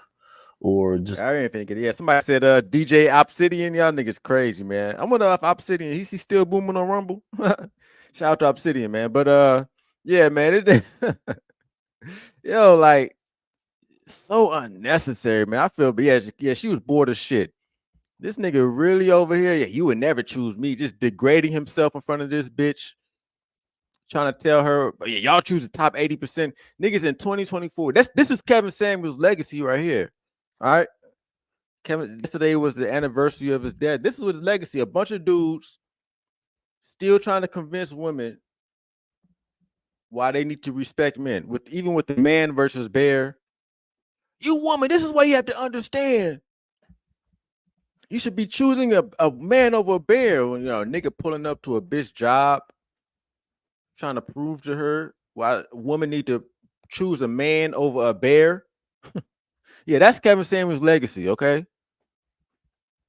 or just. I ain't thinking. Yeah, somebody said DJ Obsidian. Y'all niggas crazy, man. I wonder if Obsidian, he's still booming on Rumble. Shout out to Obsidian, man. But yeah, man. Yo, like, so unnecessary, man. I feel, but yeah, she was bored as shit. This nigga really over here. Yeah, you would never choose me. Just degrading himself in front of this bitch. Trying to tell her, yeah, y'all choose the top 80%. Niggas in 2024. This is Kevin Samuels' legacy right here. All right. Yesterday was the anniversary of his death. This is his legacy. A bunch of dudes still trying to convince women why they need to respect men. Even with the man versus bear. You woman, this is why you have to understand. You should be choosing a man over a bear. When, you know, a nigga pulling up to a bitch job, trying to prove to her why a woman need to choose a man over a bear. Yeah, that's Kevin Samuels' legacy, okay?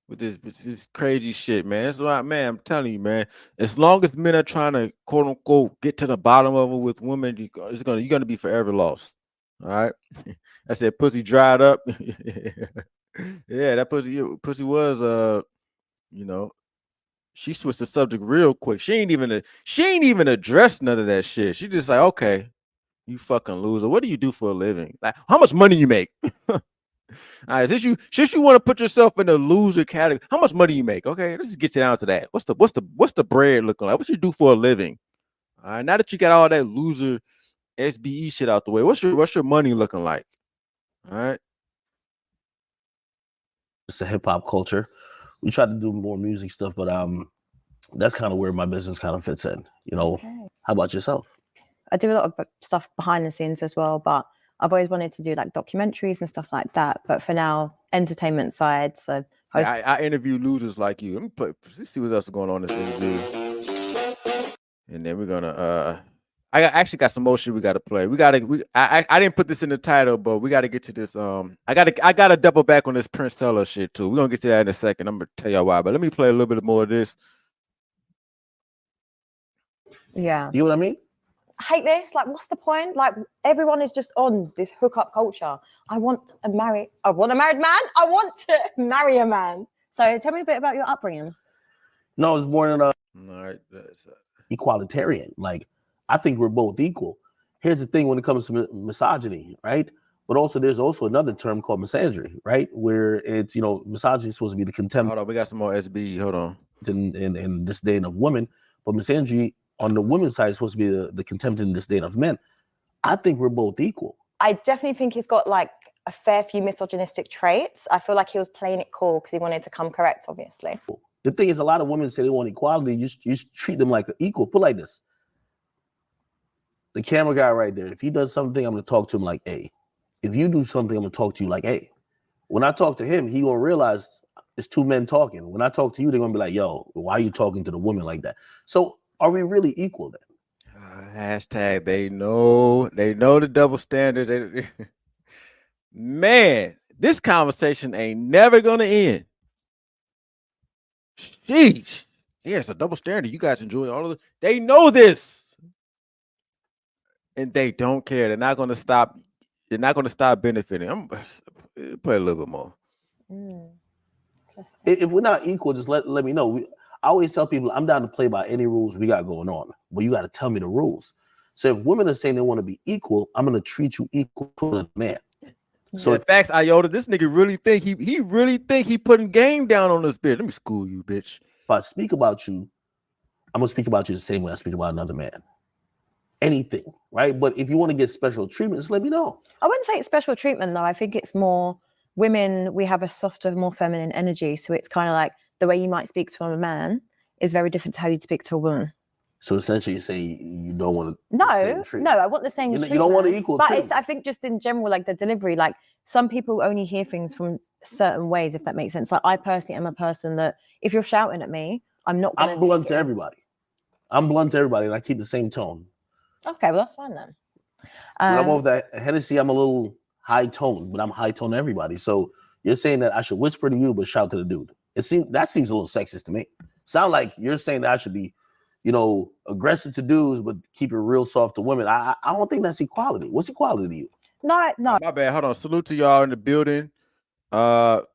With this crazy shit, man. That's why, man, I'm telling you, man. As long as men are trying to quote unquote get to the bottom of it with women, you're gonna be forever lost. All right. I said pussy dried up. Yeah, that pussy was you know, she switched the subject real quick. She ain't even addressed none of that shit. She just like, okay, you fucking loser. What do you do for a living? Like, how much money you make? All right, since you want to put yourself in the loser category, how much money you make? Okay, let's just get down to that. What's the bread looking like? What you do for a living? All right, now that you got all that loser SBE shit out the way, what's your money looking like? All right, It's a hip hop culture. We try to do more music stuff, but that's kind of where my business kind of fits in. You know, how about yourself? I do a lot of stuff behind the scenes as well, but I've always wanted to do like documentaries and stuff like that. But for now, entertainment side. So I interview losers like you. Let's see what else is going on in this interview, and then we're gonna I actually got some more shit we gotta play. I didn't put this in the title, but we gotta get to this. I gotta double back on this Prince Teller shit too. We're gonna get to that in a second. I'm gonna tell y'all why, but let me play a little bit more of this. Yeah. You know what I mean? I hate this. Like, what's the point? Like, everyone is just on this hookup culture. I want a married man. I want to marry a man. So tell me a bit about your upbringing. No, it's more than All right, equalitarian. Like, I think we're both equal. Here's the thing when it comes to misogyny, right? But also, there's also another term called misandry, right? Where it's, misogyny is supposed to be the contempt. Hold on, we got some more SB. Hold on. In disdain of women, but misandry on the women's side is supposed to be the contempt and disdain of men. I think we're both equal. I definitely think he's got like a fair few misogynistic traits. I feel like he was playing it cool because he wanted to come correct, obviously. The thing is, a lot of women say they want equality. You just treat them like an equal. Put like this. The camera guy right there, if he does something, I'm going to talk to him like A. If you do something, I'm going to talk to you like A. When I talk to him, he going to realize it's two men talking. When I talk to you, they're going to be like, yo, why are you talking to the woman like that? So are we really equal then? Hashtag they know the double standard. Man, this conversation ain't never gonna end. Sheesh. Yeah, it's a double standard. You guys enjoy all of it. They know this. And they don't care. They're not gonna stop. They're not gonna stop benefiting. I'm play a little bit more. If we're not equal, just let me know. I always tell people I'm down to play by any rules we got going on, but you got to tell me the rules. So if women are saying they want to be equal, I'm gonna treat you equal to a man. So in facts, Iota, this nigga really think he really think he putting game down on this bitch. Let me school you, bitch. If I speak about you, I'm gonna speak about you the same way I speak about another man. Anything, right? But if you want to get special treatment, just let me know. I wouldn't say it's special treatment though. I think it's more women, we have a softer, more feminine energy. So it's kind of like the way you might speak to a man is very different to how you'd speak to a woman. So essentially you're saying you don't want to No, I want the same treatment. You don't want to equal but treatment. I think just in general, like the delivery, like some people only hear things from certain ways, if that makes sense. Like I personally am a person that if you're shouting at me, I'm not going to. I'm blunt to everybody. I'm blunt to everybody and I keep the same tone. Okay, well that's fine then. When I'm over that Hennessy, I'm a little high tone, but I'm high tone to everybody. So you're saying that I should whisper to you, but shout to the dude. That seems a little sexist to me. Sound like you're saying that I should be, aggressive to dudes, but keep it real soft to women. I don't think that's equality. What's equality to you? No. My bad. Hold on. Salute to y'all in the building. Ghetto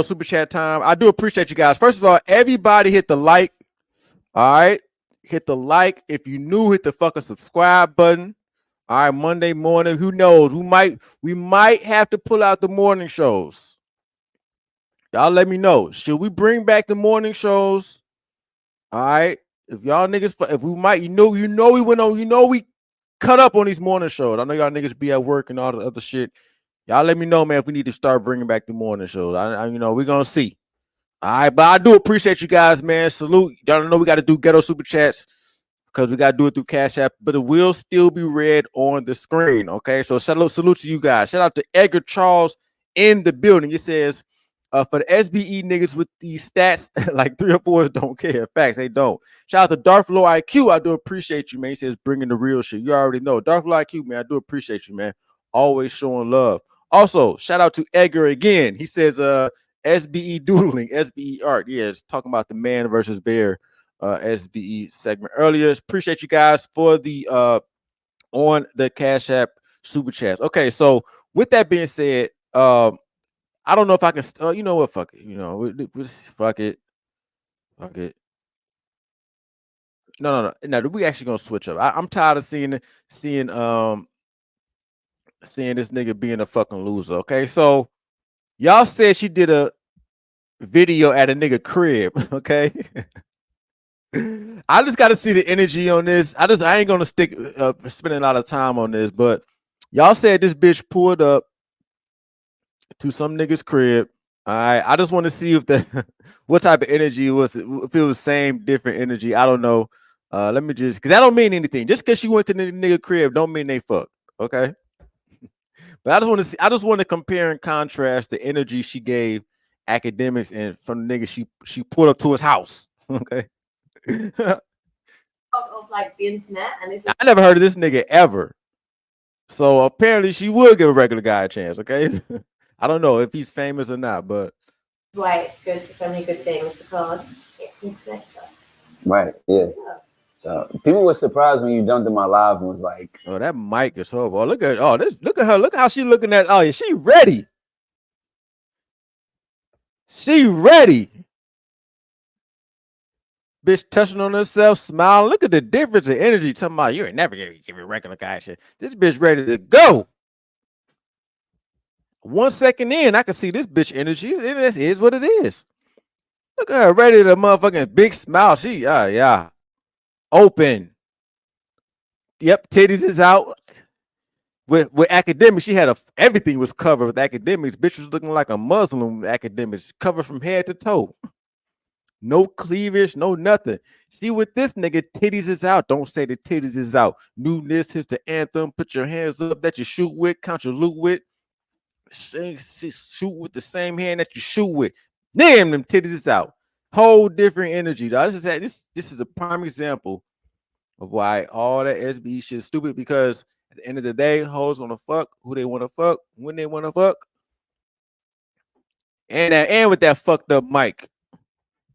super chat time. I do appreciate you guys. First of all, everybody hit the like. All right. Hit the like. If you new, hit the fucking subscribe button. All right, Monday morning. Who knows? We might have to pull out the morning shows. Y'all let me know. Should we bring back the morning shows? All right. If y'all niggas, if we might, we went on, we cut up on these morning shows. I know y'all niggas be at work and all the other shit. Y'all let me know, man, if we need to start bringing back the morning shows. We're gonna see. All right, but I do appreciate you guys, man. Salute. Y'all know we got to do ghetto super chats because we got to do it through Cash App, but it will still be read on the screen. Okay, so salute to you guys. Shout out to Edgar Charles in the building. It says, for the SBE niggas with these stats, like 3 or 4 don't care. Facts, they don't. Shout out to Darth Low IQ. I do appreciate you, man. He says bringing the real shit. You already know. Darth Low IQ, man, I do appreciate you, man. Always showing love. Also, shout out to Edgar again. He says, SBE doodling, SBE art. Yeah, it's talking about the man versus bear SBE segment earlier. Appreciate you guys for the on the Cash App super chat. Okay, so with that being said, I don't know if I can. You know what? Fuck it. You know, fuck it. Fuck it. No. We actually gonna switch up. I'm tired of seeing seeing this nigga being a fucking loser. Okay, so y'all said she did a video at a nigga crib. Okay. I just got to see the energy on this. I ain't gonna spend a lot of time on this, but y'all said this bitch pulled up to some nigga's crib. All right, I just want to see if the what type of energy it was. If it was same, different energy. I don't know. Let me just, because that don't mean anything. Just because she went to the nigga crib don't mean they fucked. Okay. But I just want to see. I just want to compare and contrast the energy she gave academics and from the nigga she pulled up to his house. Okay. Of like the internet, and it's I never heard of this nigga ever. So apparently she would give a regular guy a chance. Okay. I don't know if he's famous or not, but why it's good for so many good things because it connects us. Right. Yeah. So people were surprised when you jumped in my live and was like, "Oh, that mic is horrible. Oh, look at this. Look at her. Look how she looking at. Oh, yeah, she ready. She ready. Bitch touching on herself, smiling. Look at the difference in energy. Talking about you ain't never give a regular guy shit. This bitch ready to go. 1 second in, I can see this bitch energy. It is what it is. Look at her ready to motherfucking big smile. She yeah. Open. Yep, titties is out. With academics, she had everything was covered with academics. Bitch was looking like a Muslim with academics, covered from head to toe. No cleavage, no nothing. She with this nigga, titties is out. Don't say the titties is out. Newness, here's the anthem. Put your hands up that you shoot with, count your loot with. Shoot with the same hand that you shoot with. Damn, them titties is out. Whole different energy, dog. This is a prime example of why all that SBE shit is stupid, because at the end of the day, hoes gonna fuck who they want to fuck when they want to fuck. And with that fucked up mic.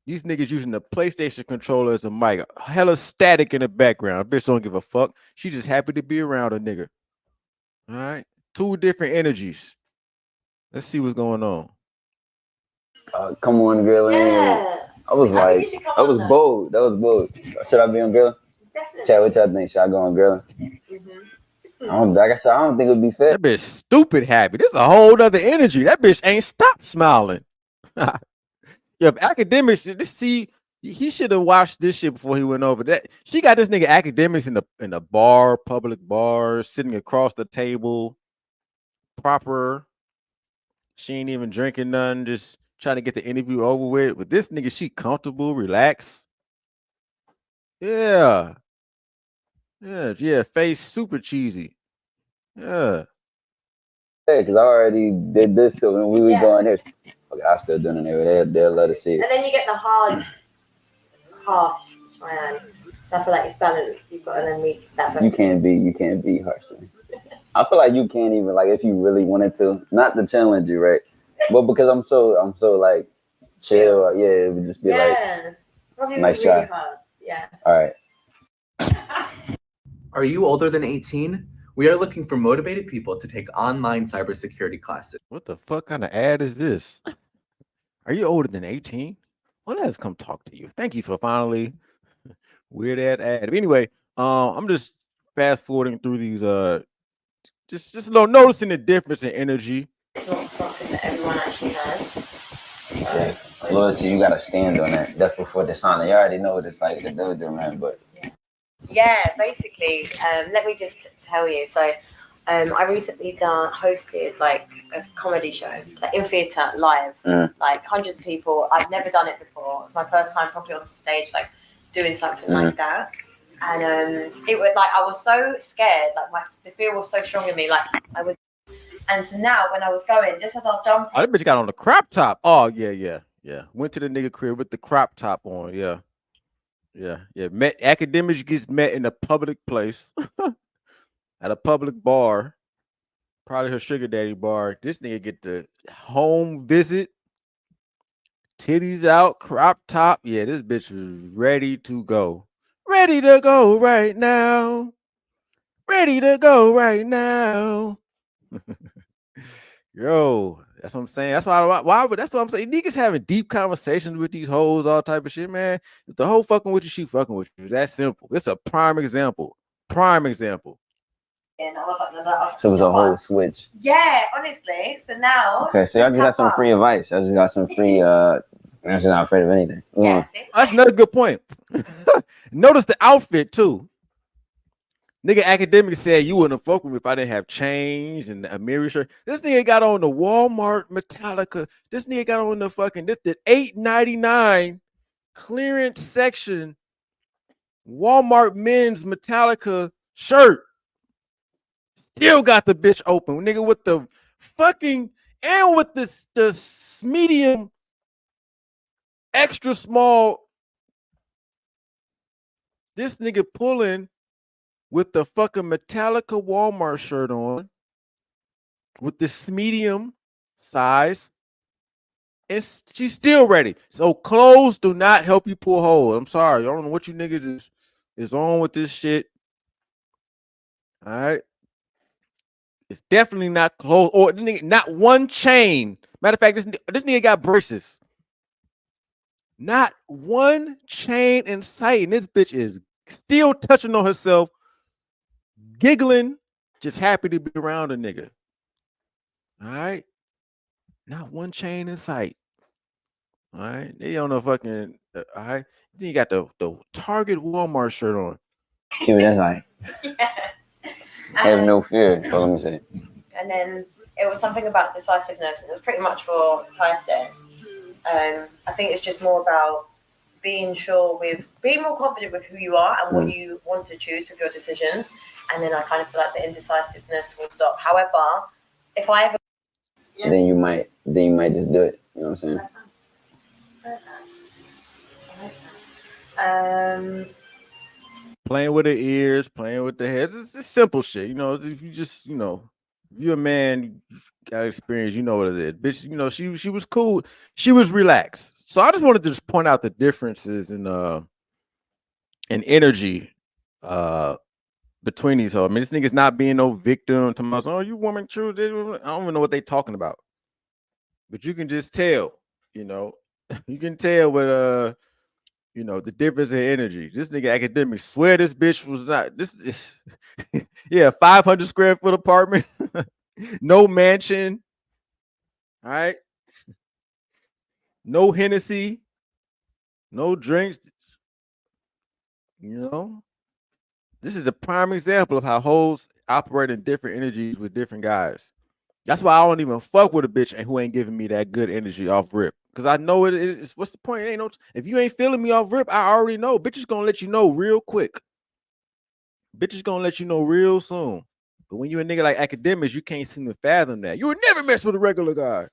These niggas using the PlayStation controller as a mic. Hella static in the background. Bitch don't give a fuck. She just happy to be around a nigga. All right. Two different energies. Let's see what's going on. come on, girl. Yeah. I was like, that was bold. That was bold. Should I be on girl? Definitely. Chat, what y'all think? Should I go on girl? Like I said, I don't think it would be fair. That bitch stupid happy. This is a whole other energy. That bitch ain't stopped smiling. Yeah, academics, he should have watched this shit before he went over. That she got this nigga academics in the bar, public bar, sitting across the table, proper. She ain't even drinking none, just trying to get the interview over with. With this nigga, she comfortable, relaxed. Yeah. Face super cheesy. Yeah. Yeah, because I already did this, so when we were going there, okay, I still doing it there. They'll let us see it. And then you get the harsh triangle. So I feel like it's balanced. You've got, and then that. You can't be harsh. I feel like you can't even, like, if you really wanted to, not to challenge you, right? But because I'm so like chill. Yeah, it would just be like, nice try. Really hard. Yeah. All right. Are you older than 18? We are looking for motivated people to take online cybersecurity classes. What the fuck kind of ad is this? Are you older than 18? Well, let's come talk to you. Thank you for finally weird ad. But anyway, I'm just fast forwarding through these just a little noticing the difference in energy. It's not something that everyone actually has. Exactly. Loyalty, you gotta stand on that. That's before dishonor. You already know what it's like to do it, man, but yeah, basically, let me just tell you. So, I recently hosted like a comedy show, like in theatre live, like hundreds of people. I've never done it before. It's my first time properly on stage, like doing something like that. And it was like I was so scared, like the fear was so strong in me, like I was. And so now, when I was going, just as I was jumping, that bitch got on the crop top. Oh yeah. Went to the nigga crib with the crop top on. Yeah. Met academics gets met in a public place, at a public bar, Probably her sugar daddy bar. This nigga get the home visit, titties out, crop top. Yeah, this bitch was ready to go. Ready to go right now. Ready to go right now. Yo, that's what I'm saying. That's why that's what I'm saying. Niggas having deep conversations with these hoes, all type of shit, man. If the hoe fucking with you, she fucking with you. It's that simple. It's a prime example. Prime example. So it was a whole switch. Yeah, honestly. So now. Okay, so y'all just got some free advice. Y'all just got some free. You're just not afraid of anything. Yeah, That's another good point. Notice the outfit too. Nigga academic said you wouldn't have fucked with me if I didn't have change and a mirror shirt. This nigga got on the Walmart Metallica. This nigga got on the fucking the $8.99 clearance section Walmart men's Metallica shirt. Still got the bitch open, nigga, with the fucking and with the medium extra small. This nigga pulling with the fucking Metallica Walmart shirt on, with this medium size, and she's still ready. So clothes do not help you pull holes. I'm sorry, I don't know what you niggas is on with this shit. All right, it's definitely not clothes or not one chain. Matter of fact, this nigga got braces. Not one chain in sight, and this bitch is still touching on herself, giggling, just happy to be around a nigga. All right, not one chain in sight. All right, they on the fucking. All right, then you got the Target Walmart shirt on. See what that's like. Have no fear. So let me say. And then it was something about decisiveness. It was pretty much what Ty said. I think it's just more about being more confident with who you are and what you want to choose with your decisions. And then I kind of feel like the indecisiveness will stop. However, if I ever Then you might just do it. You know what I'm saying? Playing with the ears, playing with the heads. It's simple shit. You know, if you just, if you're a man, you got experience, you know what it is. Bitch, she was cool. She was relaxed. So I just wanted to just point out the differences in energy between these hoes. I mean, this nigga's not being no victim to my you woman true. I don't even know what they talking about. But you can just tell, you can tell with the difference in energy. This nigga academic swear this bitch was not this. Yeah, 500 square foot apartment, no mansion. All right, no Hennessy, no drinks. This is a prime example of how hoes operate in different energies with different guys. That's why I don't even fuck with a bitch and who ain't giving me that good energy off rip. Because I know it's what's the point? It ain't no. If you ain't feeling me off rip, I already know. Bitch is gonna let you know real quick. Bitch is gonna let you know real soon. But when you a nigga like academics, you can't seem to fathom that. You would never mess with a regular guy.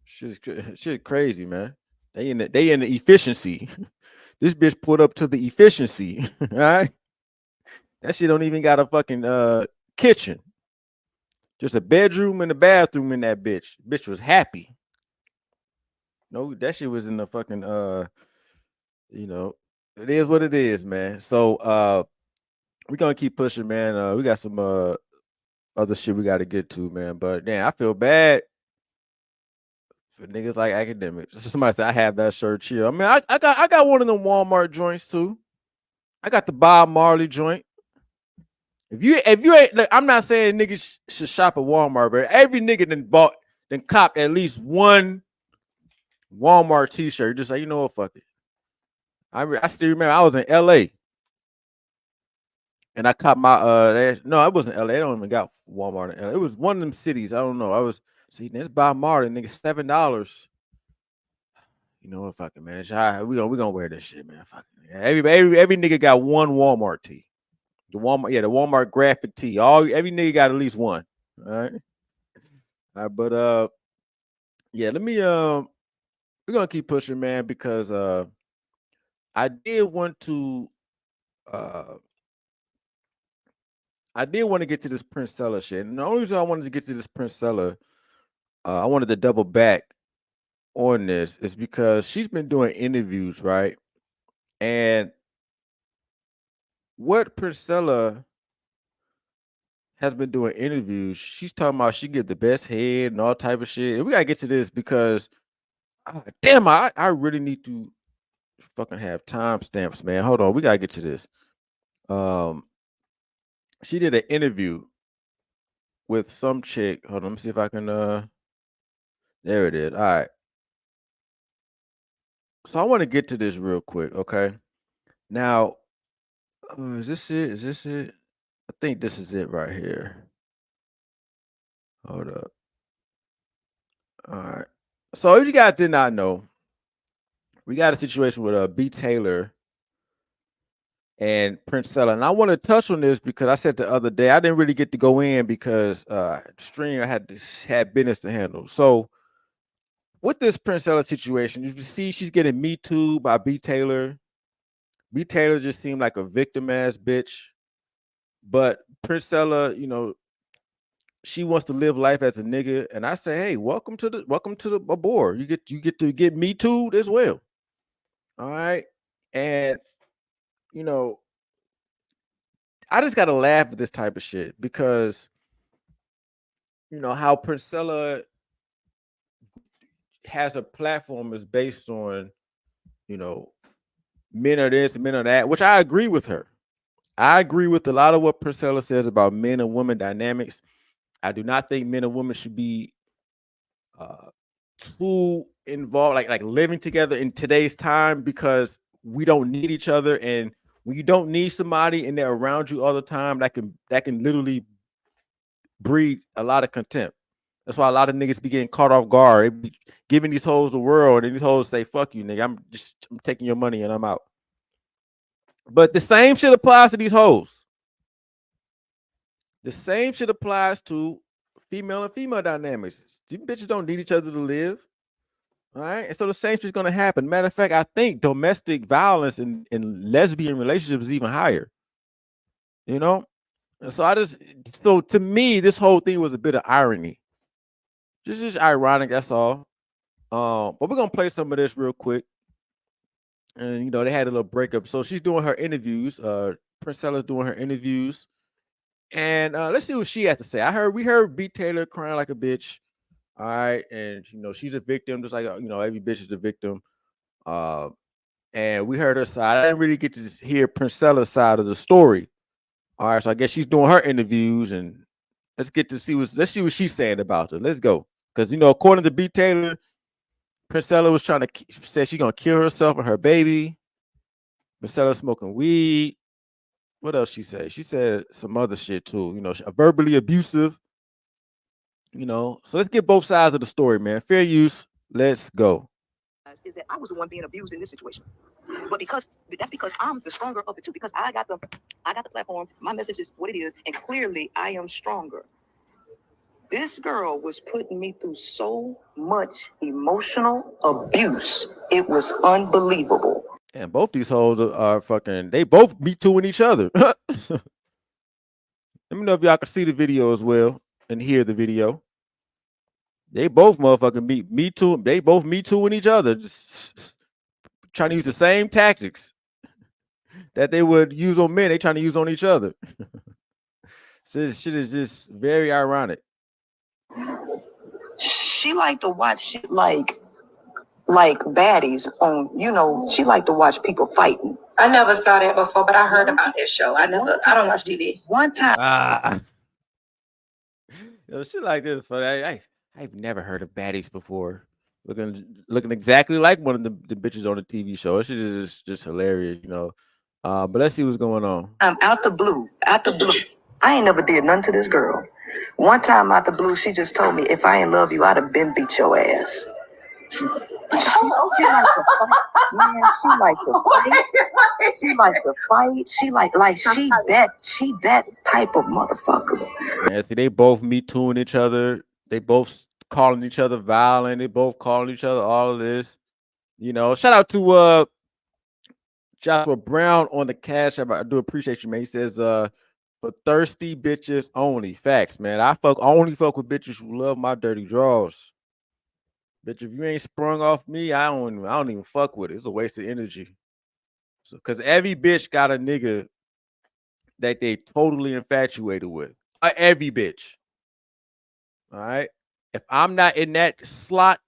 Shit crazy, man. They in the efficiency. This bitch put up to the efficiency. All right. That shit don't even got a fucking kitchen. Just a bedroom and a bathroom in that bitch. Bitch was happy. No, that shit was in the fucking it is what it is, man. So we're gonna keep pushing, man. We got some other shit we gotta get to, man. But damn, I feel bad for niggas like academics. Somebody said I have that shirt here. I mean, I got one of them Walmart joints too. I got the Bob Marley joint. If you ain't, look, I'm not saying niggas should shop at Walmart, but every nigga then copped at least one Walmart t-shirt. Just like, you know what, fuck it. I still remember I was in LA and I caught my no, it wasn't LA. They don't even got Walmart in LA. It was one of them cities. I don't know. I was this Bob Marley, nigga, $7. You know what, fucking man. All right, we gonna wear this shit, man. Fuck it. Every nigga got one Walmart tee. The Walmart graphic tee. Every nigga got at least one. All right. All right, but yeah, let me we're gonna keep pushing, man, because I did want to I did want to get to this Princella shit. And the only reason I wanted to get to this Princella, I wanted to double back on this is because she's been doing interviews, right? And what Princella has been doing interviews, she's talking about she get the best head and all type of shit. And we gotta get to this because damn, I really need to fucking have timestamps, man. Hold on, we gotta get to this. She did an interview with some chick. Hold on, let me see if I can there it is. All right. So I want to get to this real quick, okay? Now, is this it? Is this it? I think this is it right here. Hold up. All right. So if you guys did not know, we got a situation with B. Taylor and Princella. And I want to touch on this because I said the other day I didn't really get to go in because Stringer had business to handle. So with this Princella situation, you see she's getting Me Too by B. Taylor. B. Taylor just seemed like a victim ass bitch. But Princella, you know, she wants to live life as a nigga. And I say, hey, welcome to the aboard. You get to get Me Too as well. All right. And you know, I just gotta laugh at this type of shit because you know how Princella has a platform is based on, you know, men are this, men are that, which I agree with her. I agree with a lot of what Priscilla says about men and women dynamics. I do not think men and women should be too involved, like living together in today's time because we don't need each other. And when you don't need somebody and they're around you all the time, that can literally breed a lot of contempt. That's why a lot of niggas be getting caught off guard. They be giving these hoes the world, and these hoes say, "Fuck you, nigga. I'm taking your money and I'm out." But the same shit applies to these hoes. The same shit applies to female and female dynamics. These bitches don't need each other to live. All right. And so the same shit's gonna happen. Matter of fact, I think domestic violence in lesbian relationships is even higher. You know? And so to me, this whole thing was a bit of irony. Just ironic, that's all. But we're gonna play some of this real quick. And you know, they had a little breakup. So she's doing her interviews. Princella's doing her interviews. And let's see what she has to say. We heard B. Taylor crying like a bitch. All right, and you know, she's a victim, just like you know, every bitch is a victim. And we heard her side. I didn't really get to hear Princella's side of the story. All right, so I guess she's doing her interviews, and let's see what she's saying about it. Let's go. Because you know, according to B. Taylor, Princella was trying to say she's gonna kill herself and her baby. Princella smoking weed. What else she said? She said some other shit too. You know, verbally abusive. You know, so let's get both sides of the story, man. Fair use. Let's go. Is that I was the one being abused in this situation, but because I'm the stronger of the two, because I got the platform. My message is what it is, and clearly I am stronger. This girl was putting me through so much emotional abuse. It was unbelievable. And both these hoes are fucking, they both Me Tooing each other. Let me know if y'all can see the video as well and hear the video. They both motherfucking Me Too. They both Me Tooing each other. Just trying to use the same tactics that they would use on men. They trying to use on each other. Shit is just very ironic. She liked to watch shit like baddies on, you know, she liked to watch people fighting. I never saw that before, but I heard about that show. I don't watch TV. One time. Yo, shit like this. I've never heard of baddies before. Looking exactly like one of the bitches on the TV show. Shit is just hilarious, you know. But let's see what's going on. Out the blue. I ain't never did nothing to this girl. One time out the blue, she just told me, if I ain't love you, I'd have been beat your ass. She liked to fight. Man, she liked to fight. She liked to fight. She that type of motherfucker. Yeah, see, they both Me Tooing each other. They both calling each other violent. They both calling each other all of this. You know, shout out to Joshua Brown on the Cash App. I do appreciate you, man. He says for for thirsty bitches only. Facts, man. I only fuck with bitches who love my dirty draws. Bitch, if you ain't sprung off me, I don't even fuck with it. It's a waste of energy. So, cause every bitch got a nigga that they totally infatuated with. Every bitch. All right. If I'm not in that slot,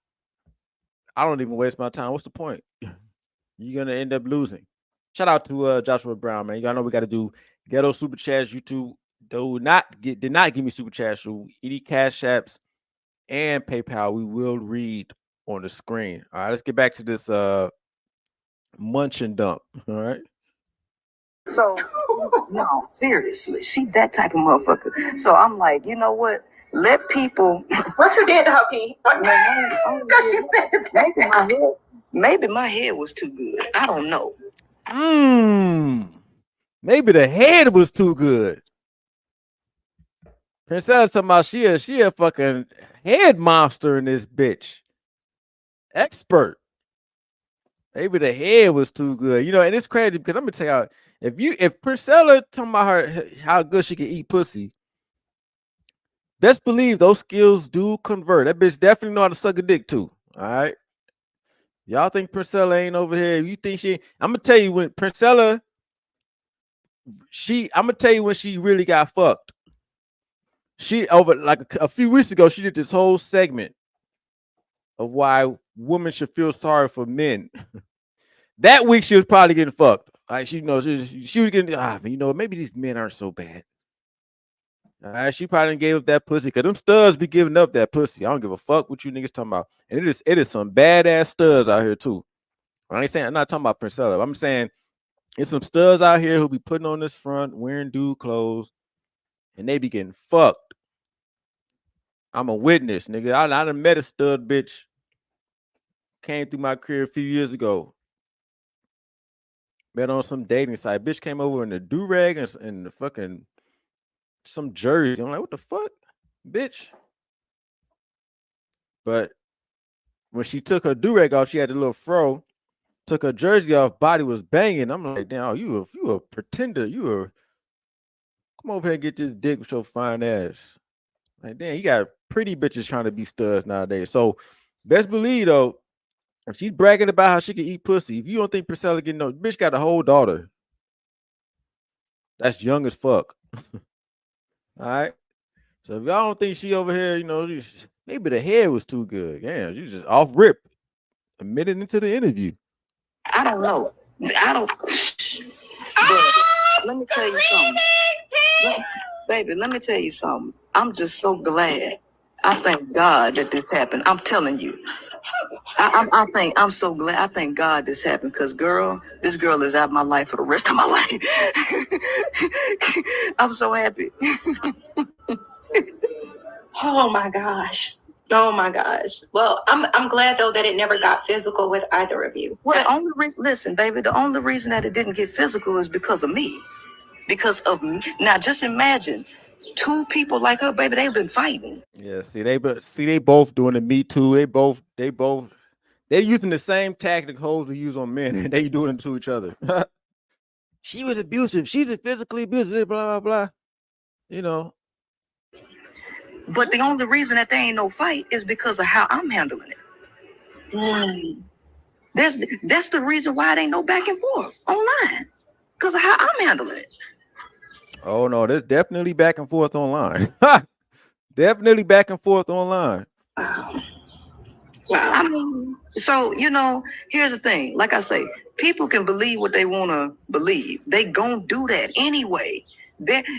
I don't even waste my time. What's the point? You're gonna end up losing. Shout out to Joshua Brown, man. Y'all know we got to do ghetto super chats. YouTube did not give me super chats. So any cash apps and PayPal, we will read on the screen. All right, let's get back to this munch and dump. All right. So, no, seriously, she that type of motherfucker. So I'm like, you know what? Let people. What you did to her, P? Maybe my head was too good. I don't know. Maybe the head was too good. Princess talking about she a fucking head monster in this bitch. Expert. Maybe the head was too good. You know, and it's crazy because I'm gonna tell you, if Priscilla talking about her how good she can eat pussy, best believe those skills do convert. That bitch definitely know how to suck a dick too. All right. Y'all think Priscilla ain't over here? You think she? I'm gonna tell you when Priscilla. I'm gonna tell you when she really got fucked. She over like a few weeks ago, she did this whole segment of why women should feel sorry for men. That week she was probably getting fucked. Like she was getting maybe these men aren't so bad. All right, she probably gave up that pussy because them studs be giving up that pussy. I don't give a fuck what you niggas talking about. And it is some badass studs out here too. I'm not talking about Priscilla. I'm saying it's some studs out here who be putting on this front, wearing dude clothes, and they be getting fucked. I'm a witness, nigga. I done met a stud bitch. Came through my career a few years ago. Met on some dating site. Bitch came over in the do-rag and the fucking some jersey. I'm like, what the fuck, bitch? But when she took her do-rag off, she had a little fro. Took her jersey off, body was banging. I'm like, damn, you a pretender. Come over here and get this dick with your fine ass. Like, damn, you got pretty bitches trying to be studs nowadays. So best believe though, if she's bragging about how she can eat pussy, if you don't think Priscilla getting no, bitch got a whole daughter. That's young as fuck. All right. So if y'all don't think she over here, maybe the hair was too good. Damn, you just off rip a minute into the interview. I don't know. But let me tell you something. Baby, let me tell you something. I'm just so glad. I thank God that this happened. I'm telling you. I'm so glad. I thank God this happened because, girl, this girl is out of my life for the rest of my life. I'm so happy. Oh my gosh. Oh my gosh. Well, I'm glad though that it never got physical with either of you. Well, the only reason, listen, baby, the only reason that it didn't get physical is because of me. Because of me. Now, just imagine two people like her, baby. They've been fighting. Yeah, they both doing the Me Too. They're using the same tactic hoes to use on men, and they doing it to each other. She was abusive. She's physically abusive. Blah blah blah. But the only reason that there ain't no fight is because of how I'm handling it. That's the reason why it ain't no back and forth online. Because of how I'm handling it. Oh no, there's definitely back and forth online. Definitely back and forth online. Wow. I mean, so here's the thing. Like I say, people can believe what they want to believe. They gonna do that anyway.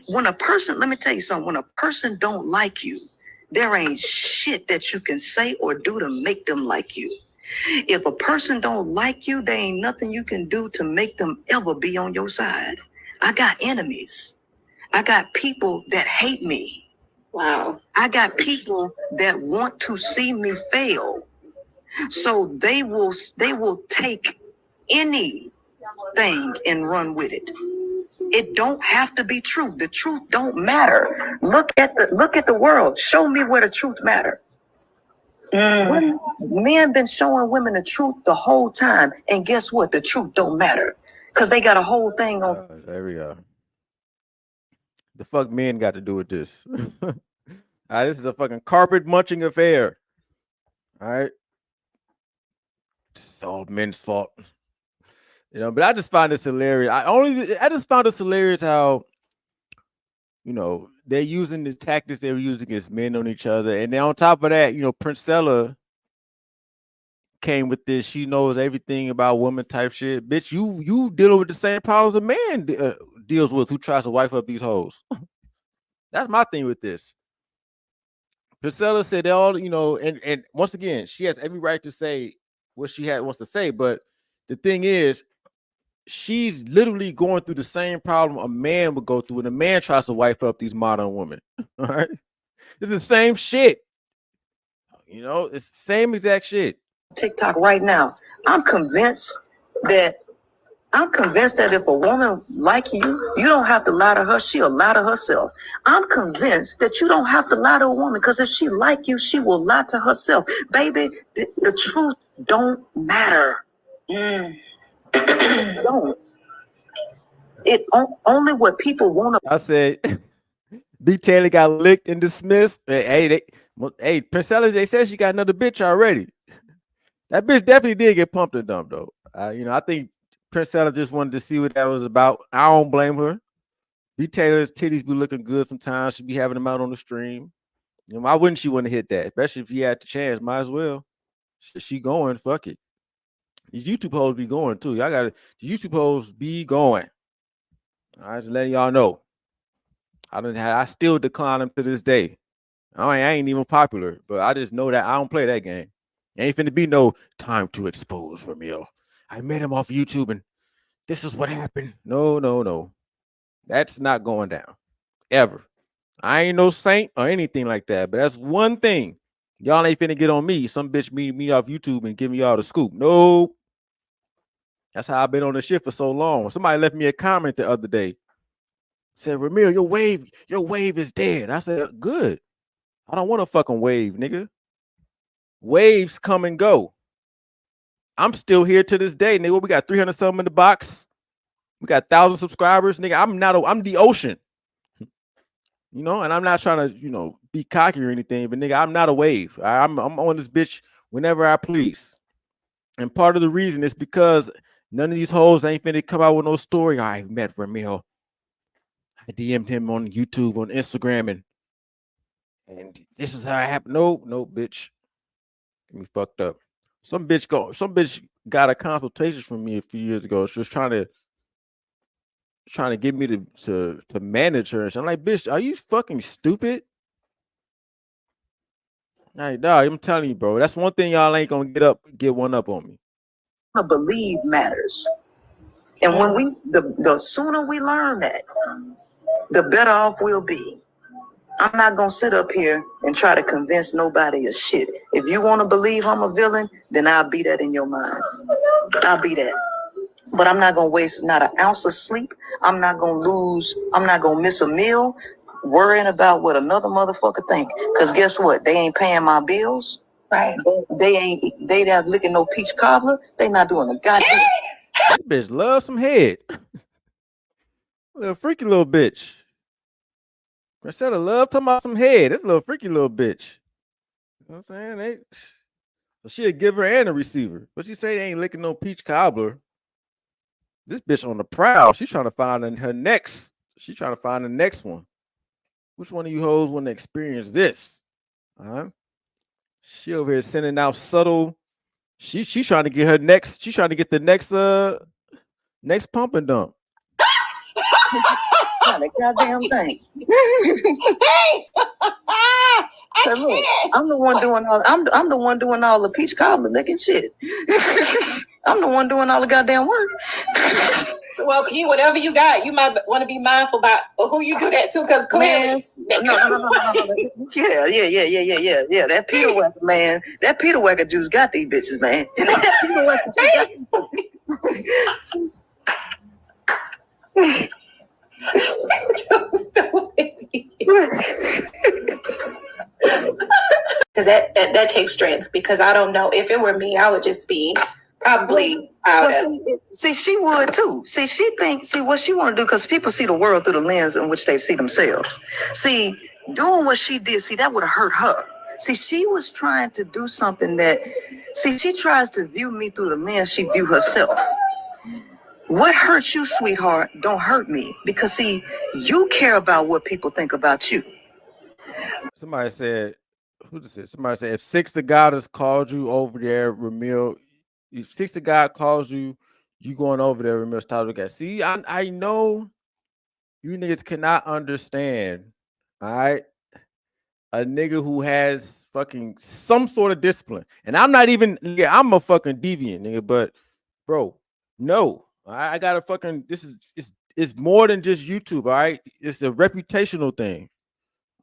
When a person, let me tell you something, when a person don't like you, there ain't shit that you can say or do to make them like you. If a person don't like you, there ain't nothing you can do to make them ever be on your side. I got enemies. I got people that hate me. Wow. I got people that want to see me fail. So they will take anything and run with it. It don't have to be true. The truth don't matter. Look at the world. Show me where the truth matter. Men been showing women the truth the whole time, and guess what? The truth don't matter because they got a whole thing on. There we go. The fuck men got to do with this? All right, this is a fucking carpet munching affair. All right. It's all men's fault. But I just find this hilarious. I just found this hilarious how, they're using the tactics they were using against men on each other. And then on top of that, Princella came with this, she knows everything about women type shit. Bitch, you dealing with the same problems a man deals with who tries to wife up these hoes. That's my thing with this. Priscilla said they all, and once again, she has every right to say what she wants to say, but the thing is, she's literally going through the same problem a man would go through when a man tries to wife up these modern women. All right, it's the same shit. It's the same exact shit. TikTok right now. I'm convinced that if a woman like you, you don't have to lie to her. She'll lie to herself. I'm convinced that you don't have to lie to a woman because if she like you, she will lie to herself. Baby, the truth don't matter. Don't. Only what people want to. I said, B. Taylor got licked and dismissed. Hey, Princella, they said she got another bitch already. That bitch definitely did get pumped and dumped though. I think Princella just wanted to see what that was about. I don't blame her. B. Taylor's titties be looking good sometimes. She be having them out on the stream. Why wouldn't she want to hit that? Especially if he had the chance. Might as well. She going. Fuck it. These YouTube hoes be going too. Y'all got the YouTube hoes be going. I just letting y'all know. I still decline them to this day. I ain't even popular, but I just know that I don't play that game. Ain't finna be no time to expose Ramil. I met him off YouTube and this is what happened. No. That's not going down. Ever. I ain't no saint or anything like that, but that's one thing. Y'all ain't finna get on me. Some bitch meet me off YouTube and give me all the scoop. No. That's how I've been on the shit for so long. Somebody left me a comment the other day. Said, Ramil, your wave is dead. I said, good. I don't want a fucking wave, nigga. Waves come and go. I'm still here to this day, nigga. We got 300 something in the box. We got 1,000 subscribers, nigga. I'm the ocean. And I'm not trying to, be cocky or anything, but nigga, I'm not a wave. I'm on this bitch whenever I please. And part of the reason is because none of these hoes ain't finna come out with no story. I met Ramil. I DM'd him on YouTube, on Instagram, and this is how it happened. No, bitch. Get me fucked up. Some bitch got a consultation from me a few years ago. She was trying to get me to manage her. And I'm like, bitch, are you fucking stupid? Like, dog, I'm telling you, bro. That's one thing y'all ain't gonna get one up on me. To believe matters. And when the sooner we learn that, the better off we'll be. I'm not gonna sit up here and try to convince nobody of shit. If you want to believe I'm a villain, then I'll be that in your mind. I'll be that. But I'm not gonna waste not an ounce of sleep. I'm not gonna miss a meal worrying about what another motherfucker think. Cause guess what? They ain't paying my bills. Right. They not licking no peach cobbler. They not doing a goddamn. That bitch loves some head. Little freaky little bitch. Marcella love talking about some head. This little freaky little bitch. You know what I'm saying? So she a giver and a receiver. But she say they ain't licking no peach cobbler. This bitch on the prowl. She's trying to find her next. She's trying to find the next one. Which one of you hoes want to experience this? She over here sending out subtle. She's trying to get her next. She's trying to get the next pump and dump. Not a goddamn thing. Look, I'm the one doing all. I'm the one doing all the peach cobbler licking shit. I'm the one doing all the goddamn work. Well, whatever you got, you might want to be mindful about who you do that to, because clearly, no. Yeah. That Peter Wecker, man. That Peter Wecker juice got these bitches, man. That Peter Wecker juice got because that takes strength. Because I don't know, if it were me, I would just be probably Well, see, she would too. See, see what she want to do, because people see the world through the lens in which they see themselves. See, doing what she did, see, that would have hurt her. See, she was trying to do something she tries to view me through the lens she view herself. What hurts you, sweetheart, don't hurt me, because see, you care about what people think about you. Somebody said, who just said? Somebody said, if Six the God has called you over there, Ramil, if Six the God calls you, you going over there, Ramil, stop looking at. See, I know you niggas cannot understand, all right? A nigga who has fucking some sort of discipline. And I'm not even, I'm a fucking deviant, nigga, but bro, no. I got a fucking, it's more than just YouTube, all right? It's a reputational thing.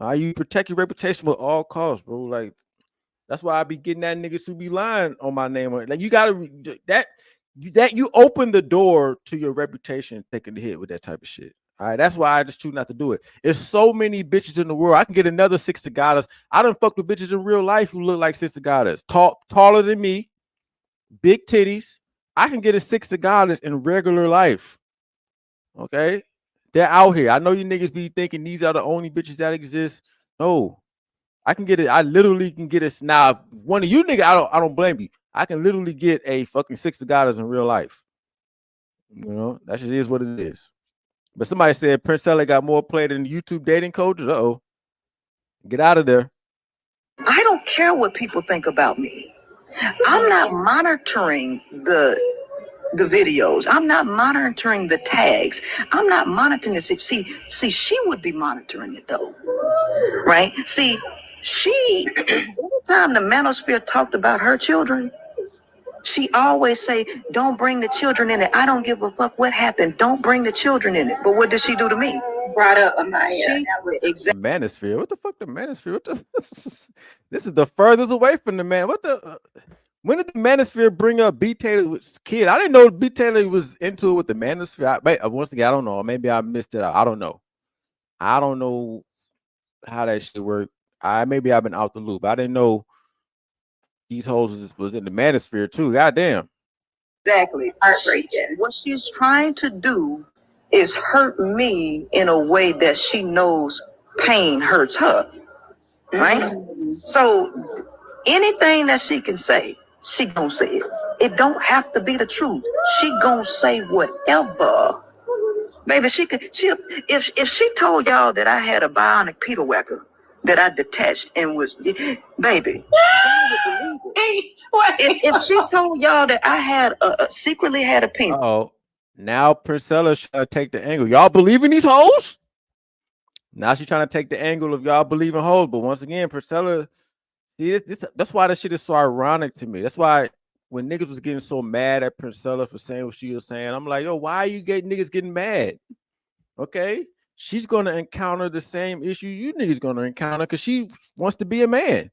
You protect your reputation at all costs, bro. Like, that's why I be getting that niggas who be lying on my name. Like, you gotta you open the door to your reputation taking the hit with that type of shit. All right, that's why I just choose not to do it. There's so many bitches in the world. I can get another Six Cigadas. I done fucked with bitches in real life who look like Six Cigadas, taller than me, big titties. I can get a Six Cigadas in regular life. Okay, they're out here. I know you niggas be thinking these are the only bitches that exist. No, I can get it. I literally can get it. Now, if one of you niggas, I don't blame you. I can literally get a fucking Six Cigadas in real life. You know, that just is what it is. But somebody said Prince Ella got more play than YouTube dating coaches. Uh-oh. Get out of there. I don't care what people think about me. I'm not monitoring the videos. I'm not monitoring the tags. I'm not monitoring this. See, she would be monitoring it though, right? See, anytime the manosphere talked about her children, she always say, don't bring the children in it. I don't give a fuck what happened. Don't bring the children in it. But what did she do to me? Brought up Amaya. The manosphere. What the fuck? The manosphere? What the? This is the furthest away from the man. What the? When did the manosphere bring up B. Taylor's kid? I didn't know B. Taylor was into it with the manosphere. Once again, I don't know. Maybe I missed it out. I don't know. I don't know how that shit worked. Maybe I've been out the loop. I didn't know these hoes was in the manosphere too. Goddamn. Exactly. What she's trying to do is hurt me in a way that she knows pain hurts her. Right? So anything that she can say, she gonna say it. It don't have to be the truth. She gonna say whatever. Baby, if she told y'all that I had a bionic Peter Whacker that I detached and was, baby, y'all would believe it. If she told y'all that I had secretly had a penis. Oh, now Priscilla's trying to take the angle. Y'all believe in these hoes? Now she's trying to take the angle of y'all believe in hoes. But once again, Priscilla, that's why that shit is so ironic to me. That's why when niggas was getting so mad at Priscilla for saying what she was saying, I'm like, yo, why are you niggas getting mad? Okay, she's gonna encounter the same issue you niggas gonna encounter because she wants to be a man.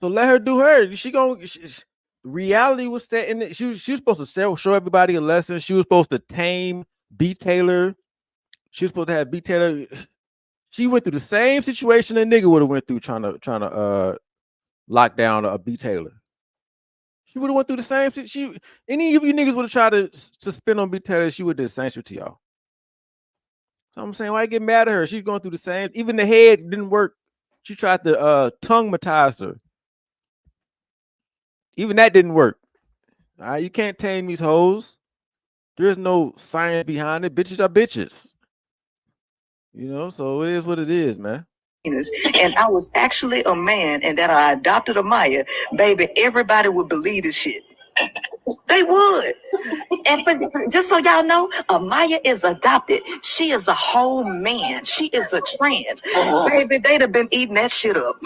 So let her do her. Reality was set in it. She was supposed to show everybody a lesson. She was supposed to tame B. Taylor. She was supposed to have B. Taylor. She went through the same situation a nigga would have went through trying to lock down a B. Taylor. She would have went through the same shit. Any of you niggas would have tried to spin on B. Taylor, she would have did the same shit to y'all. So I'm saying, why get mad at her? She's going through the same. Even the head didn't work. She tried to tongue-matize her. Even that didn't work. All right, you can't tame these hoes. There's no science behind it. Bitches are bitches. You know, so it is what it is, man. And I was actually a man and that I adopted Amaya, baby, everybody would believe this shit. They would. And just so y'all know, Amaya is adopted. She is a whole man. She is a trans. Baby, they'd have been eating that shit up.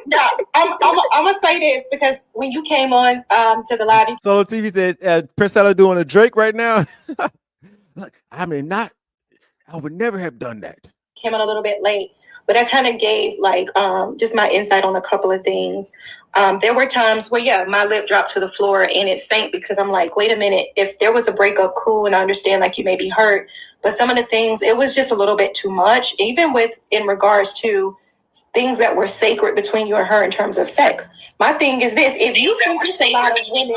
No, I'm gonna say this because when you came on to the live, Solo TV said Priscilla doing a Drake right now. Look, I would never have done that. Came on a little bit late, but I kind of gave like just my insight on a couple of things. There were times where my lip dropped to the floor and it sank because I'm like, wait a minute, if there was a breakup, cool, and I understand like you may be hurt, but some of the things, it was just a little bit too much, even in regards to things that were sacred between you and her in terms of sex. My thing is this: if you think there's a lot of women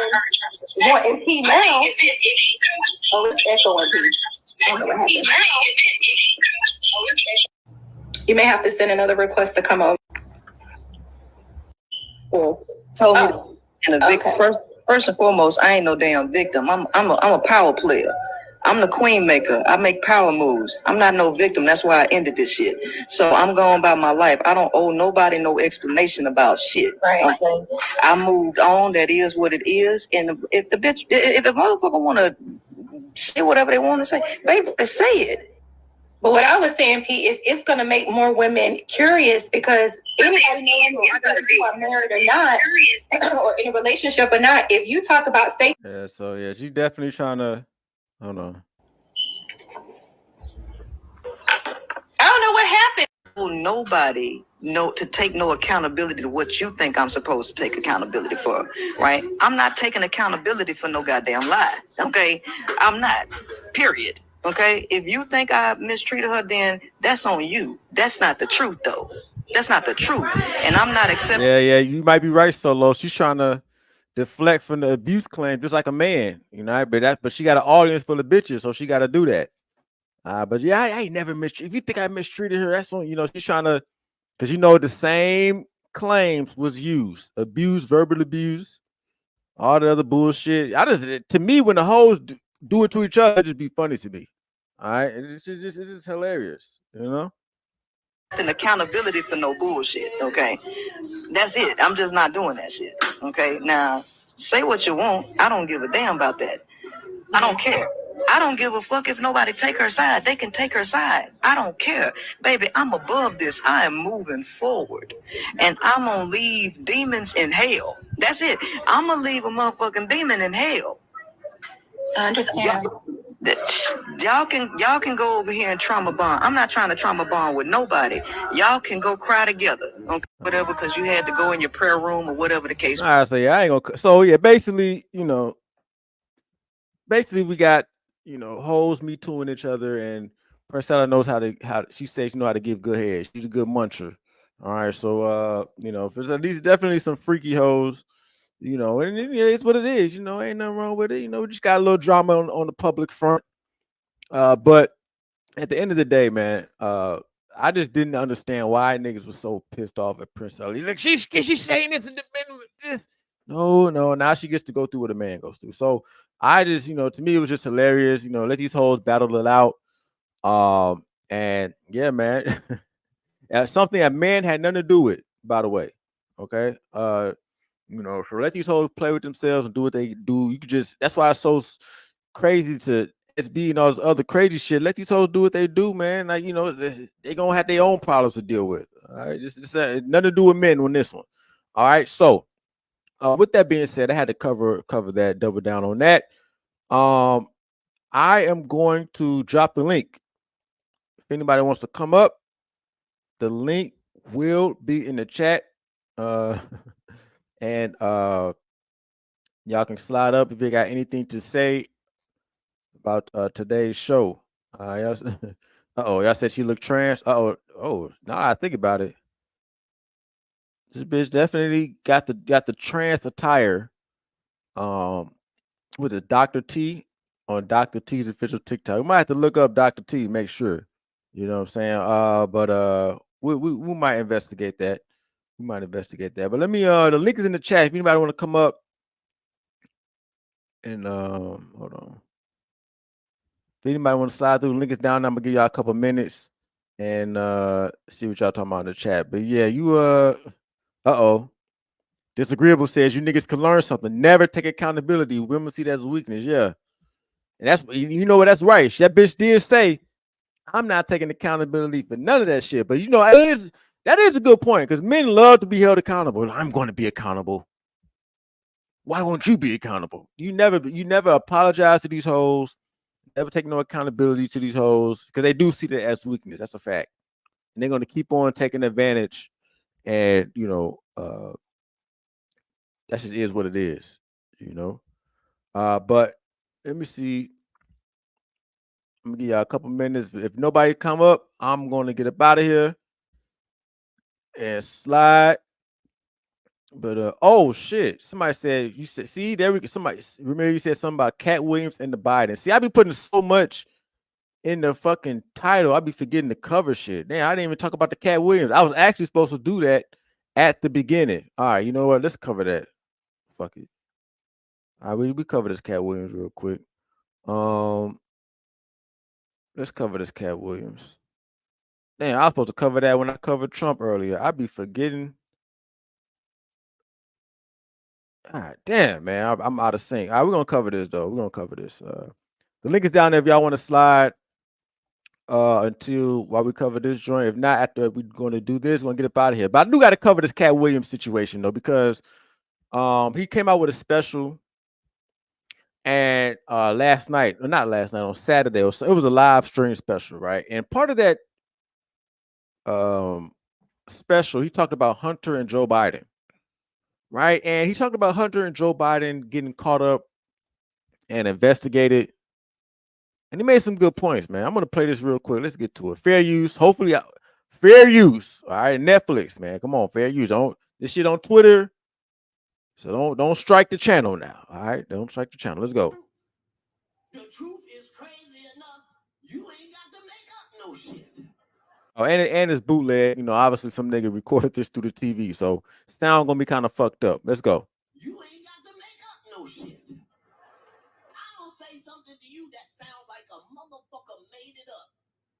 wanting P now, oh, it's echoing P. I don't know what happened. You may have to send another request to come over. Told me and a victim. First and foremost, I ain't no damn victim. I'm a power player. I'm the queen maker. I make power moves. I'm not no victim. That's why I ended this shit. So I'm going by my life. I don't owe nobody no explanation about shit. Right. Okay. I moved on. That is what it is. And if the motherfucker wanna say whatever they want to say, baby, say it. But what I was saying, Pete, is it's going to make more women curious because anybody knows whether you are married or not, or in a relationship or not. If you talk about safety, Yeah, so yeah, she definitely trying to. Hold on. I don't know what happened. Nobody to take no accountability to what you think I'm supposed to take accountability for, right? I'm not taking accountability for no goddamn lie. Okay, I'm not. Period. Okay, if you think I mistreated her, then that's on you. That's not the truth, though. That's not the truth, and I'm not accepting. Yeah, you might be right, Solo. She's trying to deflect from the abuse claim, just like a man, you know. But she got an audience full of bitches, so she got to do that. But yeah, I ain't never mistreated. If you think I mistreated her, that's on. You know, she's trying to, because you know the same claims was used, abuse, verbal abuse, all the other bullshit. To me, when the hoes do it to each other, it just be funny to me. All right, it's just hilarious, you know. An accountability for no bullshit. Okay, that's it. I'm just not doing that shit. Okay, now say what you want. I don't give a damn about that. I don't care. I don't give a fuck if nobody take her side. They can take her side. I don't care. Baby, I'm above this. I am moving forward. And I'm gonna leave demons in hell. That's it. I'm gonna leave a motherfucking demon in hell. I understand. Y'all can go over here and trauma bond. I'm not trying to trauma bond with nobody. Y'all can go cry together. Okay, whatever, because you had to go in your prayer room or whatever the case. All right, so yeah, I ain't gonna. So yeah, basically, you know, we got, you know, hoes me tooing each other, and Marcella knows how she says she know how to give good head. She's a good muncher. All right, so you know, there's at least definitely some freaky hoes, you know, and it's what it is. You know, ain't nothing wrong with it. You know, we just got a little drama on the public front. But at the end of the day, man, I just didn't understand why niggas was so pissed off at Prince Ali. Like she's saying this in the middle of this. No, now she gets to go through what a man goes through. So I just, you know, to me it was just hilarious. You know, let these hoes battle it out. And yeah, man, something a man had nothing to do with, by the way. Okay, you know, so let these hoes play with themselves and do what they do. You could just, that's why it's so crazy to SB and all this other crazy shit. Let these hoes do what they do, man. Like, you know, they gonna have their own problems to deal with. All right, just nothing to do with men on this one. All right, so with that being said, I had to cover that, double down on that. I am going to drop the link. If anybody wants to come up, the link will be in the chat. And y'all can slide up if you got anything to say about today's show. Y'all said she looked trans. Now I think about it. This bitch definitely got the trans attire. With the Dr. T on Dr. T's official TikTok. We might have to look up Dr. T, make sure. You know what I'm saying? But we might investigate that. We might investigate that. But let me the link is in the chat. If anybody want to come up and hold on. If anybody want to slide through, the link is down. I'm gonna give y'all a couple minutes and see what y'all talking about in the chat. But yeah, you Disagreeable says you niggas can learn something. Never take accountability. Women see that as a weakness. Yeah. And that's, you know what, that's right. That bitch did say, I'm not taking accountability for none of that shit. But you know, that is a good point, because men love to be held accountable. I'm going to be accountable. Why won't you be accountable? You never apologize to these hoes. Never take no accountability to these hoes, because they do see that as weakness. That's a fact. And they're going to keep on taking advantage. And, you know, that shit is what it is, you know. But let me see. I'm gonna give y'all a couple minutes. If nobody come up, I'm gonna get up out of here and slide. But oh shit! Somebody said you said see there we go. Somebody remember you said something about Katt Williams and the Biden. See, I be putting so much in the fucking title, I be forgetting to cover shit. Damn, I didn't even talk about the Katt Williams. I was actually supposed to do that at the beginning. All right, you know what? Let's cover that. Fuck it. All right, we cover this Katt Williams real quick. Let's cover this Katt Williams. Damn, I was supposed to cover that when I covered Trump earlier. I be forgetting. God damn, man, I'm out of sync. All right, we're gonna cover this though. We're gonna cover this. The link is down there if y'all want to slide until while we cover this joint. If not, after we're gonna do this, we're gonna get up out of here. But I do gotta cover this Katt Williams situation though, because he came out with a special and last night, or not last night, on Saturday, it was a live stream special, right? And part of that special, he talked about Hunter and Joe Biden, right? And he talked about Hunter and Joe Biden getting caught up and investigated. And he made some good points, man. I'm gonna play this real quick. Let's get to it. Fair use. Hopefully, fair use. All right, Netflix, man. Come on, fair use. Don't this shit on Twitter. So don't strike the channel now. All right, don't strike the channel. Let's go. The truth is crazy enough. You ain't got to make up no shit. Oh, and it's bootleg. You know, obviously some nigga recorded this through the TV, so sound gonna be kind of fucked up. Let's go. You ain't got to make up no shit. I'll say something to you that sounds like a motherfucker made it up,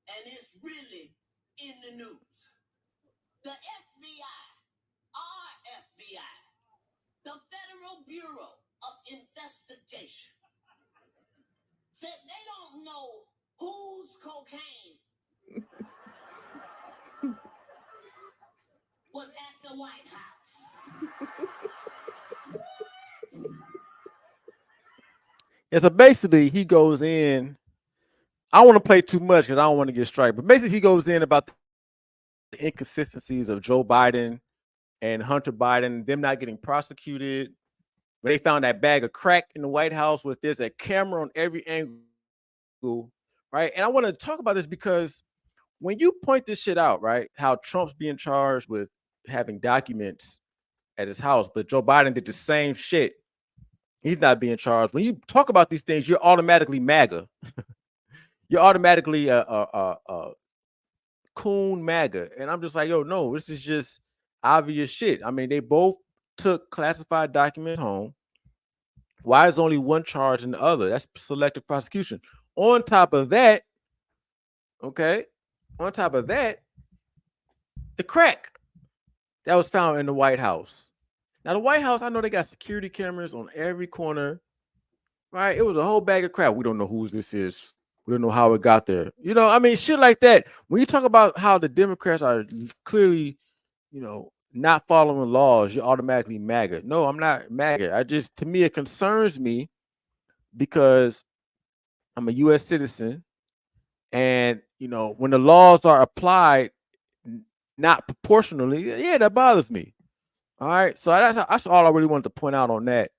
and it's really in the news. The FBI, our FBI, the Federal Bureau of Investigation, said they don't know whose cocaine was at the White House. Yeah, so basically he goes in. I don't want to play too much because I don't want to get striked, but basically he goes in about the inconsistencies of Joe Biden and Hunter Biden, them not getting prosecuted. But they found that bag of crack in the White House with there's a camera on every angle, right? And I want to talk about this because when you point this shit out, right, how Trump's being charged with having documents at his house, but Joe Biden did the same shit. He's not being charged. When you talk about these things, you're automatically MAGA. You're automatically coon MAGA. And I'm just like, yo, no, this is just obvious shit. I mean, they both took classified documents home. Why is only one charge and the other? That's selective prosecution. On top of that, okay, on top of that, the crack that was found in the White House. Now, the White House, I know they got security cameras on every corner, right? It was a whole bag of crap. We don't know who this is. We don't know how it got there. You know, I mean, shit like that. When you talk about how the Democrats are clearly, you know, not following laws, you're automatically MAGA. No, I'm not MAGA. To me, it concerns me because I'm a U.S. citizen. And, you know, when the laws are applied not proportionally, yeah, that bothers me. All right. So that's all I really wanted to point out on that.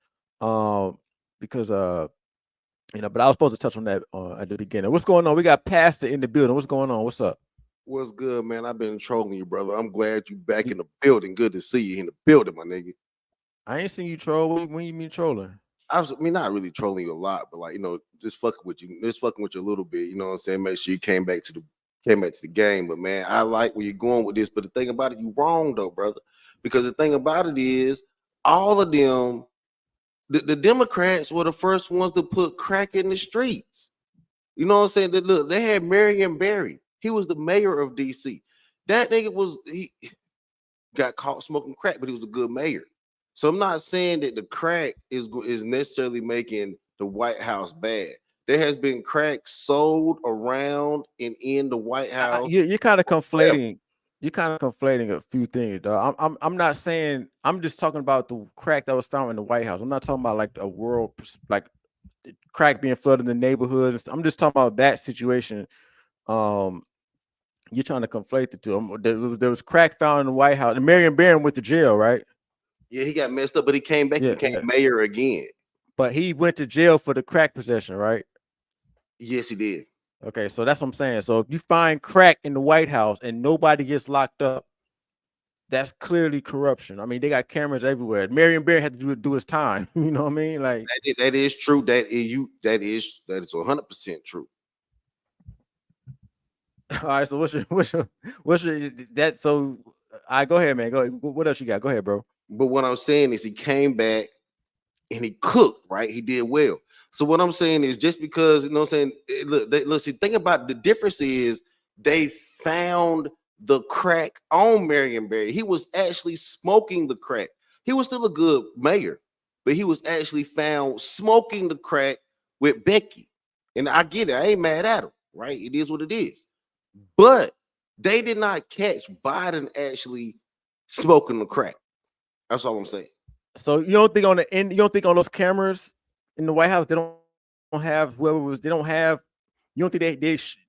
Because you know, but I was supposed to touch on that at the beginning. What's going on? We got Pastor in the building. What's going on? What's up? What's good, man? I've been trolling you, brother. I'm glad you back in the building. Good to see you in the building, my nigga. I ain't seen you troll. When you mean trolling? I mean, not really trolling you a lot, but like, you know, just fucking with you a little bit. You know what I'm saying? Make sure you came back to the game. But man, I like where you're going with this. But the thing about it, you wrong though, brother. Because the thing about it is, all of them, the Democrats were the first ones to put crack in the streets. You know what I'm saying? Look, they had Marion Barry. He was the mayor of DC. That nigga he got caught smoking crack, but he was a good mayor. So I'm not saying that the crack is necessarily making the White House bad. There has been crack sold around and in the White House. You're kind of conflating. You're kind of conflating a few things, dog. I'm not saying. I'm just talking about the crack that was found in the White House. I'm not talking about like a world like crack being flooded in the neighborhoods. I'm just talking about that situation. You're trying to conflate the two. There was crack found in the White House, and Marion Barron went to jail, right? Yeah, he got messed up, but he came back and became mayor again. But he went to jail for the crack possession, right? Yes, he did. Okay, so that's what I'm saying. So if you find crack in the White House and nobody gets locked up, that's clearly corruption. I mean, they got cameras everywhere. Marion Barry had to do his time. You know what I mean? Like that is true. That is 100% true. all right. So what's your that? So I go ahead, man. Go ahead. What else you got? Go ahead, bro. But what I'm saying is he came back and he cooked, right? He did well. So what I'm saying is just because, you know what I'm saying, look, see, think about the difference is they found the crack on Marion Barry. He was actually smoking the crack. He was still a good mayor, but he was actually found smoking the crack with Becky. And I get it. I ain't mad at him, right? It is what it is. But they did not catch Biden actually smoking the crack. That's all I'm saying. So you don't think you don't think on those cameras in the White House they don't have whoever was they don't have you don't think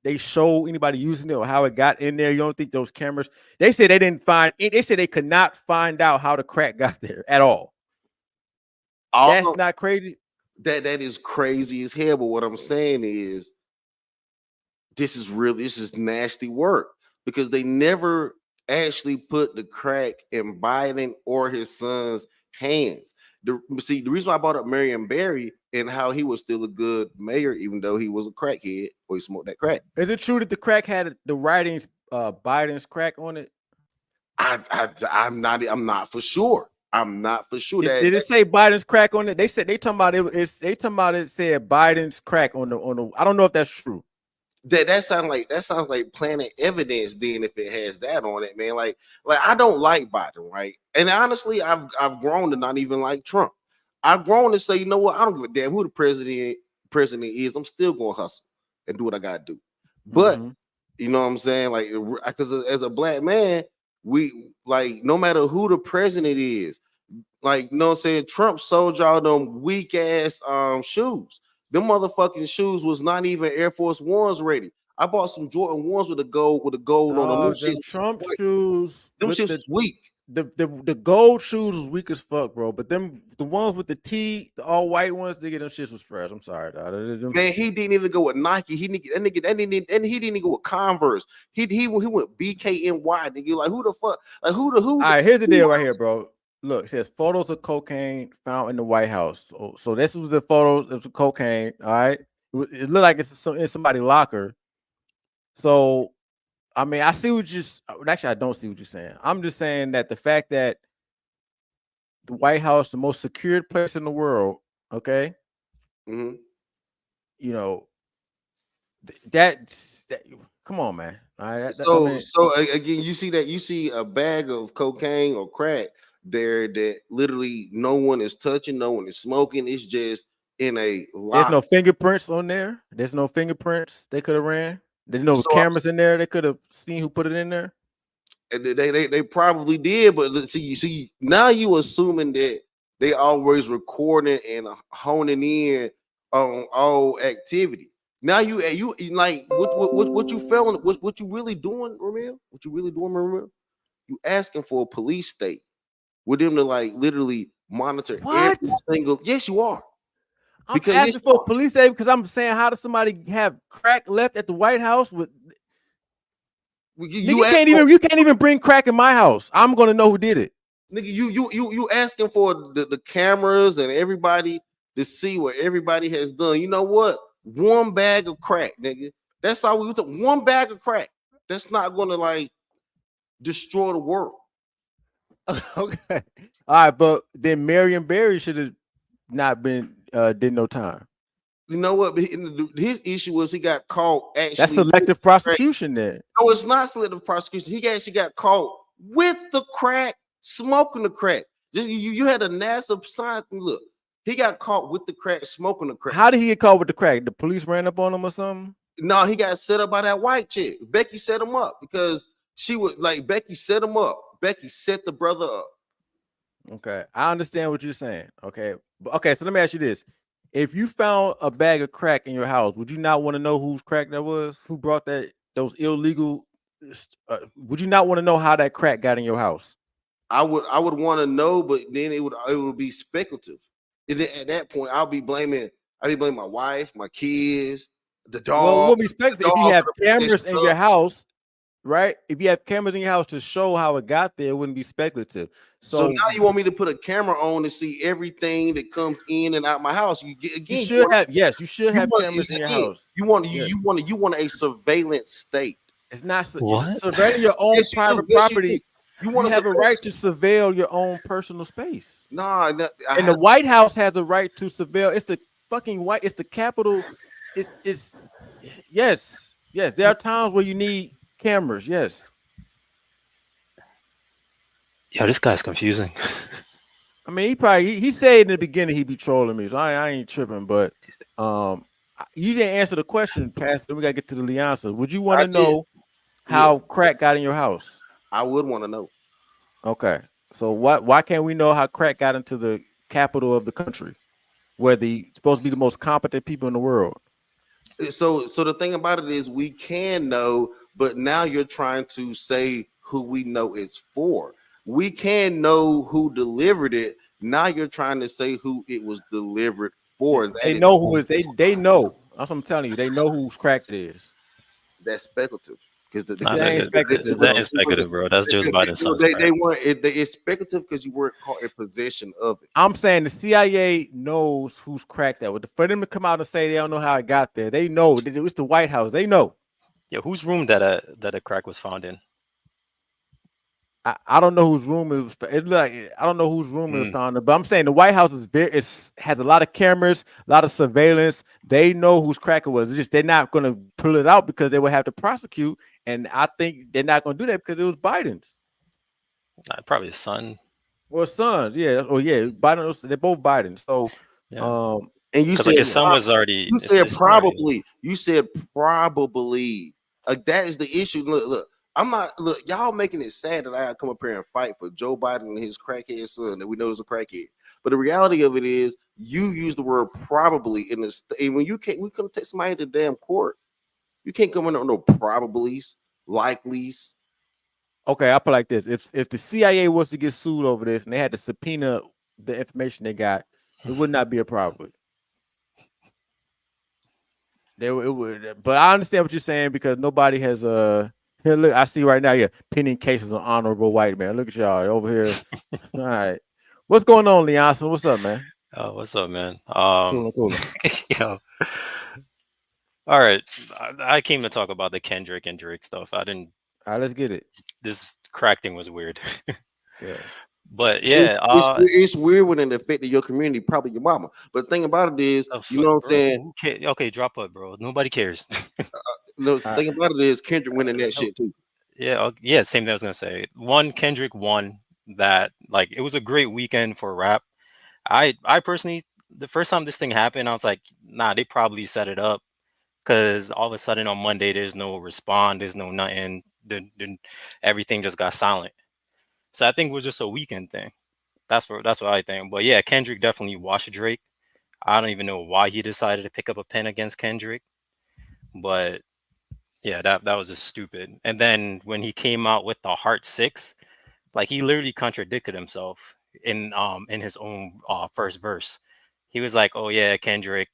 they show anybody using it or how it got in there? You don't think those cameras they said they didn't find it, they said they could not find out how the crack got there at all. That's not crazy. That is crazy as hell. But what I'm saying is this is nasty work because they never actually put the crack in Biden or his son's hands. The reason why I brought up Marion Barry and how he was still a good mayor, even though he was a crackhead or he smoked that crack. Is it true that the crack had the writings Biden's crack on it? I'm not for sure. I'm not for sure. Did it say Biden's crack on it? They talking about it said Biden's crack on the I don't know if that's true. That sounds like planting evidence. Then if it has that on it, man, like I don't like Biden, right? And honestly, I've grown to not even like Trump. I've grown to say, you know what? I don't give a damn who the president is. I'm still gonna hustle and do what I gotta do. But you know what I'm saying? Like, because as a black man, we like no matter who the president is, like, you know what I'm saying? Trump sold y'all them weak ass shoes. Them motherfucking shoes was not even Air Force Ones ready. I bought some Jordan ones with the gold on them. Them Trump shoes. Them shits was weak. The gold shoes was weak as fuck, bro. But the ones with the T, the all white ones, nigga, them shits was fresh. I'm sorry, dog. Man, he didn't even go with Nike. He didn't even go with Converse. He went BKNY. Nigga, like who the fuck? Like who? All right, here's the deal right here, bro. Look, it says photos of cocaine found in the White House. So this was the photos of the cocaine. All right, it looked like it's in somebody's locker. So, I mean, I see what actually I don't see what you're saying. I'm just saying that the fact that the White House, the most secured place in the world, okay, you know, that come on, man. All right, so again, you see a bag of cocaine or crack there that literally no one is touching, no one is smoking. It's just in a lock. There's no fingerprints on there. There's no fingerprints they could have ran. There's no cameras in there. They could have seen who put it in there. And they probably did, but see now you assuming that they always recording and honing in on all activity. Now you like what you feeling? What you really doing, Ramil? What you really doing, Ramil? You asking for a police state with them to like literally monitor every single. Yes, you are. I'm asking for a police state because I'm saying, how does somebody have crack left at the White House with? You can't even bring crack in my house. I'm gonna know who did it. Nigga, you asking for the cameras and everybody to see what everybody has done. You know what? One bag of crack, nigga. That's all we took. One bag of crack. That's not gonna like destroy the world. Okay. All right, but then Marion Barry should have not been did no time. You know what? His issue was he got caught actually. That's selective prosecution then. No, it's not selective prosecution. He actually got caught with the crack, smoking the crack. Just you had a NASA sign. Look, he got caught with the crack, smoking the crack. How did he get caught with the crack? The police ran up on him or something? No, he got set up by that white chick. Becky set him up because she was like, Becky set him up. Becky set the brother up. Okay, I understand what you're saying. Okay, so let me ask you this: if you found a bag of crack in your house, would you not want to know whose crack that was? Who brought those illegal? Would you not want to know how that crack got in your house? I would want to know, but then it would be speculative. And then at that point, I'd be blaming my wife, my kids, the dog. Well, what be speculative if you have cameras in your house? right? If you have cameras in your house to show how it got there, it wouldn't be speculative. So So now you want me to put a camera on to see everything that comes in and out my house? You get you again. should have, yes, you should have want cameras in your again. house. You want Yes. you want a surveillance state. It's not What? surveilling your own Yes, you do. private Yes, you do. property. You You want a have a surveillance? right to surveil your own personal space. Nah, And the White House has a right to surveil. It's the fucking white. It's the Capitol. It's yes. There are times where you need cameras. Yes. Yo, this guy's confusing. I mean, he said in the beginning he'd be trolling me, so I ain't tripping. But you didn't answer the question, Pastor. We gotta get to the Leonsa. Would you want to know how crack got in your house? I would want to know. Okay, so why can't we know how crack got into the capital of the country, where the supposed to be the most competent people in the world? So the thing about it is we can know, but now you're trying to say who we know it's for. We can know who delivered it. Now you're trying to say who it was delivered for. They know who is they know. That's what I'm telling you. They know whose crack it is. That's speculative. Because that ain't speculative. That ain't speculative, bro. That's Joe Biden's son's they crack. weren't. It's speculative because you weren't caught in possession of it. I'm saying the CIA knows who's cracked that. For them to come out and say they don't know how it got there, they know. It was the White House. They know. Yeah, whose room that a crack was found in? I don't know whose room it was. I don't know whose room it was found in. But I'm saying the White House has a lot of cameras, a lot of surveillance. They know whose crack it was. It's just they're not going to pull it out because they would have to prosecute. And I think they're not going to do that because it was Biden's. Probably his son. Well, sons, yeah. Oh, yeah. Biden. They're both Biden. So, Yeah. And you said his son was already. You said probably. You said probably. That is the issue. Look. I'm not. Look, y'all making it sad that I come up here and fight for Joe Biden and his crackhead son that we know is a crackhead. But the reality of it is, you use the word probably in this. And when you can't, we couldn't take somebody to the damn court. You can't come in on no probablys, likelies. Okay, I'll put it like this: if the CIA was to get sued over this and they had to subpoena the information they got, it would not be a problem. It would, but I understand what you're saying because nobody has here. Look, I see right now, pinning cases on honorable white man. Look at y'all over here. All right, what's going on, Leonson? What's up, man? Oh, what's up, man? Cool. Yo. All right, I came to talk about the Kendrick and Drake stuff. I didn't. All right, let's get it. This crack thing was weird. Yeah. But yeah, it's weird when it affected your community, probably your mama. But the thing about it is, you know what I'm saying? Okay, drop it, bro. Nobody cares. The thing about it is Kendrick winning that shit too. Yeah, same thing I was gonna say. Kendrick won that. Like, it was a great weekend for rap. I personally, the first time this thing happened, I was like, nah, they probably set it up, because all of a sudden on Monday there's no respond, there's no nothing, then everything just got silent. So I think it was just a weekend thing. That's what I think. But yeah, Kendrick definitely washed Drake. I don't even know why he decided to pick up a pen against Kendrick, but yeah, that was just stupid. And then when he came out with the Heart 6, like, he literally contradicted himself in his own first verse. He was like, "Oh yeah, Kendrick,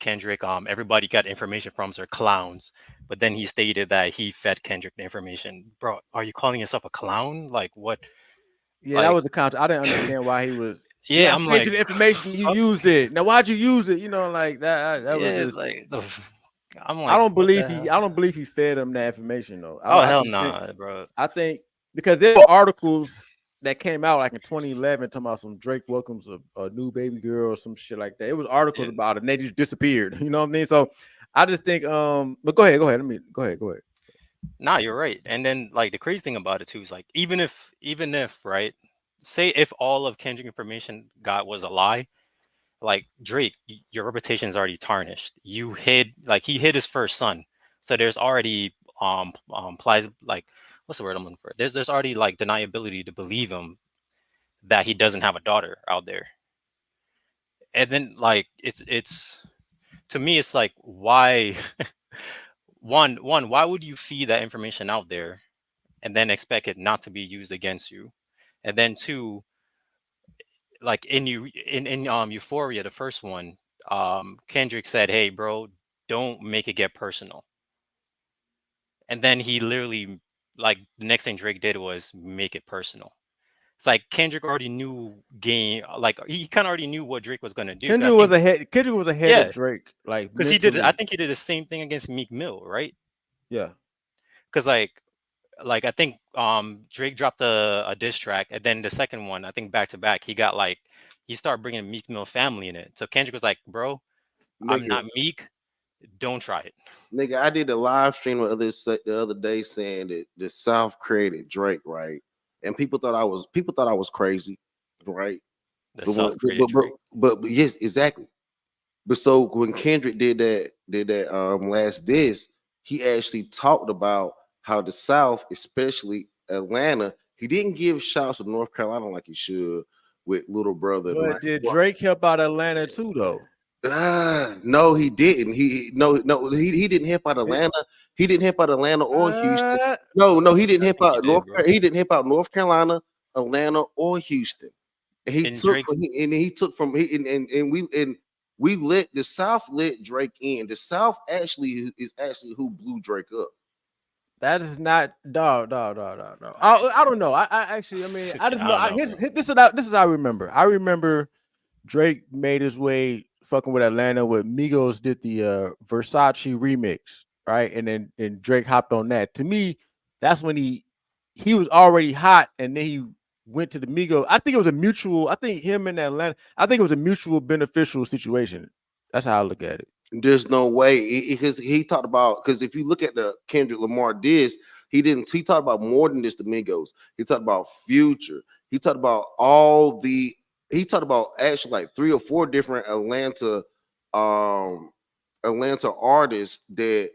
everybody got information from us are clowns." But then he stated that he fed Kendrick the information. Bro, are you calling yourself a clown? Like, what? Yeah, that was a counter. I didn't understand why he was. Yeah, I I'm fed like, you the information, you used it. Now, why'd you use it? You know, like that. That was just. like I'm like, I don't what the believe hell? I don't believe he fed him that information though. Oh, I hell just nah, think, bro. I think because there were articles that came out like in 2011 talking about some Drake welcomes a new baby girl or some shit like that. It was articles about it and they just disappeared. You know what I mean? So I just think but go ahead. Go ahead. Nah, you're right. And then, like, the crazy thing about it too is, like, even if right, say if all of Kendrick information got was a lie, like, Drake, your reputation is already tarnished. He hid his first son, so there's already like, what's the word I'm looking for? There's already, like, deniability to believe him that he doesn't have a daughter out there. And then, like, it's to me, it's like, why? one, why would you feed that information out there and then expect it not to be used against you? And then two, like, in Euphoria, the first one, Kendrick said, "Hey, bro, don't make it get personal." and then he literally like the next thing Drake did was make it personal. It's like Kendrick already knew game, like he kind of already knew what Drake was gonna do. 'Cause Kendrick was ahead. Kendrick was ahead of Drake, like because he did. I mentally. think he did the same thing against Meek Mill, right? Yeah. Because like I think Drake dropped a diss track, and then the second one, I think back to back, he got like he started bringing Meek Mill family in it. So Kendrick was like, "Bro, I'm Nigga, not Meek. Don't try it." nigga, I did a live stream the other day saying that the South created Drake, right? And people thought I was crazy, right? The But South created Drake. but yes, exactly. But so when Kendrick did that last diss, he actually talked about how the South, especially Atlanta, he didn't give shouts to North Carolina like he should with Little Brother. And But did Drake help out Atlanta too, though? no, he didn't. He didn't help out Atlanta. He didn't help out Atlanta or Houston. No, he didn't help out He didn't help out North Carolina, Atlanta, or Houston. And he And took Drake's- from he took from he and we let the South let Drake in. The South actually is actually who blew Drake up. That is not dog. I don't know. I actually, I mean, I just I know. don't know, This is how I remember. I remember Drake made his way fucking with Atlanta with Migos did the Versace remix, right? And then Drake hopped on that. To me, that's when he was already hot, and then he went to the Migos. I think it was a mutual. I think him and Atlanta. I think it was a mutual beneficial situation. That's how I look at it. There's no way because he talked about because if you look at the Kendrick Lamar diss, he talked about more than just the Migos. He talked about Future. He talked about he talked about actually like 3 or 4 different Atlanta artists that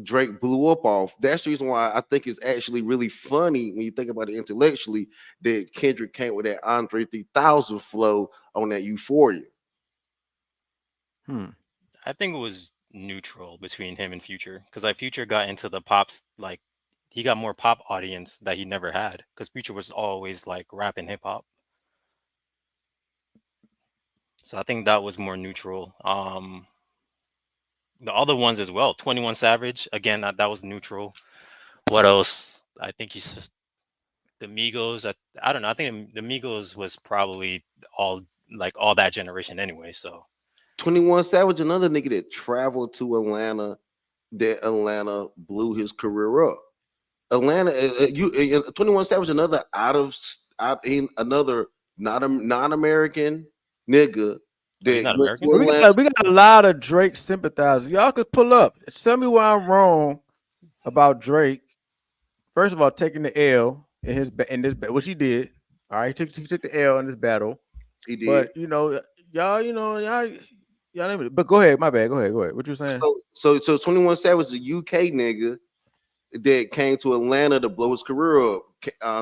Drake blew up off. That's the reason why I think it's actually really funny when you think about it intellectually that Kendrick came with that Andre 3000 flow on that Euphoria. I think it was neutral between him and Future because like Future got into the pops like he got more pop audience that he never had because Future was always like rap and hip hop. So I think that was more neutral. The other ones as well. 21 Savage again. That was neutral. What else? I think he's just the Migos. I don't know. I think the Migos was probably all that generation anyway. So 21 Savage, another nigga that traveled to Atlanta, that Atlanta blew his career up. Atlanta, 21 Savage, another another non-American nigga that not went to American? We got a lot of Drake sympathizers. Y'all could pull up. Tell me why I'm wrong about Drake. First of all, taking the L in this which he did. All right, he took the L in this battle. He did. But y'all. But go ahead. My bad. Go ahead. What you saying? So 21 Savage, the UK nigga that came to Atlanta to blow his career up.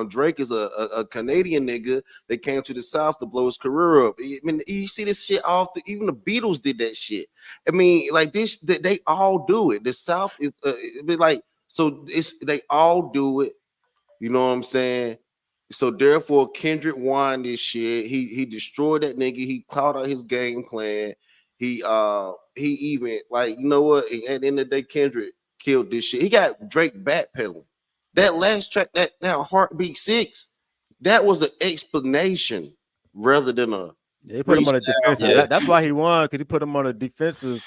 Drake is a Canadian nigga that came to the South to blow his career up. I mean, you see this shit even the Beatles did that shit. I mean, like this, they all do it. The South is like, so they all do it. You know what I'm saying? So therefore, Kendrick won this shit. He destroyed that nigga. He caught out his game plan. He even like, you know what? At the end of the day, Kendrick killed this shit. He got Drake backpedaling. That last track, that Heartbeat 6, that was an explanation rather than a They put him on a defensive. Yeah. That's why he won, because he put him on a defensive.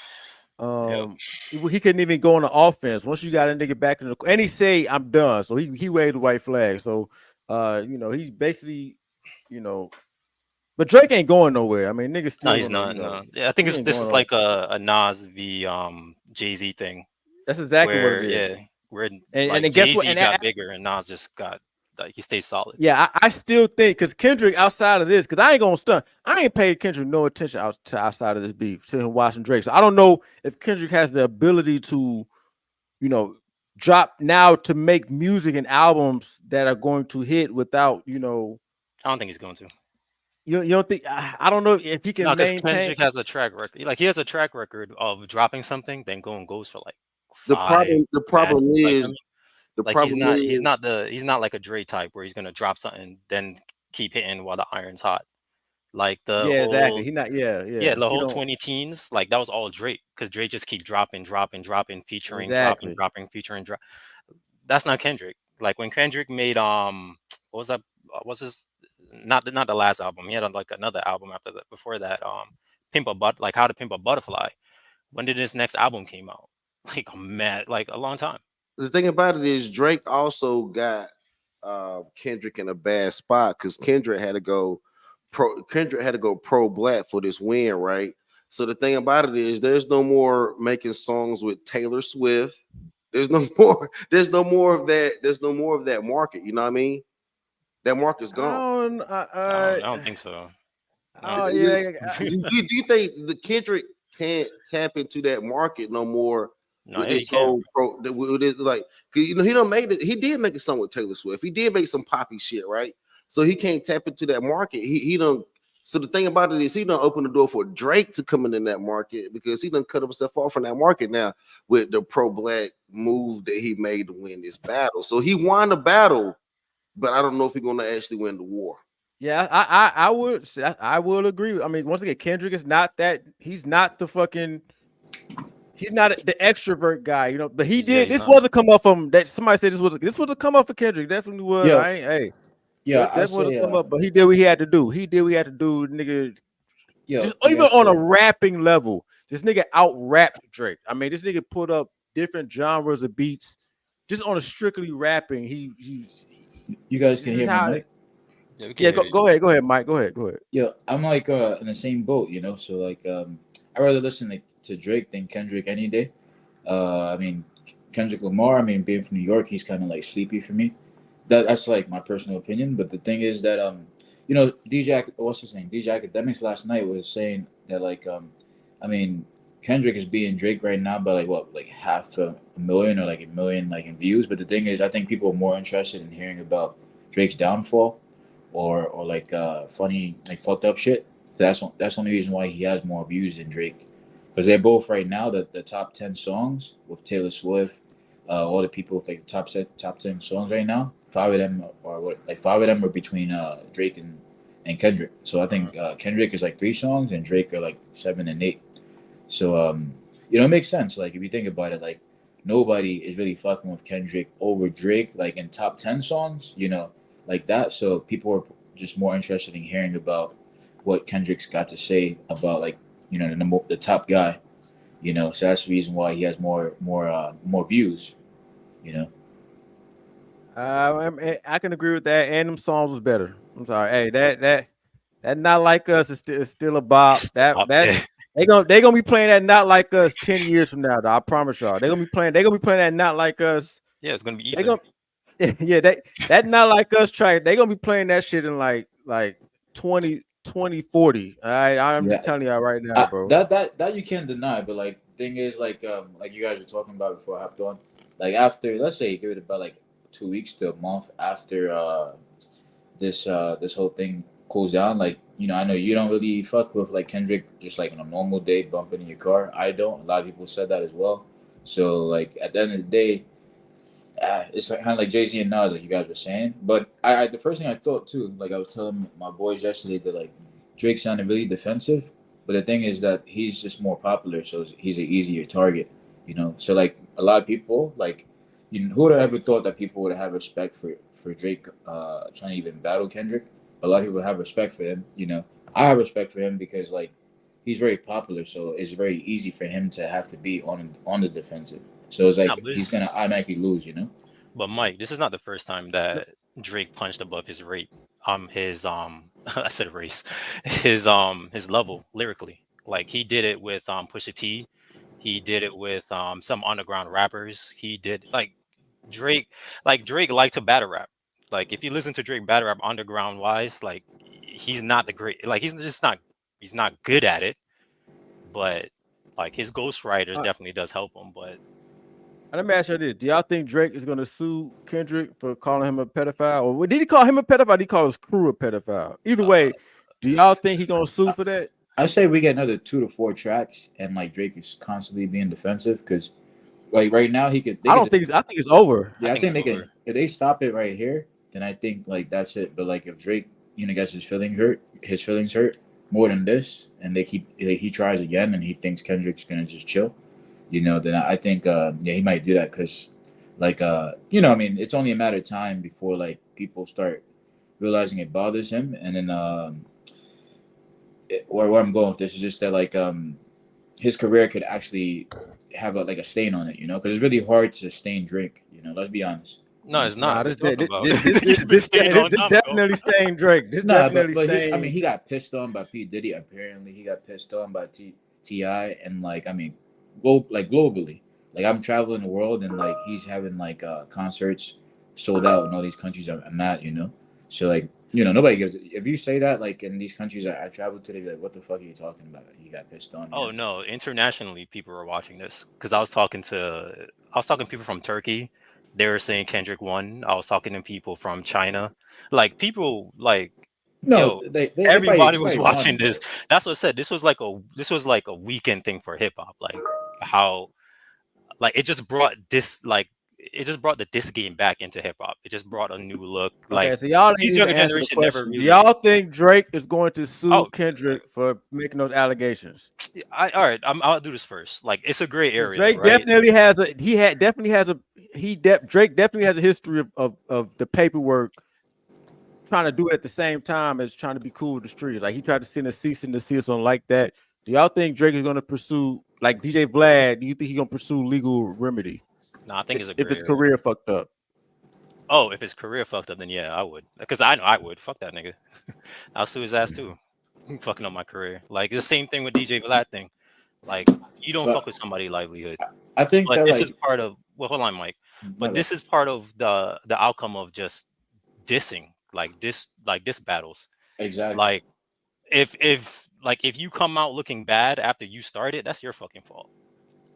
He couldn't even go on the offense. Once you got a nigga back in the and he say I'm done. So he waved the white flag. So he basically, but Drake ain't going nowhere. I mean, niggas still. No, he's not. No, yeah, I think this is like a Nas v Jay-Z thing. That's exactly what it is. Yeah, where And guess Jay-Z what? And got bigger and Nas just got he stayed solid. Yeah, I still think because Kendrick outside of this, because I ain't gonna stunt, I ain't paid Kendrick no attention outside of this beef to him watching Drake. So I don't know if Kendrick has the ability to, drop now to make music and albums that are going to hit without, I don't think he's going to. You don't think? I don't know if he can maintain. Kendrick has a track record. Like he has a track record of dropping something, then going goes for like The problem is. He's not like a Dre type where he's gonna drop something then keep hitting while the iron's hot. Like the Yeah, exactly. whole He not. Yeah, yeah, yeah. the He whole don't 20 teens, like that was all Drake, because Drake just keep dropping, featuring, exactly. featuring, drop. That's not Kendrick. Like when Kendrick made what was that? What's his? Not the last album. He had like another album after that. Before that, like How to Pimp a Butterfly. When did his next album came out? Like mad, like a long time. The thing about it is Drake also got Kendrick in a bad spot because Kendrick had to go pro black for this win, right? So the thing about it is there's no more making songs with Taylor Swift. There's no more, there's no more of that, there's no more of that market, you know what I mean? That market's gone. I don't think so. No. Oh Do yeah. you think the Kendrick can't tap into that market no more No, with yeah, this he can. whole with this, like, 'cause, you know, he don't make it. He did make a song with Taylor Swift. He did make some poppy shit, right? So he can't tap into that market. He don't. So the thing about it is he don't open the door for Drake to come in that market because he done cut himself off from that market now with the pro black move that he made to win this battle. So he won the battle, but I don't know if he's gonna actually win the war. Yeah, I would agree. I mean, once again, Kendrick is not that. He's not the fucking. He's not the extrovert guy, you know. But he Yeah, did. he's This not. was a come up from that. Somebody said this was a come up for Kendrick. Definitely was. Yeah, I ain't. Hey, yeah, I that was a say, come up. But he did what he had to do. He did what he had to do, nigga. yo, Just you even guys on a say, rapping level, this nigga out rapped Drake. I mean, this nigga put up different genres of beats. Just on a strictly rapping, you guys this can is hear my how. mic. Yeah, we can Yeah, hear you. go ahead, Mike. Go ahead. Yeah, I'm like in the same boat, you know. So like, I rather listen to Drake than Kendrick any day. I mean, Kendrick Lamar. I mean, being from New York, he's kind of like sleepy for me. That's like my personal opinion. But the thing is that you know, what's his name? DJ Academics last night was saying that like I mean, Kendrick is beating Drake right now by like what, like half a million or like a million like in views. But the thing is, I think people are more interested in hearing about Drake's downfall or like funny like fucked up shit. That's the only reason why he has more views than Drake, because they're both right now the top 10 songs with Taylor Swift. All the people with like top 10 songs right now. Five of them are between Drake and Kendrick. So I think Kendrick is like 3 songs and Drake are like 7 and 8. So you know, it makes sense. Like if you think about it, like nobody is really fucking with Kendrick over Drake, like in top 10 songs, you know, like that. So people are just more interested in hearing about what Kendrick's got to say about, like, you know, the top guy, you know. So that's the reason why he has more views, you know. I can agree with that. And them songs was better. I'm sorry. Hey, that Not Like Us is still a bop. Stop it. They gonna be playing that Not Like Us 10 years from now. Though, I promise y'all. They're gonna be playing that Not Like Us. Yeah, it's gonna be They even. gonna yeah, that Not Like Us track. They gonna be playing that shit in like 2040. All right, I'm Yeah, just telling y'all right now, bro. that you can't deny. But like thing is, like you guys were talking about before I hopped on, like after, let's say, give it about like 2 weeks to a month after this whole thing cools down. Like, you know, I know you don't really fuck with like Kendrick just like on a normal day bumping in your car. I don't. A lot of people said that as well. So like at the end of the day, it's like, kind of like Jay-Z and Nas, like you guys were saying. But I the first thing I thought too, like I was telling my boys yesterday, that like Drake sounded really defensive. But the thing is that he's just more popular, so he's an easier target, you know. So like a lot of people, like, you know, who would have ever thought that people would have respect for Drake trying to even battle Kendrick? A lot of people have respect for him, you know. I have respect for him because like he's very popular, so it's very easy for him to have to be on the defensive. So it's Nah, like he's gonna automatically lose, you know. but Mike, this is not the first time that Drake punched above his rate. His I said race, his level lyrically. Like he did it with Pusha T. He did it with some underground rappers. He did Drake. Like Drake liked to battle rap. Like if you listen to Drake battle rap underground wise, like he's not the great. Like he's just not. He's not good at it. But like his ghostwriters definitely does help him. But Let me ask you this: do y'all think Drake is gonna sue Kendrick for calling him a pedophile, or did he call him a pedophile? Did he call his crew a pedophile? Either way, do y'all think he gonna sue for that? I say we get another 2 to 4 tracks, and like Drake is constantly being defensive because, like right now, he could. I think it's over. Yeah, I think they it's can. over. If they stop it right here, then I think like that's it. But like if Drake, you know, gets his feelings hurt, more than this, and he tries again, and he thinks Kendrick's gonna just chill, then I think he might do that because, I mean, it's only a matter of time before like people start realizing it bothers him, and then where I'm going with this is just that his career could actually have a stain on it, because it's really hard to stain Drake. Let's be honest. No, it's Nah, not. What this are you talking about? this He's been staying on time, bro. definitely stained Drake. This Nah, definitely but stained. he got pissed on by P Diddy. Apparently, he got pissed on by Ti, and globally, like I'm traveling the world, and like he's having concerts sold out in all these countries I'm at, So nobody gives. If you say that like in these countries I travel to, they be like, "What the fuck are you talking about?" He got pissed on. Oh no, internationally people were watching this because I was talking to people from Turkey. They were saying Kendrick won. I was talking to people from China. Like people No, yo, they everybody was probably watching won, this. but That's what I said. This was like a weekend thing for hip hop. Like how it just brought the disc game back into hip hop. It just brought a new look. Okay, Like so y'all these didn't even younger answer the generation never question. Do really. y'all think Drake is going to sue Oh, Kendrick for making those allegations? all right. I'll do this first. Like it's a gray 'Cause area, Drake right? definitely has a Drake definitely has a history of the paperwork trying to do it at the same time as trying to be cool with the streets. Like he tried to send a cease and desist on like that. Do y'all think Drake is going to pursue like DJ Vlad? Do you think he's going to pursue legal remedy No, I think it's a if gray his area. career fucked up? Oh, if his career fucked up, then yeah, I would. Because I know I would. Fuck that nigga. I'll sue his ass too. Fucking up my career. Like the same thing with DJ Vlad thing. Like you don't fuck but with somebody's livelihood. I think But that this is part of. Well, hold on, Mike. my But bad. this is part of the outcome of just dissing, like diss battles. Exactly. Like if you come out looking bad after you started, that's your fucking fault.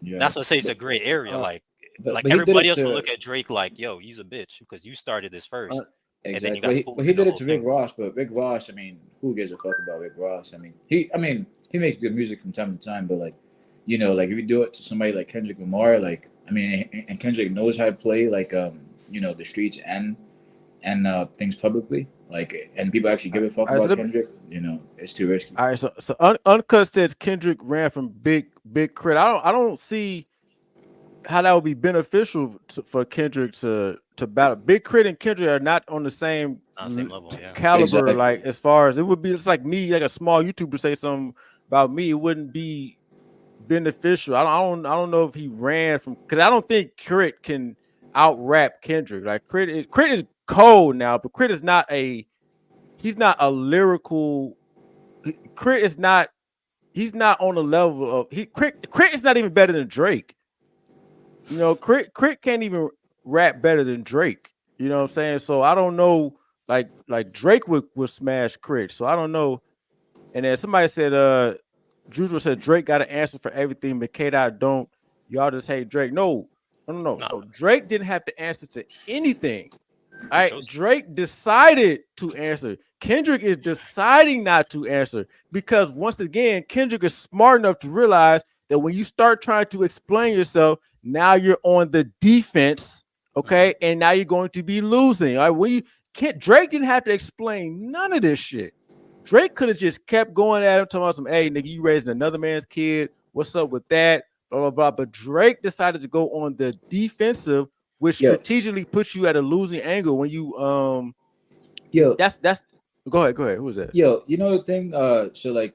Yeah, That's what I say it's a gray area. Like but he did everybody it else will to look at Drake like, yo, he's a bitch because you started this first, and then you exactly. got schooled But he in the did it whole to thing. Rick Ross. But Rick Ross, I mean, who gives a fuck about Rick Ross? I mean, he makes good music from time to time. But like if you do it to somebody like Kendrick Lamar, and Kendrick knows how to play the streets and things publicly, and people actually give a fuck All right, so about let me, Kendrick. It's too risky. all right, so Uncut says Kendrick ran from Big Crit. I don't see how that would be beneficial for Kendrick to battle. Big Crit and Kendrick are not on the same Not same level, yeah. caliber. Exactly. Like as far as it would be, it's like me, like a small YouTuber say something about me. It wouldn't be beneficial. I don't know if he ran from because I don't think Crit can out rap Kendrick. Like Crit is cold now, but Crit is not he's not a lyrical. Crit is not. He's not on the level of Crit is not even better than Drake. Crit can't even rap better than Drake. You know what I'm saying? So I don't know. Like Drake would smash Crit. So I don't know. And then somebody said, Juju said Drake got an answer for everything, but K-Dot don't. Y'all just hate Drake. No. Drake didn't have to answer to anything. All right, Drake decided to answer. Kendrick is deciding not to answer because once again, Kendrick is smart enough to realize that when you start trying to explain yourself, now you're on the defense, okay, and now you're going to be losing. All right, Drake didn't have to explain none of this shit. Drake could have just kept going at him, talking about some, hey, nigga, you raising another man's kid. What's up with that? Blah, blah, blah. But Drake decided to go on the defensive, which strategically puts you at a losing angle when you that's go ahead. Who is that? Yo, you know the thing, so like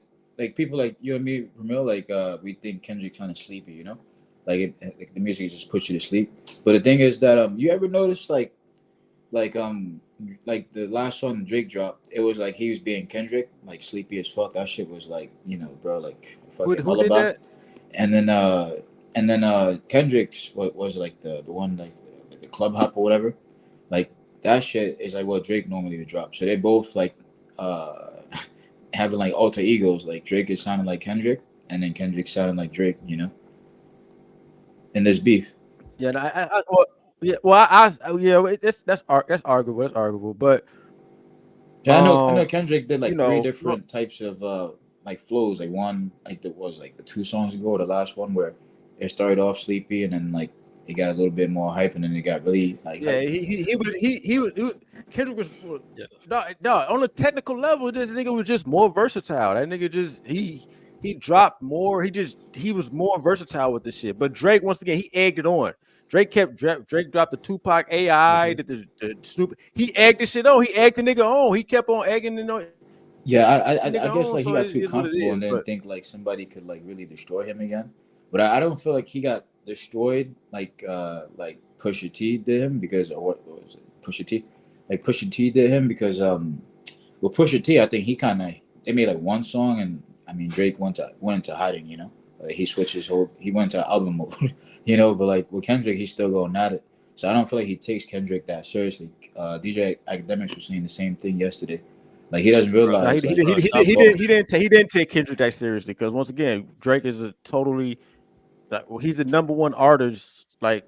people like you and me, Ramil, we think Kendrick's kind of sleepy, like the music just puts you to sleep. But the thing is that you ever notice like the last song Drake dropped, it was like he was being Kendrick, like sleepy as fuck. That shit was like, bro, like fucking Who did lullaby. that? And then Kendrick's what was like the one like the club hop or whatever. Like that shit is like what Drake normally would drop. So they both like having like alter egos. Like Drake is sounding like Kendrick, and then Kendrick sounding like Drake. And there's beef. Yeah, that's arguable. But yeah, I know Kendrick did like three know, different types of like flows. Like one, like there was like the 2 songs ago, the last one where it started off sleepy, and then like it got a little bit more hype, and then it got really like Yeah, hype. he was Kendrick was Yeah. no, on a technical level, this nigga was just more versatile. That nigga just he dropped more. He was more versatile with this shit. But Drake, once again, he egged it on. Drake dropped the Tupac AI, the Snoop. He egged the shit on. He egged the nigga on. He kept on egging the on. Yeah, Nigga I guess on. like he So got it too is what it comfortable is. and didn't But think like somebody could like really destroy him again. But I don't feel like he got destroyed like Pusha T did him because or what was it? Pusha T? Like Pusha T did him because well Pusha T I think he kinda they made like one song and I mean Drake went into hiding, you know? Like he switched he went to album mode, you know, but like with Kendrick he's still going at it. So I don't feel like he takes Kendrick that seriously. DJ Academics was saying the same thing yesterday. Like he doesn't Bro, no, realize like bro, stop bullshit. he didn't take Kendrick that seriously because once again, Drake is a totally he's the number one artist like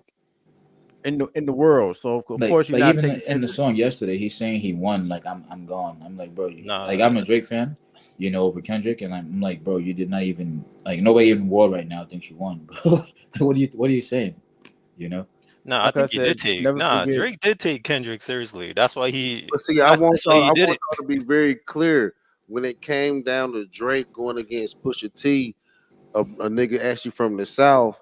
in the world. So of course you're like not even taking in the Kendrick. song yesterday, he's saying he won. Like I'm gone. I'm like, bro, like Nah, I'm a Drake fan, you know, over Kendrick, and I'm like, bro, you did not even like nobody in the world right now thinks you won, bro. What are you saying? You know? nah, I Like I think he did said, take. never Nah, forget. Drake did take Kendrick seriously. That's why he. But see, That's why he I did want it. y'all to be very clear when it came down to Drake going against Pusha T, a nigga actually from the South.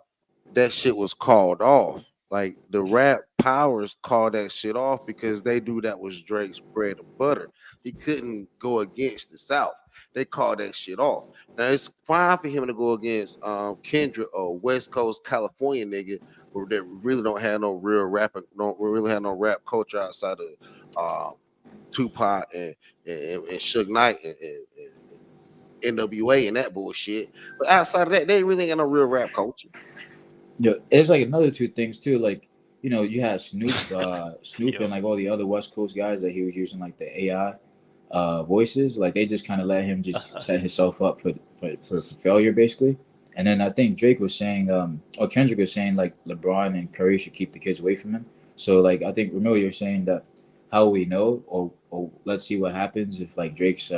That shit was called off. Like the rap powers called that shit off because they knew that was Drake's bread and butter. He couldn't go against the South. They called that shit off. Now it's fine for him to go against Kendrick or West Coast California nigga who that really don't have no real rapping, don't really have no rap culture outside of Tupac and Suge Knight and NWA and that bullshit. But outside of that, they really ain't got no real rap culture. Yeah, it's like another two things too. Like you know, you had Snoop Yo, and like all the other West Coast guys that he was using like the AI voices. Like they just kind of let him just set himself up for failure basically. And then I think Drake was saying, or Kendrick was saying like LeBron and Curry should keep the kids away from him. So like I think Ramil, you're saying that how we know, or let's see what happens if like Drake's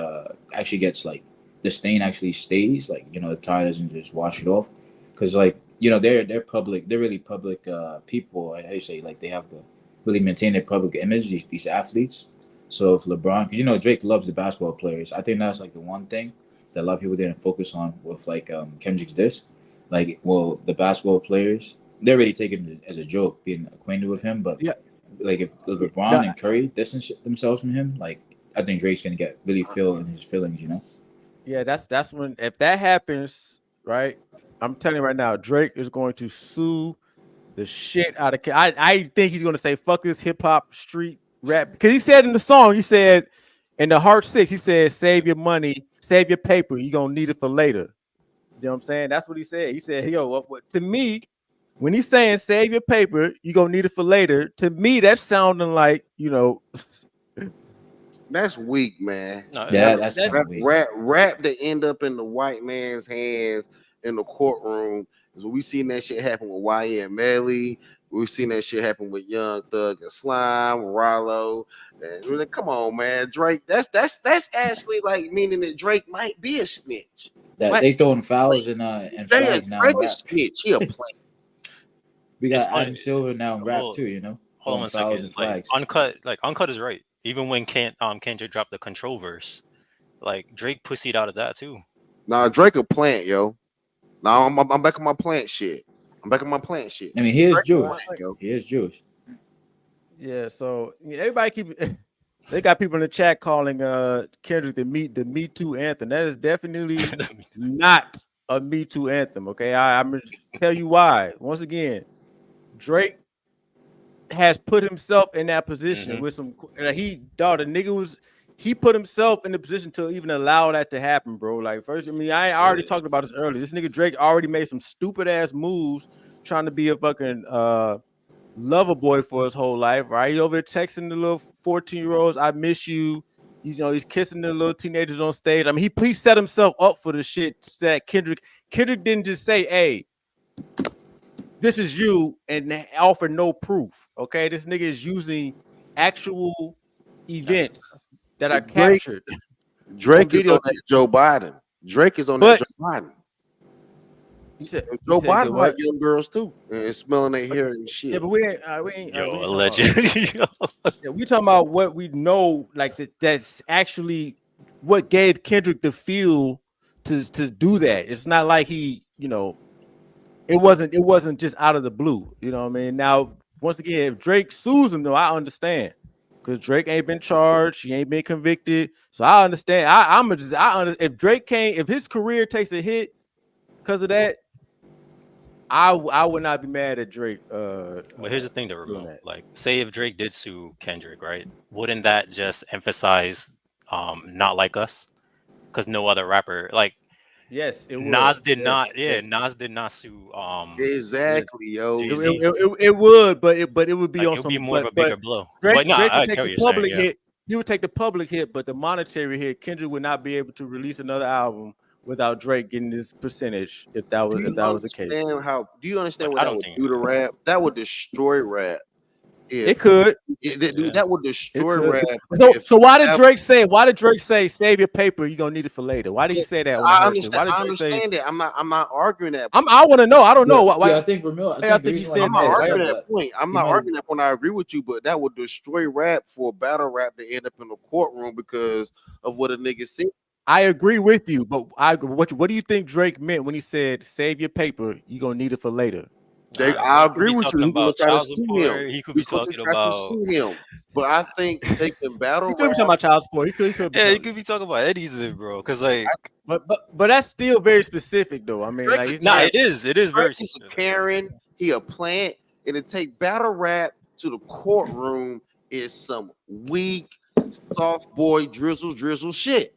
actually gets like the stain actually stays, like you know the tide doesn't just wash it off, because like you know they're public, they're really public people. I say like they have to really maintain their public image. These athletes. So if LeBron, because you know Drake loves the basketball players, I think that's like the one thing that a lot of people didn't focus on with like Kendrick's diss. Like, well, the basketball players they're already taking it as a joke being acquainted with him, but Yeah, like if LeBron no, and Curry distance themselves from him, like I think Drake's gonna get really feel in his feelings, you know. yeah, that's when if that happens, right? I'm telling you right now, Drake is going to sue the shit out of. I think he's going to say fuck this hip hop street rap because he said in the song, he said in the Heart 6, he said save your money, save your paper, you're gonna need it for later. You know what I'm saying? That's what he said. He said, yo, what to me, when he's saying save your paper, you're gonna need it for later. To me, that's sounding like, you know, That's weak, man. no, Yeah, bro. that's kind that's of weak. Rap that end up in the white man's hands in the courtroom. Is we seen that shit happen with YN Melly. We've seen that shit happen with Young Thug and Slime, Rollo. And we're like, come on, man, Drake. That's actually like meaning that Drake might be a snitch. That Might they throwing play. fouls and Drake is flags now in a rap. snitch. He a play. We It's got funny. Adam Silver now in rap Hold, too, you know, hold on throwing one fouls second. and Like flags. Uncut is right. Even when Kendrick dropped the control verse, like Drake pussied out of that too. Nah, Drake a plant, yo. Now I'm back on my plant shit. I'm back on my plant shit. I mean, he is Drake a plant, Jewish. yo. He is Jewish. yeah. So yeah, everybody keep. They got people in the chat calling Kendrick the Me Too anthem. That is definitely not a Me Too anthem. Okay, I'm gonna tell you why. Once again, Drake has put himself in that position with some. The nigga was. He put himself in the position to even allow that to happen, bro. Like first, I mean, I already talked about this earlier. This nigga Drake already made some stupid ass moves trying to be a fucking lover boy for his whole life, right? He over there texting the little 14-year-olds, I miss you. He's kissing the little teenagers on stage. I mean, he set himself up for the shit that Kendrick didn't just say, hey, this is you and offer no proof. Okay. This nigga is using actual events that are captured on Drake is on video. that Joe Biden. Drake is on that Joe Biden. He said Joe he did Biden what? like young girls too, and smelling their hair and shit. Yeah, but we ain't Yo, talking about. allegedly. Yeah, we talking about what we know, like that's actually what gave Kendrick the feel to do that. It's not like he, it wasn't just out of the blue. You know what I mean? Now, once again, if Drake sues him, though, I understand because Drake ain't been charged, he ain't been convicted, so I understand. If Drake can't, if his career takes a hit because of that, I would not be mad at Drake. But here's the thing, though, doing Ramil. that. Like, say if Drake did sue Kendrick, right? Wouldn't that just emphasize not like us? Because no other rapper, like Yes, it would. Nas did Yes, not. Yeah, yes. Nas did not sue Yes. Exactly, yo. It, Jay-Z. it would, but it would be Like, on it would be some. more of a But bigger blow. But Drake nah, Drake would I take get the what you're saying. public Yeah. hit. He would take the public hit, but the monetary hit, Kendrick would not be able to release another album without Drake getting this percentage. If that was the case, Do you understand But what I that don't would think. do to rap? That would destroy rap. it could. Dude, that would It destroy could. rap. So why did that- Drake say? Why did Drake say save your paper? You're gonna need it for later. Why did he say that on the I Hurst? understand. Why did I Drake say? understand that. I'm not arguing that. I want to know. I don't know Yeah, why. I think Ramil. I I think the think he reason why he said I'm not might have that. arguing said that that. point. I'm He not might have. arguing that point. I agree with you, but that would destroy rap for battle rap to end up in the courtroom because of what a nigga said. I agree with you, but what do you think Drake meant when he said save your paper? You're gonna need it for later. I He could agree be with you. talking He's gonna about try to child sue him. support. He could be He's going to talking try to about. sue him. But I think taking battle He could be talking rap. about child support. He could be Yeah, he talking, could be talking about anything, bro. Because like, but that's still very specific, though. I mean, Drake like a it's nah, not. Karen. it is very Drake is a specific. Karen. He a plant, and to take battle rap to the courtroom is some weak, soft boy drizzle shit.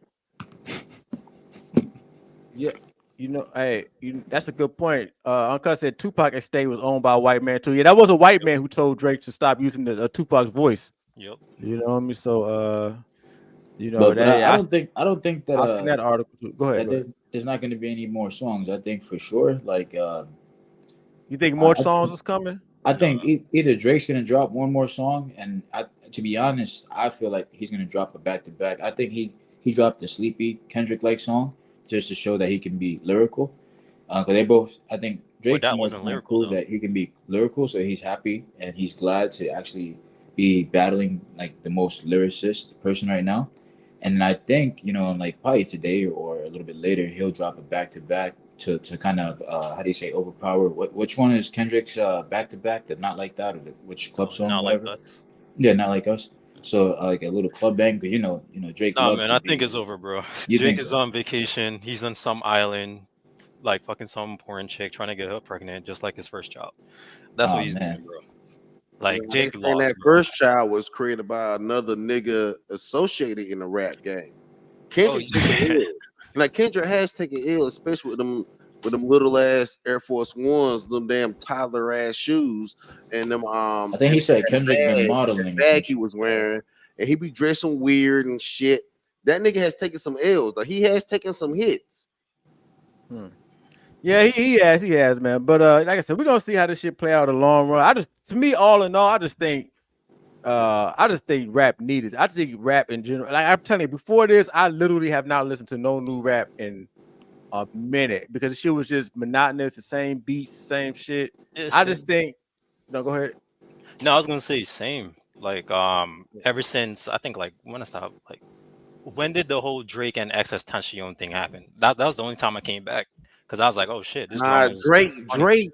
Yeah, hey, that's a good point. Uncle said Tupac estate was owned by a white man too. Yeah, that was a white man who told Drake to stop using the Tupac's voice. Yep. You know what I mean? So, But that I don't think that I seen that article too. Go ahead. that there's not going to be any more songs. I think for sure. Like You think more I songs is coming? I think either Drake's gonna drop one more song, and to be honest, I feel like he's gonna drop a back to back. I think he dropped the Sleepy Kendrick like song just to show that he can be lyrical. Because they both, I think But Drake's that more wasn't trying to lyrical prove though. that he can be lyrical, so he's happy and he's glad to actually be battling like the most lyricist person right now. And I think like probably today or a little bit later, he'll drop a back to back to kind of how do you say overpower? Which one is Kendrick's back to back? The Not Like That or which club song, Not like whatever? us. Yeah, Not Like Us. So like a little club bang, because Drake Nah, loves man, to I be. think it's over, bro. You Drake think is so? on vacation. He's on some island, like fucking some porn chick trying to get her pregnant, just like his first job. That's what Oh he's man. doing, bro. Like They Jake saying lost, that bro. first child was created by another nigga associated in the rap game. Kendrick taking ill. Like Kendrick has taken ill, especially with them little ass Air Force Ones, them damn toddler ass shoes, and them I think he and said that Kendrick been that modeling or bag some he shit. was wearing, and he be dressing weird and shit. That nigga has taken some L's. Like he has taken some hits. Yeah, he has, man. But like I said, we're gonna see how this shit play out in the long run. To me, all in all, I just think rap needed. I just think rap in general. Like I'm telling you, before this, I literally have not listened to no new rap in a minute because the shit was just monotonous, the same beats, the same shit. I just think, no, go ahead. No, I was gonna say same. Like ever since I think like when I stopped, like when did the whole Drake and XS Tentacion thing happen? That was the only time I came back because I was like, oh shit, this drama is funny.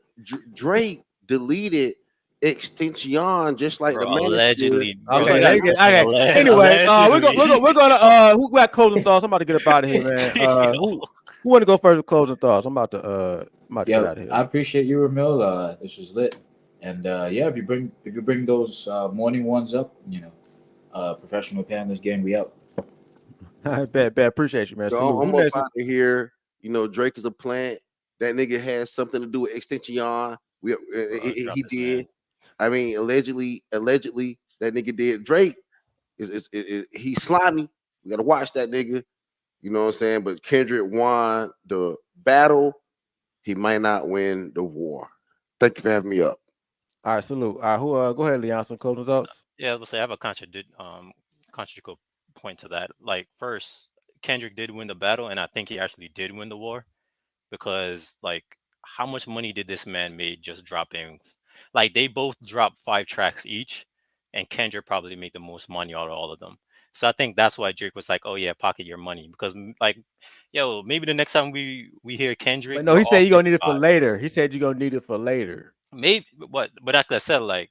Drake deleted Extension just like the Bro, man. allegedly, bro. Okay, You let's guys get keep saying okay. Anyway, allegedly. we're gonna who got closing thoughts? I'm about to get up out of here, man. Who want to go first with closing thoughts? I'm about to get out of here. I appreciate you, Ramil. This was lit. And yeah, if you bring those morning ones up, professional panelists game, we out. I bet. Appreciate you, man. So Salute. I'm Who up next? out of here. Drake is a plant. That nigga has something to do with Extension. He did. I mean, allegedly, that nigga did. Drake he's slimy. We gotta watch that nigga. You know what I'm saying? But Kendrick won the battle. He might not win the war. Thank you for having me up. All right, salute. All right, who go ahead, Leon, some closing thoughts. Yeah, let's say I have a contradictory point to that. Like first, Kendrick did win the battle, and I think he actually did win the war because like how much money did this man made just dropping? Like they both dropped 5 tracks each, and Kendrick probably made the most money out of all of them. So I think that's why Drake was like, "Oh yeah, pocket your money," because like, yo, maybe the next time we hear Kendrick, But no, we're he said all you're gonna need it for 55. later. He said you're gonna need it for later. Maybe, but like I said, like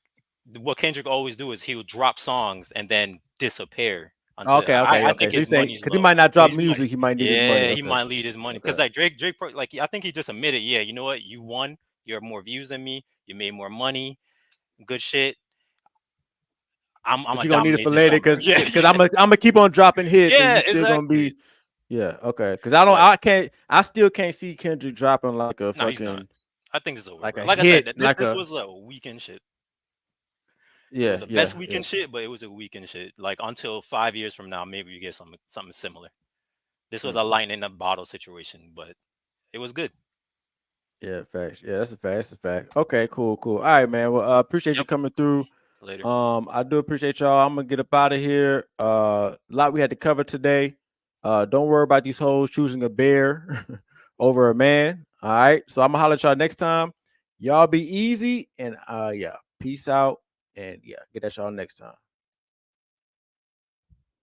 what Kendrick always do is he would drop songs and then disappear until Okay. I So think he's his saying money's because he low. might not So drop he's money. music, he might need his money. Yeah, he Okay. might lead his money because Okay. like Drake, like I think he just admitted, yeah, you know what, you won, you have more views than me, you made more money, good shit. I'm But gonna you're gonna need it dominate for this later summer. Yeah, because I'm gonna keep on dropping hits and yeah, you still gonna exactly. be okay. Because But I still can't see Kendrick dropping like a no, he's not. fucking I think it's over, like bro. a Like I said, hit this was a weekend shit. It was the yeah. best weekend shit, but it was a weekend shit. Like until 5 years from now, maybe you get something similar. This was a lightning in a bottle situation, but it was good. Yeah, facts. Yeah, that's a fact. That's a fact. Okay, cool. All right, man. Well, appreciate you coming through. Later. I do appreciate y'all. I'm gonna get up out of here. A lot we had to cover today. Don't worry about these hoes choosing a bear over a man. All right. So I'm gonna holler at y'all next time. Y'all be easy and yeah, peace out and yeah, get at y'all next time.